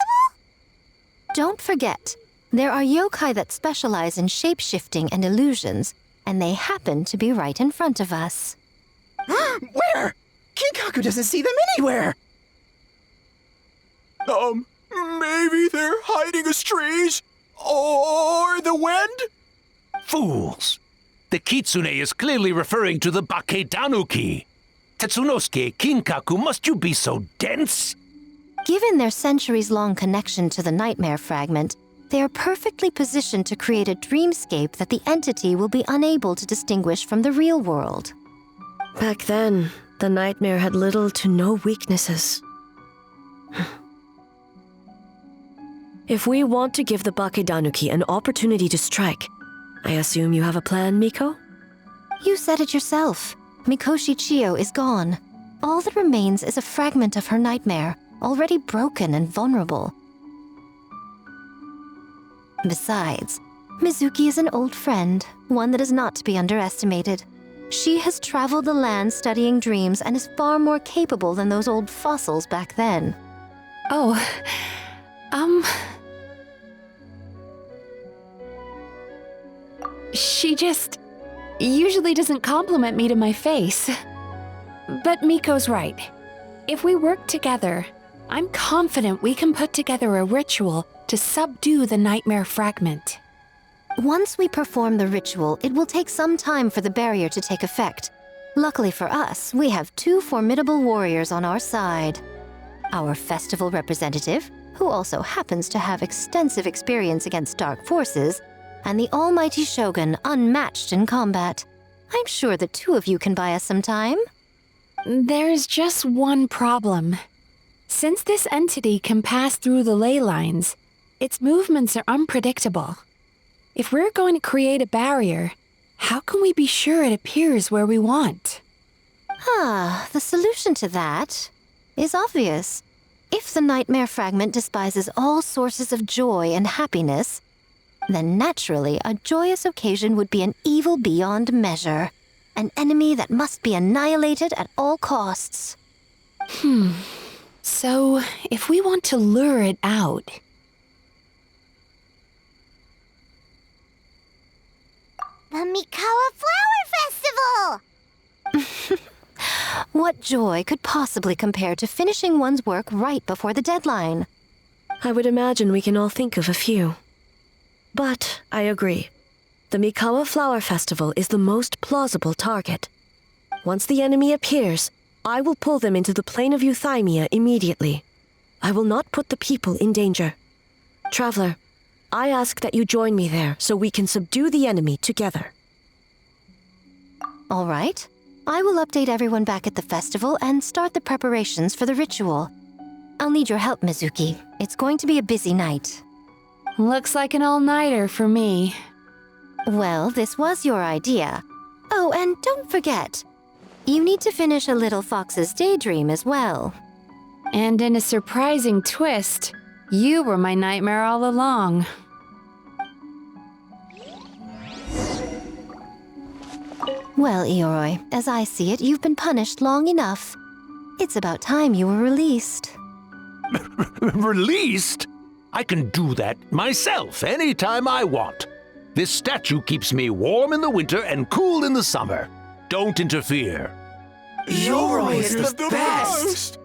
Speaker 3: Don't forget, there are yokai that specialize in shape-shifting and illusions, and they happen to be right in front of us.
Speaker 13: Where? Kinkaku doesn't see them anywhere!
Speaker 17: Maybe they're hiding us trees? Or the wind?
Speaker 5: Fools! The Kitsune is clearly referring to the Bake Danuki. Tetsunosuke, Kinkaku, must you be so dense?
Speaker 3: Given their centuries-long connection to the nightmare fragment, They are perfectly positioned to create a dreamscape that the entity will be unable to distinguish from the real world.
Speaker 4: Back then, the nightmare had little to no weaknesses. If we want to give the Bakedanuki an opportunity to strike, I assume you have a plan, Miko?
Speaker 3: You said it yourself. Mikoshi Chiyo is gone. All that remains is a fragment of her nightmare, already broken and vulnerable. Besides, Mizuki is an old friend, one that is not to be underestimated. She has traveled the land studying dreams and is far more capable than those old fossils back then.
Speaker 7: Oh, She just usually doesn't compliment me to my face. But Miko's right. If we work together, I'm confident we can put together a ritual to subdue the nightmare fragment.
Speaker 3: Once we perform the ritual, it will take some time for the barrier to take effect. Luckily for us, we have two formidable warriors on our side. Our festival representative, who also happens to have extensive experience against dark forces, and the almighty Shogun, unmatched in combat. I'm sure the two of you can buy us some time.
Speaker 7: There's just one problem. Since this entity can pass through the ley lines, its movements are unpredictable. If we're going to create a barrier, how can we be sure it appears where we want?
Speaker 3: The solution to that is obvious. If the nightmare fragment despises all sources of joy and happiness, then naturally a joyous occasion would be an evil beyond measure, an enemy that must be annihilated at all costs.
Speaker 7: So, if we want to lure it out...
Speaker 1: The Mikawa Flower Festival!
Speaker 3: What joy could possibly compare to finishing one's work right before the deadline?
Speaker 4: I would imagine we can all think of a few. But I agree. The Mikawa Flower Festival is the most plausible target. Once the enemy appears, I will pull them into the plane of Euthymia immediately. I will not put the people in danger. Traveler, I ask that you join me there so we can subdue the enemy together.
Speaker 3: All right. I will update everyone back at the festival and start the preparations for the ritual. I'll need your help, Mizuki. It's going to be a busy night.
Speaker 7: Looks like an all-nighter for me.
Speaker 3: Well, this was your idea. Oh, and don't forget, you need to finish a Little Fox's Daydream as well.
Speaker 7: And in a surprising twist, you were my nightmare all along.
Speaker 3: Well, Ioroi, as I see it, you've been punished long enough. It's about time you were released.
Speaker 5: Released? I can do that myself anytime I want. This statue keeps me warm in the winter and cool in the summer. Don't interfere.
Speaker 17: Yoroi is the best!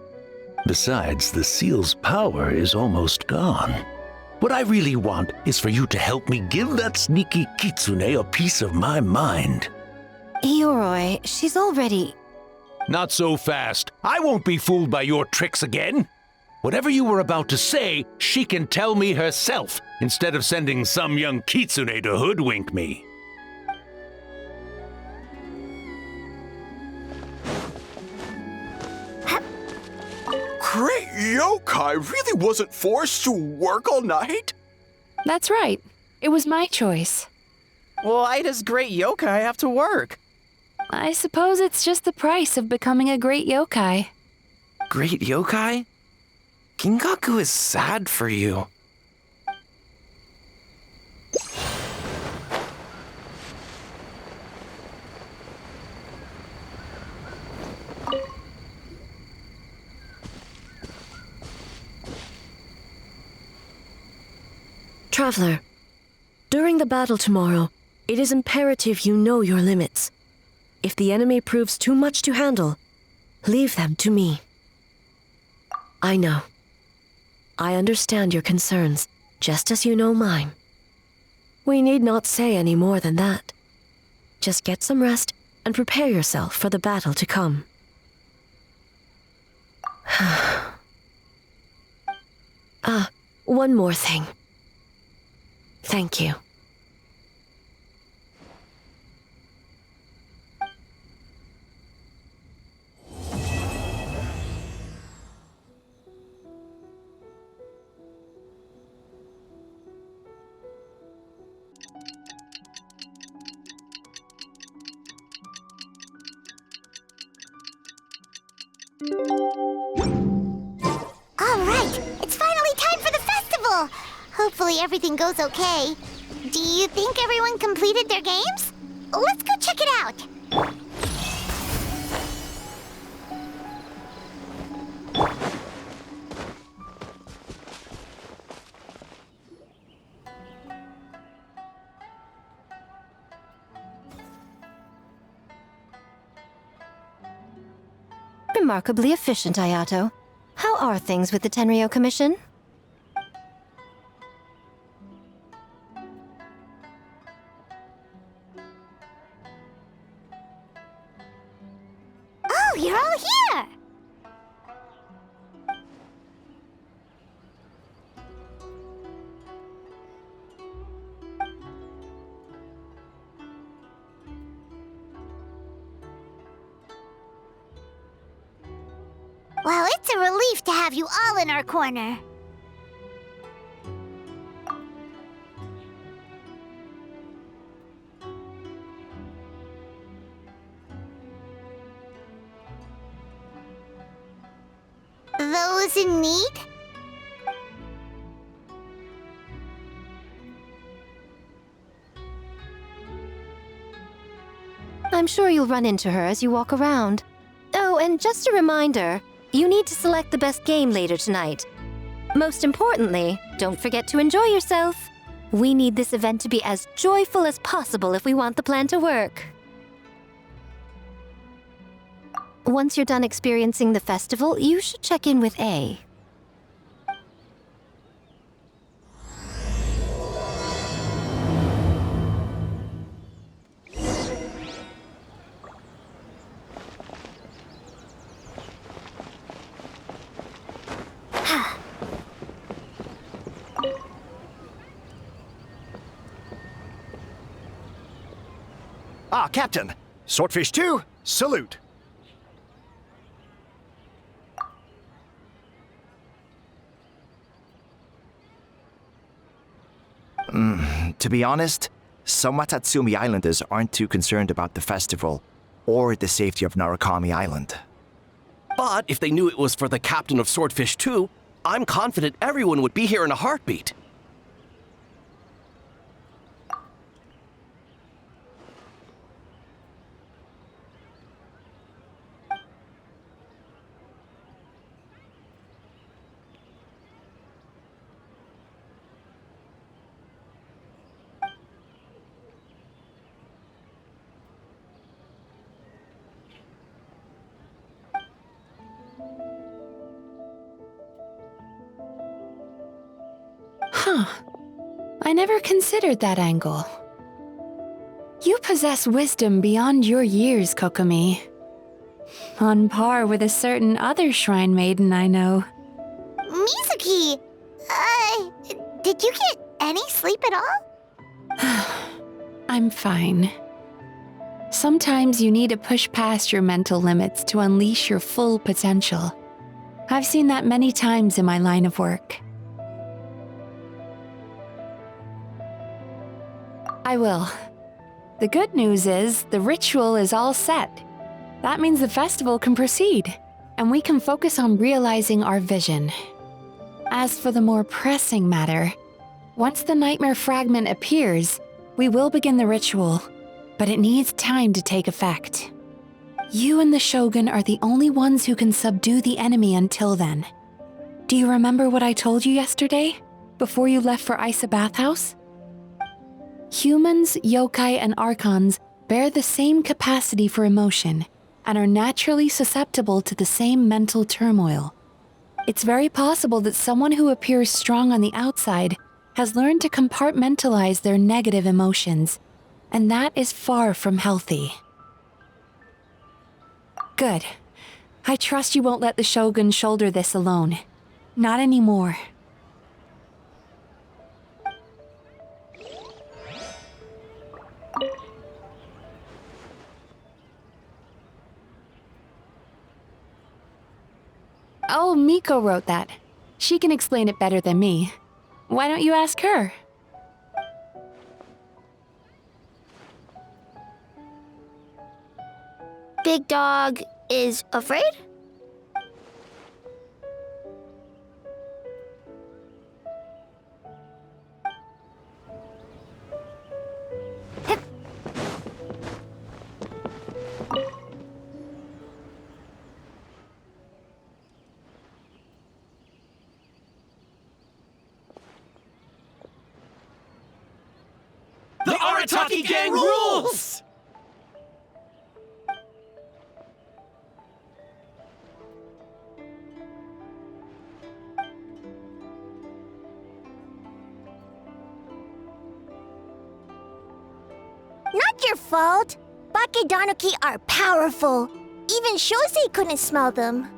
Speaker 5: Besides, the seal's power is almost gone. What I really want is for you to help me give that sneaky kitsune a piece of my mind.
Speaker 3: Ioroi, she's already...
Speaker 5: Not so fast. I won't be fooled by your tricks again. Whatever you were about to say, she can tell me herself, instead of sending some young kitsune to hoodwink me.
Speaker 17: Great yokai really wasn't forced to work all night?
Speaker 7: That's right. It was my choice.
Speaker 13: Why does great yokai have to work?
Speaker 7: I suppose it's just the price of becoming a great yokai.
Speaker 19: Great yokai? Kingaku is sad for you.
Speaker 4: Traveler, during the battle tomorrow, it is imperative you know your limits. If the enemy proves too much to handle, leave them to me. I know. I understand your concerns, just as you know mine. We need not say any more than that. Just get some rest and prepare yourself for the battle to come. One more thing. Thank you.
Speaker 1: All right, it's finally time for the festival. Hopefully everything goes okay. Do you think everyone completed their games? Let's go check it out.
Speaker 3: Remarkably efficient, Ayato. How are things with the Tenryo Commission?
Speaker 1: Oh, you're all here! Well, it's a relief to have you all in our corner. Those in need?
Speaker 3: I'm sure you'll run into her as you walk around. Oh, and just a reminder, you need to select the best game later tonight. Most importantly, don't forget to enjoy yourself. We need this event to be as joyful as possible if we want the plan to work. Once you're done experiencing the festival, you should check in with A.
Speaker 9: Ah, Captain. Swordfish 2, salute. To be honest, some Watatsumi Islanders aren't too concerned about the festival or the safety of Narukami Island.
Speaker 2: But if they knew it was for the captain of Swordfish 2, I'm confident everyone would be here in a heartbeat.
Speaker 7: Huh. I never considered that angle. You possess wisdom beyond your years, Kokomi. On par with a certain other shrine maiden I know.
Speaker 1: Mizuki! Did you get any sleep at all?
Speaker 7: I'm fine. Sometimes you need to push past your mental limits to unleash your full potential. I've seen that many times in my line of work. I will. The good news is the ritual is all set. That means the festival can proceed, and we can focus on realizing our vision. As for the more pressing matter, once the nightmare fragment appears, we will begin the ritual, but it needs time to take effect. You and the Shogun are the only ones who can subdue the enemy until then. Do you remember what I told you yesterday, before you left for Isa Bathhouse? Humans, yokai, and archons bear the same capacity for emotion and are naturally susceptible to the same mental turmoil. It's very possible that someone who appears strong on the outside has learned to compartmentalize their negative emotions, and that is far from healthy. Good. I trust you won't let the Shogun shoulder this alone. Not anymore. Oh, Miko wrote that. She can explain it better than me. Why don't you ask her?
Speaker 6: Big Dog is afraid?
Speaker 2: The Arataki gang rules!
Speaker 6: Not your fault. Bakedanuki are powerful. Even Shosei couldn't smell them.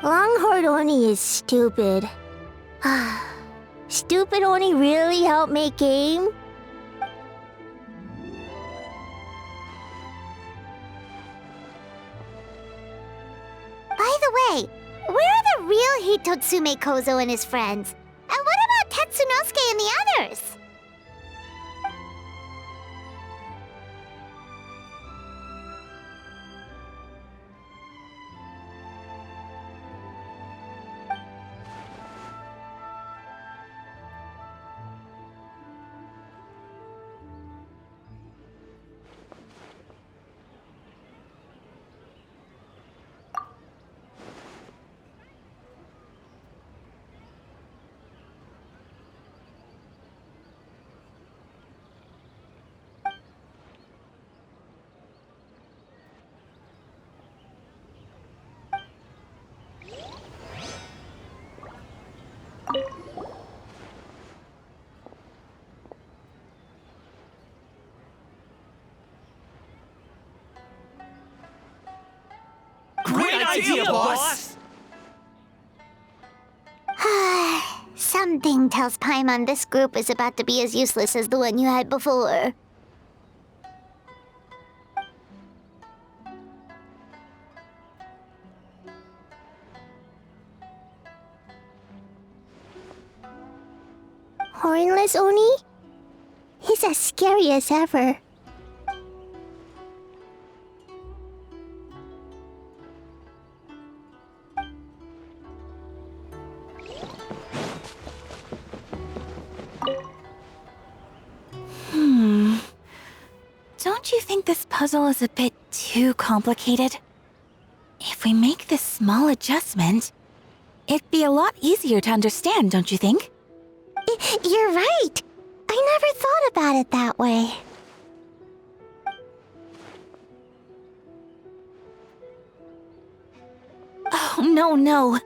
Speaker 6: Longhorn Oni is stupid. Stupid Oni really helped make game? By the way, where are the real Hitotsume Kozo and his friends? And what about Tetsunosuke and the others?
Speaker 2: Great idea, boss!
Speaker 6: Something tells Paimon this group is about to be as useless as the one you had before. Hornless Oni? He's as scary as ever.
Speaker 11: Don't you think this puzzle is a bit too complicated? If we make this small adjustment, it'd be a lot easier to understand, don't you think?
Speaker 6: You're right. I never thought about it that way.
Speaker 11: Oh, no.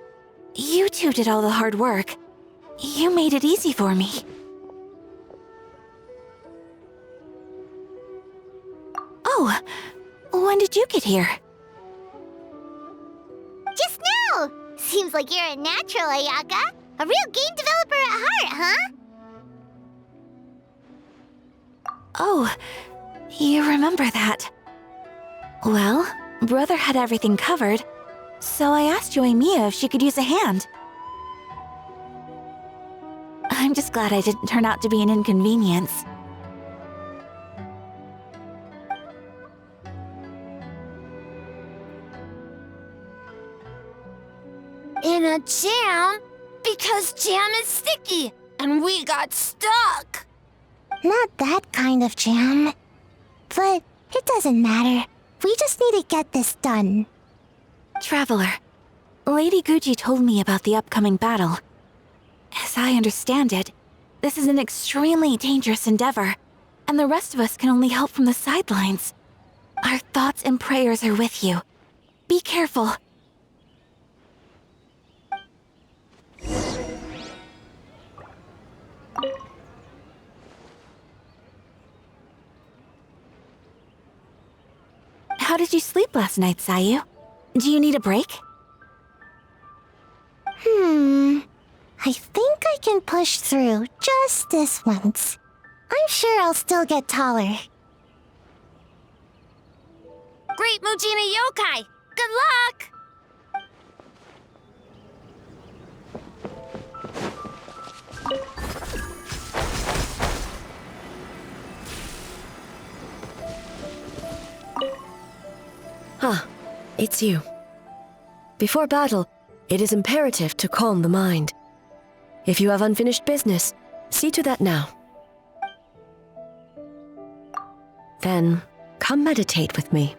Speaker 11: You two did all the hard work. You made it easy for me. Oh, when did you get here?
Speaker 6: Just now! Seems like you're a natural, Ayaka. A real game developer at heart, huh?
Speaker 11: Oh, you remember that. Well, Brother had everything covered, so I asked Yoimiya if she could use a hand. I'm just glad I didn't turn out to be an inconvenience.
Speaker 1: In a jam? Because jam is sticky, and we got stuck.
Speaker 6: Not that kind of jam. But it doesn't matter. We just need to get this done.
Speaker 11: Traveler, Lady Guji told me about the upcoming battle. As I understand it, this is an extremely dangerous endeavor, and the rest of us can only help from the sidelines. Our thoughts and prayers are with you. Be careful. did you sleep last night, Sayu? Do you need a break?
Speaker 1: I think I can push through just this once. I'm sure I'll still get taller.
Speaker 6: Great Mujina Yokai! Good luck!
Speaker 4: Ah, it's you. Before battle, it is imperative to calm the mind. If you have unfinished business, see to that now. Then, come meditate with me.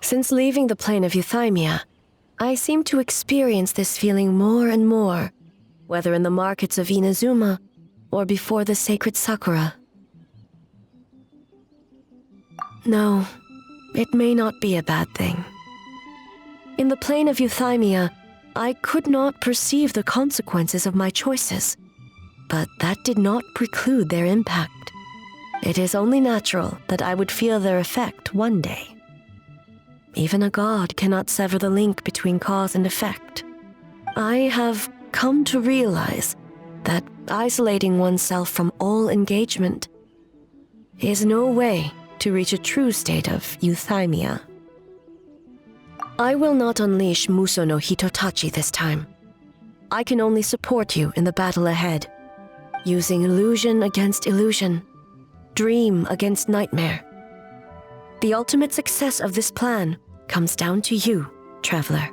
Speaker 4: Since leaving the plane of Euthymia, I seem to experience this feeling more and more, whether in the markets of Inazuma or before the sacred Sakura. No, it may not be a bad thing. In the plane of Euthymia, I could not perceive the consequences of my choices, but that did not preclude their impact. It is only natural that I would feel their effect one day. Even a god cannot sever the link between cause and effect. I have come to realize that isolating oneself from all engagement is no way to reach a true state of euthymia. I will not unleash Muso no Hitotachi this time. I can only support you in the battle ahead, using illusion against illusion, dream against nightmare. The ultimate success of this plan comes down to you, traveler.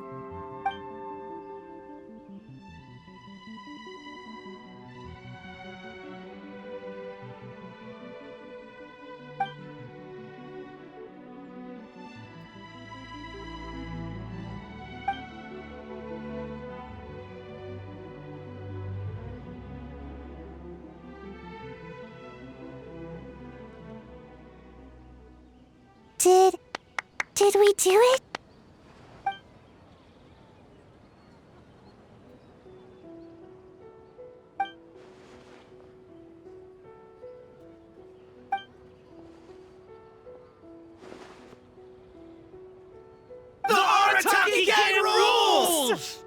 Speaker 1: Did we do it?
Speaker 17: The Arataki Gang rules!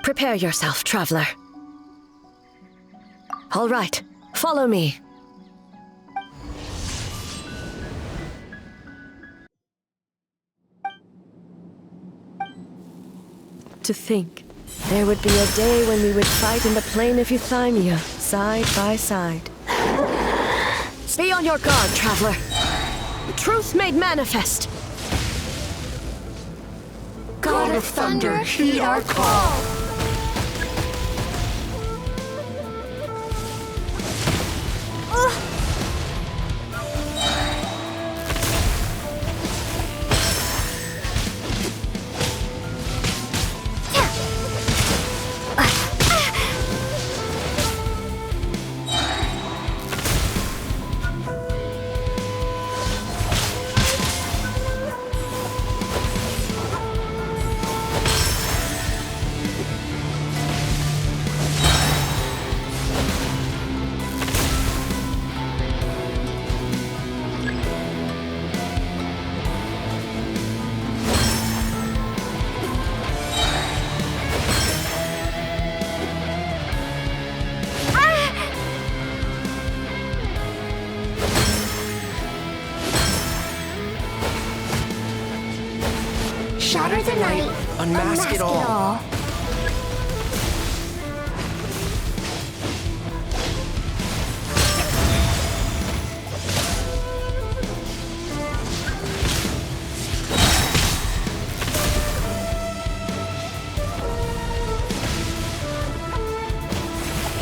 Speaker 4: Prepare yourself, traveler. All right, follow me. To think, there would be a day when we would fight in the plain of Euthymia, side by side. Be on your guard, traveler. Truth made manifest.
Speaker 18: God of Thunder, heed our call.
Speaker 1: Shatter the night.
Speaker 19: Unmask it all.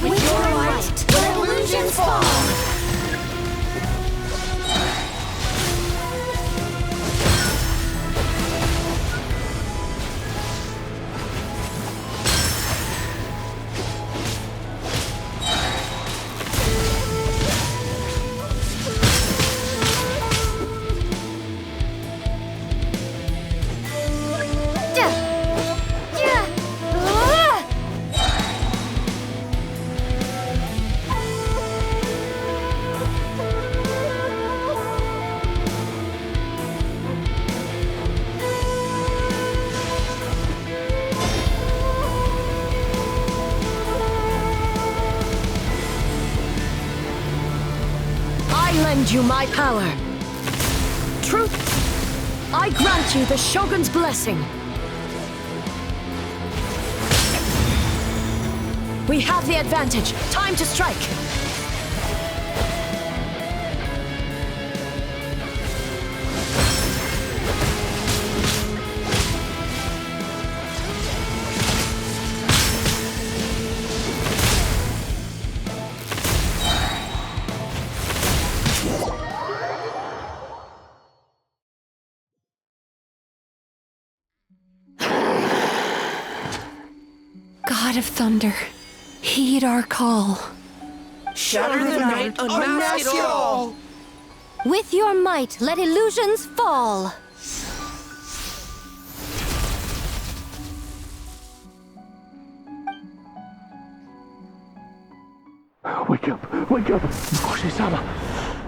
Speaker 18: With your light, let illusions fall.
Speaker 4: lend you my power. Truth, I grant you the Shogun's blessing. We have the advantage. Time to strike.
Speaker 7: God of Thunder, heed our call.
Speaker 18: Shatter the night, unmask it all!
Speaker 3: With your might, let illusions fall!
Speaker 5: Wake up! Wake up! Makoshi-sama!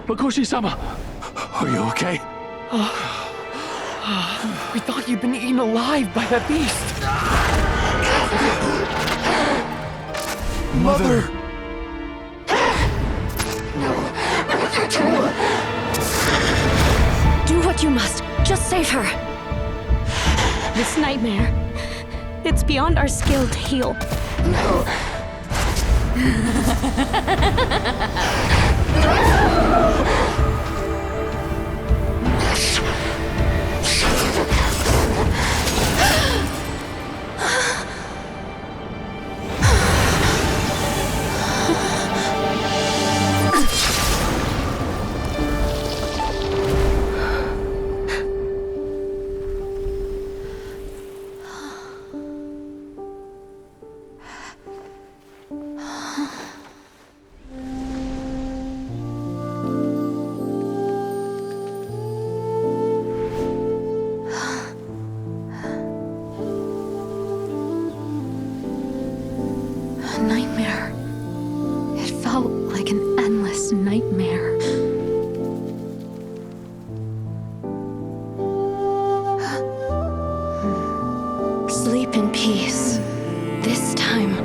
Speaker 5: Makoshi-sama! Are you okay?
Speaker 19: We thought you'd been eaten alive by that beast.
Speaker 5: Mother!
Speaker 4: Do what you must. Just save her.
Speaker 14: This nightmare, it's beyond our skill to heal. A nightmare. It felt like an endless nightmare.
Speaker 4: Sleep in peace. This time,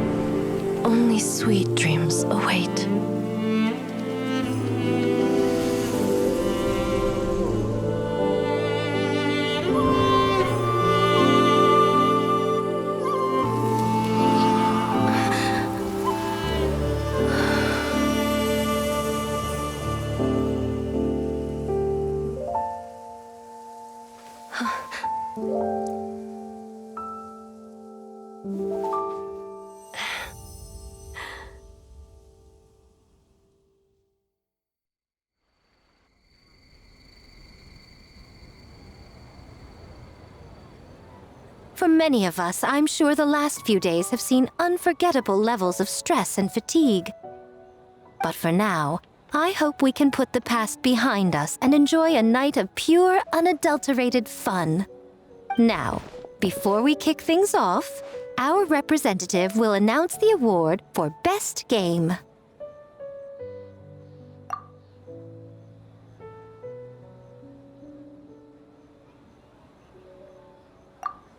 Speaker 4: only sweet dreams await.
Speaker 3: For many of us, I'm sure the last few days have seen unforgettable levels of stress and fatigue. But for now, I hope we can put the past behind us and enjoy a night of pure, unadulterated fun. Now, before we kick things off, our representative will announce the award for Best Game.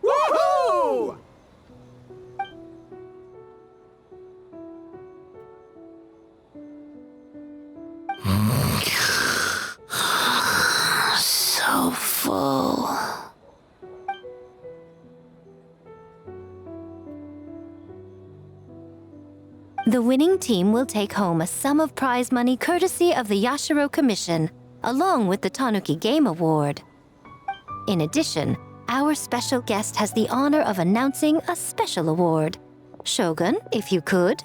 Speaker 13: Woohoo!
Speaker 3: So full. The winning team will take home a sum of prize money courtesy of the Yashiro Commission, along with the Tanuki Game Award. In addition, our special guest has the honor of announcing a special award. Shogun, if you could.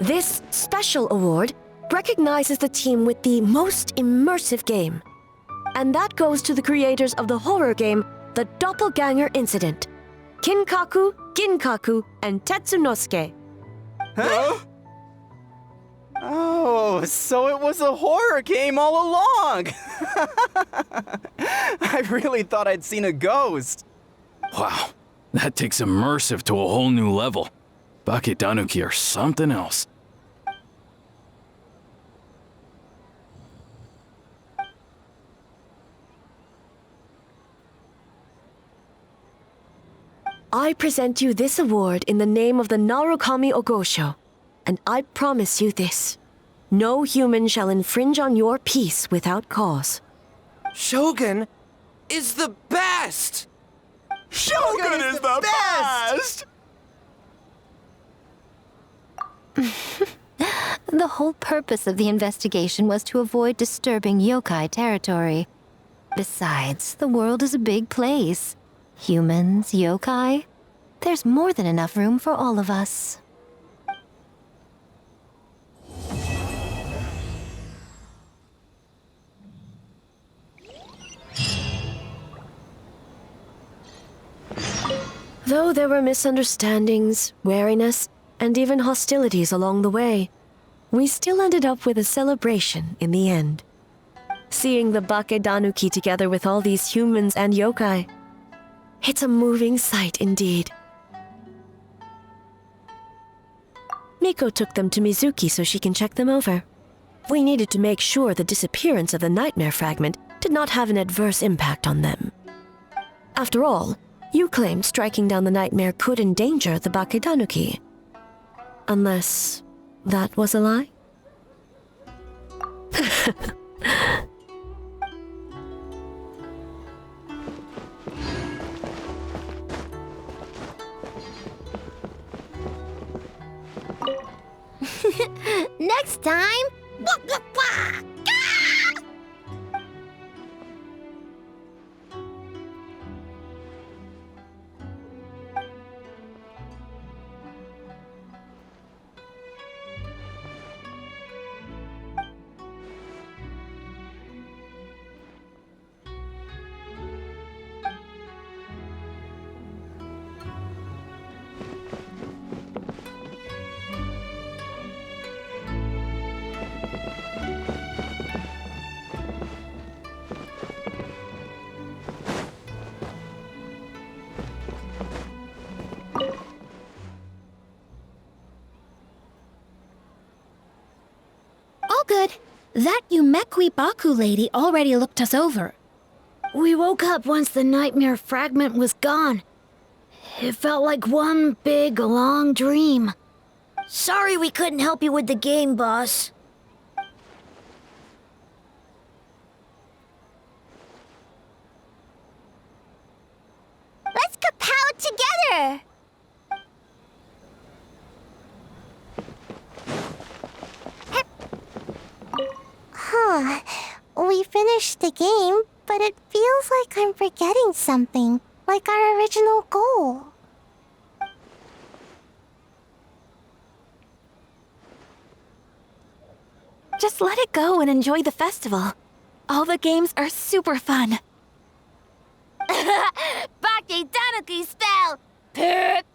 Speaker 4: This special award recognizes the team with the most immersive game. And that goes to the creators of the horror game, The Doppelganger Incident. Kinkaku, Ginkaku, and Tetsunosuke.
Speaker 13: Huh? Oh, so it was a horror game all along! I really thought I'd seen a ghost.
Speaker 10: Wow, that takes immersive to a whole new level. Baketanuki are something else.
Speaker 4: I present you this award in the name of the Narukami Ogosho, and I promise you this. No human shall infringe on your peace without cause.
Speaker 19: Shogun is the best!
Speaker 17: Shogun is the best!
Speaker 3: The whole purpose of the investigation was to avoid disturbing yokai territory. Besides, the world is a big place. Humans, yokai, there's more than enough room for all of us.
Speaker 4: Though there were misunderstandings, wariness, and even hostilities along the way, we still ended up with a celebration in the end. Seeing the Bakedanuki together with all these humans and yokai, it's a moving sight indeed. Miko took them to Mizuki so she can check them over. We needed to make sure the disappearance of the nightmare fragment did not have an adverse impact on them. After all, you claimed striking down the nightmare could endanger the Bakedanuki. Unless that was a lie?
Speaker 6: Next time,
Speaker 18: All good. That Yumekwi Baku lady already looked us over. We woke up once the nightmare fragment was gone. It felt like one big, long dream. Sorry we couldn't help you with the game, boss.
Speaker 6: let's kapow together! Huh. We finished the game, but it feels like I'm forgetting something, like our original goal.
Speaker 11: Just let it go and enjoy the festival. All the games are super fun.
Speaker 6: Bakedanuki spell! Pip!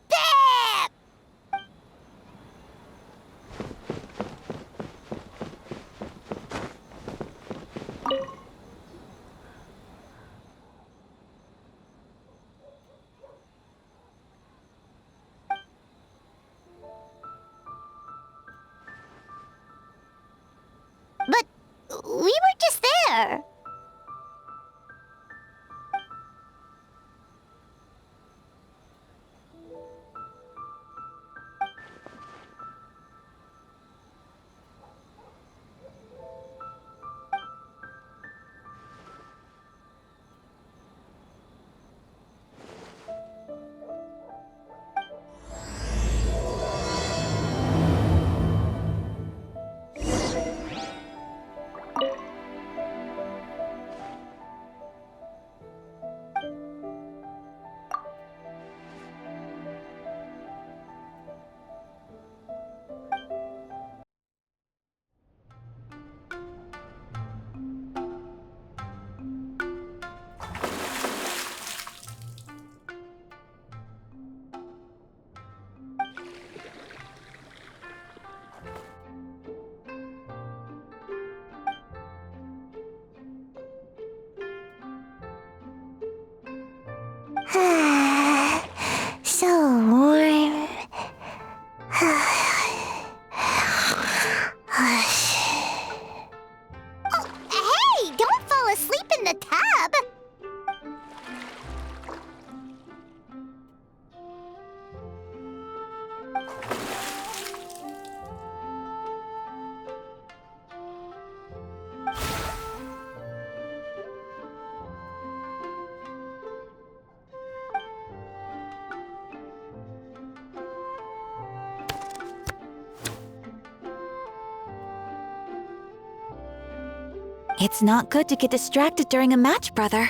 Speaker 6: But we were just there.
Speaker 11: It's not good to get distracted during a match, brother.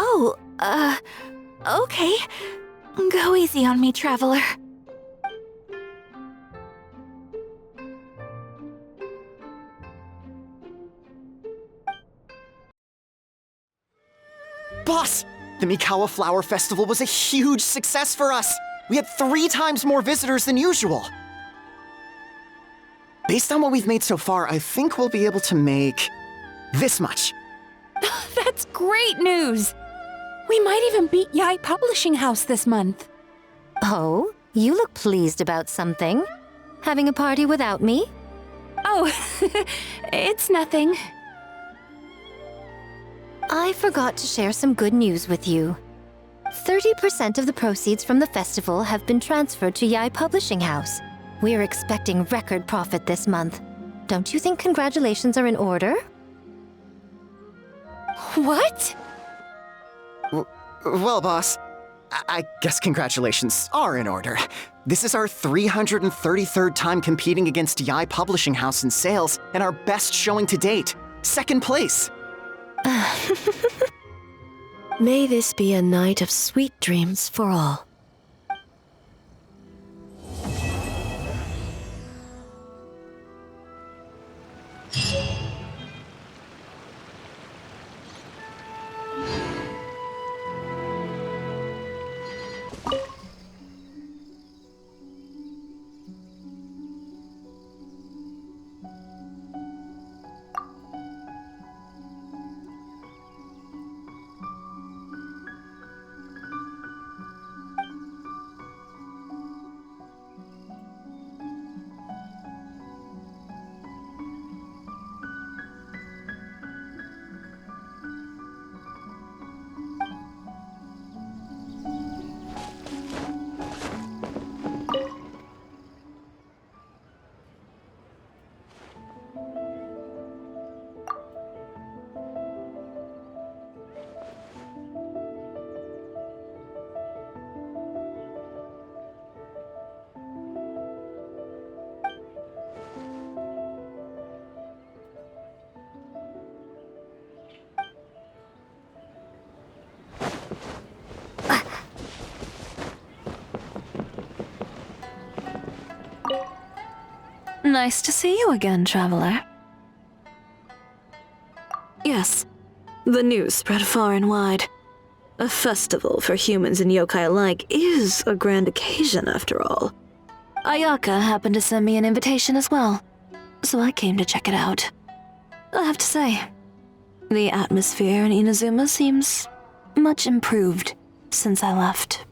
Speaker 11: Oh, okay. Go easy on me, Traveler.
Speaker 12: Boss! The Mikawa Flower Festival was a huge success for us! We had 3 times more visitors than usual! Based on what we've made so far, I think we'll be able to make this much.
Speaker 7: That's great news! We might even beat Yai Publishing House this month.
Speaker 3: Oh, you look pleased about something. Having a party without me?
Speaker 7: Oh, it's nothing.
Speaker 3: I forgot to share some good news with you. 30% of the proceeds from the festival have been transferred to Yai Publishing House. We're expecting record profit this month. Don't you think congratulations are in order?
Speaker 7: What?
Speaker 12: Well, boss, I guess congratulations are in order. This is our 333rd time competing against Yai Publishing House in sales, and our best showing to date. 2nd place.
Speaker 4: May this be a night of sweet dreams for all.
Speaker 15: Nice to see you again, Traveler. Yes, the news spread far and wide. A festival for humans and yokai alike is a grand occasion, after all. Ayaka happened to send me an invitation as well, so I came to check it out. I have to say, the atmosphere in Inazuma seems much improved since I left.